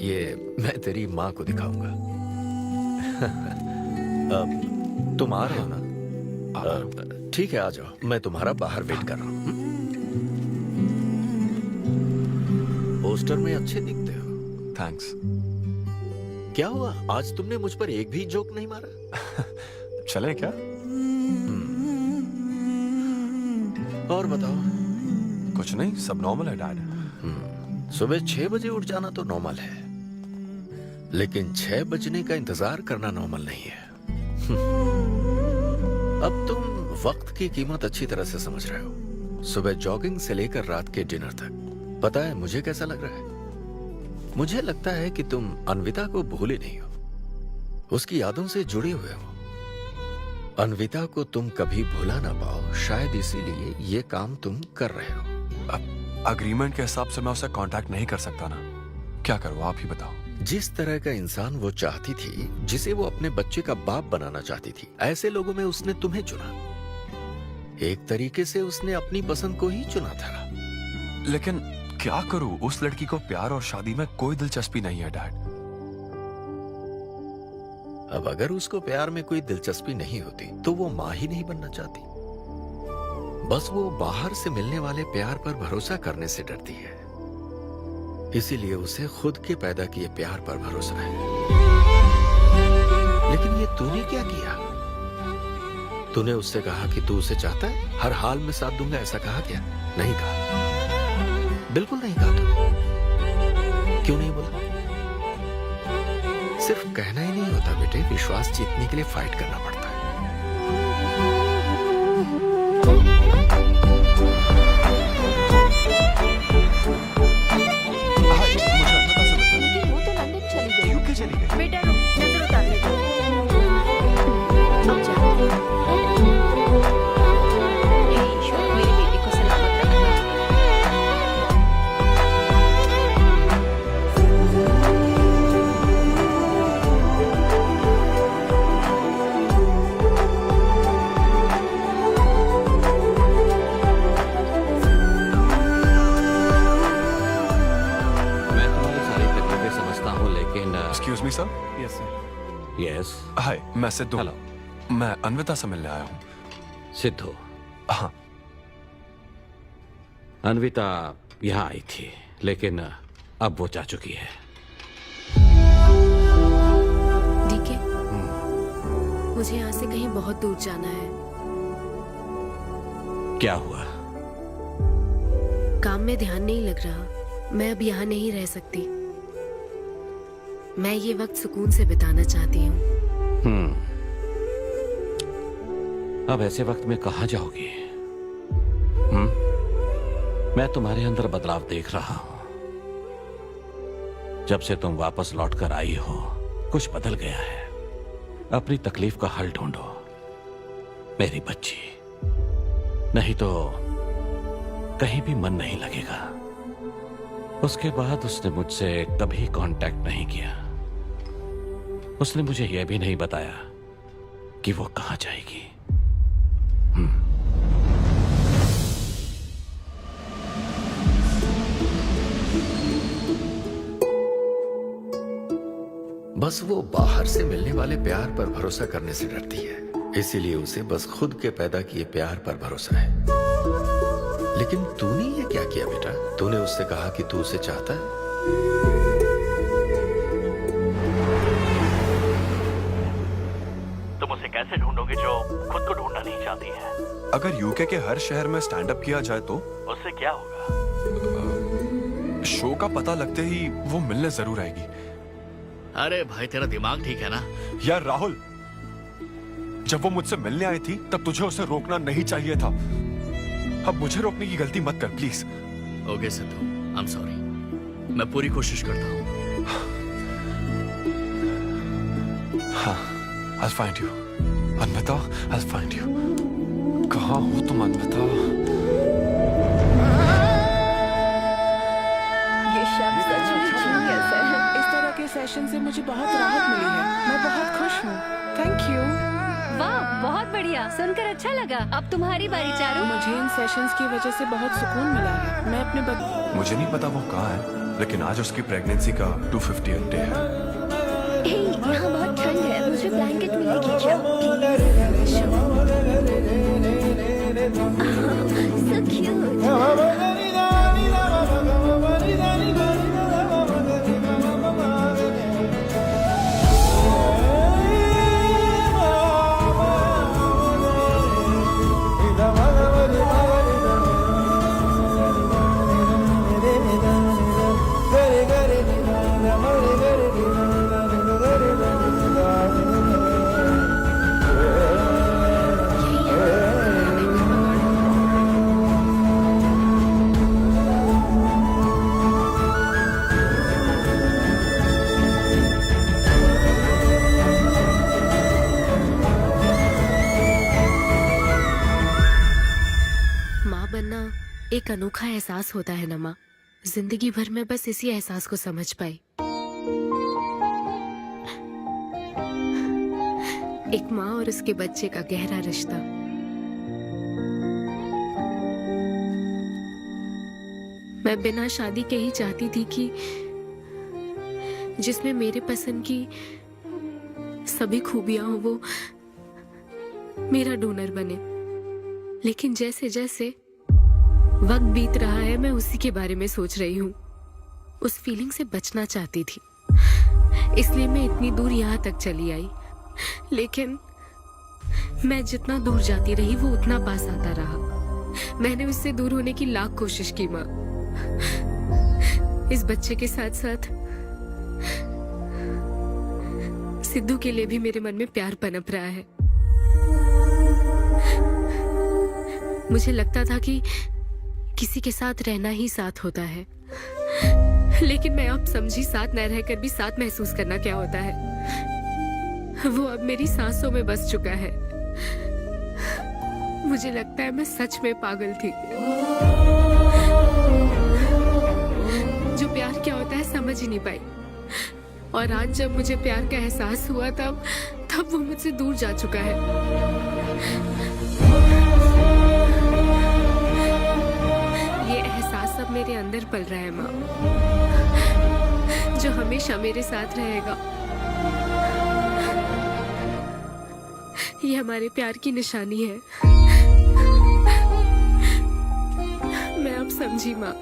ये मैं तेरी माँ को दिखाऊंगा। तुम आ रहे हो ना? ठीक है, आ जाओ, मैं तुम्हारा बाहर वेट कर रहा हूँ। पोस्टर में अच्छे दिखते हो। थैंक्स। क्या हुआ, आज तुमने मुझ पर एक भी जोक नहीं मारा? चले क्या? और बताओ। कुछ नहीं, सब नॉर्मल है डैड। सुबह 6 बजे उठ जाना तो नॉर्मल है, लेकिन 6 बजने का इंतजार करना नॉर्मल नहीं है। अब तुम वक्त की कीमत अच्छी तरह से समझ रहे हो। सुबह जॉगिंग से लेकर रात के डिनर तक। पता है मुझे कैसा लग रहा है? मुझे लगता है कि तुम अन्विता को भूले नहीं हो, उसकी यादों से जुड़े हुए हो। अन्विता को तुम कभी भुला ना पाओ, शायद इसीलिए ये काम तुम कर रहे हो। अब अग्रीमेंट के हिसाब से मैं उसे कांटेक्ट नहीं कर सकता ना। क्या करूँ, आप ही बताओ। जिस तरह का इंसान वो चाहती थी, जिसे वो अपने बच्चे का बाप बनाना चाहती थी, ऐसे लोगों में उसने तुम्हें चुना। एक तरीके से उसने अपनी पसंद को ही चुना था। लेकिन क्या करूं, उस लड़की को प्यार और शादी में कोई दिलचस्पी नहीं है डैड। अब अगर उसको प्यार में कोई दिलचस्पी नहीं होती तो वो माँ ही नहीं बनना चाहती। बस वो बाहर से मिलने वाले प्यार पर भरोसा करने से डरती है, इसीलिए उसे खुद के पैदा किए प्यार पर भरोसा है। लेकिन ये तूने क्या किया? तूने उससे कहा कि तू उसे चाहता है, हर हाल में साथ दूंगा, ऐसा कहा क्या? नहीं कहा, बिल्कुल नहीं कहा। तू क्यों नहीं बोला? सिर्फ कहना ही नहीं होता बेटे, विश्वास जीतने के लिए फाइट करना पड़ता है। लेकिन वो तो लंदन चली गई। यूके चली गई। बेटा रुक, नजर उतार ले। हे ईश्वर, मेरी बेटी को सलामत रखना। मैं तुम्हारी सारी तकलीफें समझता हूँ, लेकिन excuse me sir. Yes sir. Yes. Hi, मैं सिद्धू। हेलो। मैं अन्विता से मिलने आया हूँ। सिद्धू? हाँ। अन्विता यहाँ आई थी, लेकिन अब वो जा चुकी है। डीके, मुझे यहाँ से कहीं बहुत दूर जाना है। क्या हुआ? काम में ध्यान नहीं लग रहा। मैं अब यहाँ नहीं रह सकती। मैं ये वक्त सुकून से बिताना चाहती हूँ। अब ऐसे वक्त में कहाँ जाओगी? मैं तुम्हारे अंदर बदलाव देख रहा हूँ। जब से तुम वापस लौट कर आई हो, कुछ बदल गया है। अपनी तकलीफ का हल ढूंढो मेरी बच्ची, नहीं तो कहीं भी मन नहीं लगेगा। उसके बाद उसने मुझसे कभी कांटेक्ट नहीं किया। उसने मुझे यह भी नहीं बताया कि वो कहां जाएगी। बस वो बाहर से मिलने वाले प्यार पर भरोसा करने से डरती है, इसीलिए उसे बस खुद के पैदा किए प्यार पर भरोसा है। लेकिन तूने ये क्या किया बेटा? तूने उससे कहा कि तू उसे चाहता है? तुम उसे कैसे ढूंढोगे जो खुद को ढूंढना नहीं चाहती है? अगर यूके के हर शहर में स्टैंड अप किया जाए तो उससे क्या होगा? शो का पता लगते ही वो मिलने जरूर आएगी। अरे भाई, तेरा दिमाग ठीक है ना? यार राहुल, जब वो मुझसे मिलने आई थी तब तुझे उसे रोकना नहीं चाहिए था। अब मुझे रोकने की गलती मत कर please. Okay Sidhu, I am sorry. मैं पूरी कोशिश करता हूँ। हाँ, I'll find you. अनबता, I'll find you. कहाँ हो तुम अनबता? ये शब्द सच में जीनियस है। इस तरह के सेशन से मुझे बहुत राहत मिली है। मैं बहुत खुश हूँ। Thank you. वाह, बहुत बढ़िया, सुनकर अच्छा लगा। अब तुम्हारी बारी चारू। मुझे इन सेशंस की वजह से बहुत सुकून मिला है। मैं अपने मुझे नहीं पता वो कहाँ है, लेकिन आज उसकी प्रेगनेंसी का 250th डे है। यहाँ बहुत ठंड है, मुझे ब्लैंकेट में लेके जाओ। So cute. एक अनोखा एहसास होता है नमा। जिंदगी भर में बस इसी एहसास को समझ पाई। एक माँ और उसके बच्चे का गहरा रिश्ता। मैं बिना शादी के ही चाहती थी कि जिसमें मेरे पसंद की सभी खूबियां हो वो मेरा डोनर बने। लेकिन जैसे जैसे वक्त बीत रहा है मैं उसी के बारे में सोच रही हूँ। उस फीलिंग से बचना चाहती थी, इसलिए मैं इतनी दूर यहाँ तक चली आई। लेकिन मैं जितना दूर जाती रही वो उतना पास आता रहा। मैंने उससे दूर होने की लाख कोशिश की माँ। इस बच्चे के साथ साथ सिद्धू के लिए भी मेरे मन में प्यार पनप रहा है। मुझे लगता था कि किसी के साथ रहना ही साथ होता है, लेकिन मैं अब समझी साथ न रहकर भी साथ महसूस करना क्या होता है। वो अब मेरी सांसों में बस चुका है। मुझे लगता है मैं सच में पागल थी। जो प्यार क्या होता है समझ ही नहीं पाई। और आज जब मुझे प्यार का एहसास हुआ तब वो मुझसे दूर जा चुका है। ये एहसास अब मेरे अंदर पल रहा है माँ, जो हमेशा मेरे साथ रहेगा। ये हमारे प्यार की निशानी है। मैं अब समझी माँ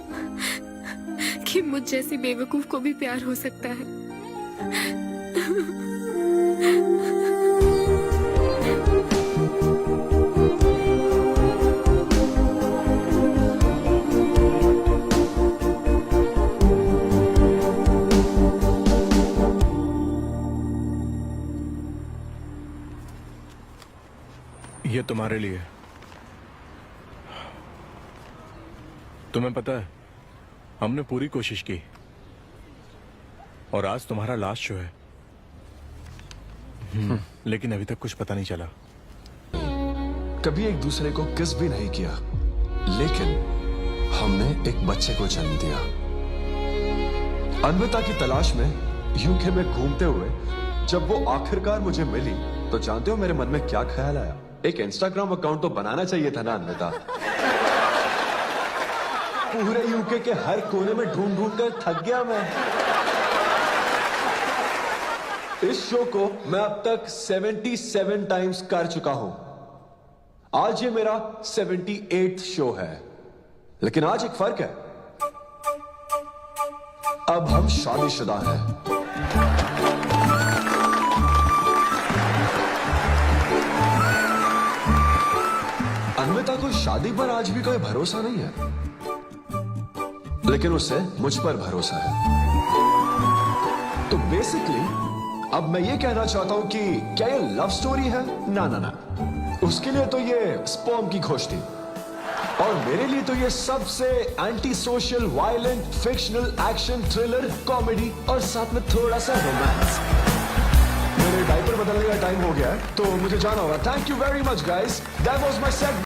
कि मुझ जैसी बेवकूफ को भी प्यार हो सकता है। ये तुम्हारे लिए। तुम्हें पता है हमने पूरी कोशिश की और आज तुम्हारा लास्ट शो है। लेकिन अभी तक कुछ पता नहीं चला। कभी एक दूसरे को किस भी नहीं किया, लेकिन हमने एक बच्चे को जन्म दिया। अन्विता की तलाश में यूके में घूमते हुए जब वो आखिरकार मुझे मिली तो जानते हो मेरे मन में क्या ख्याल आया? एक इंस्टाग्राम अकाउंट तो बनाना चाहिए था ना अन्विता। पूरे यूके के हर कोने में ढूंढ ढूंढ कर थक गया मैं। इस शो को मैं अब तक 77 टाइम्स कर चुका हूं। आज ये मेरा 78th शो है, लेकिन आज एक फर्क है, अब हम शादीशुदा हैं। अन्विता को शादी पर आज भी कोई भरोसा नहीं है, लेकिन उसे मुझ पर भरोसा है। तो बेसिकली अब मैं ये कहना चाहता हूं कि क्या ये लव स्टोरी है? ना ना ना, उसके लिए तो ये स्पर्म की खोज थी, और मेरे लिए तो ये सबसे anti social, violent, fictional, action, thriller, comedy और साथ में थोड़ा सा रोमांस। मेरे डायपर बदलने का टाइम हो गया है, तो मुझे जाना होगा। Thank you very much guys, that was my set.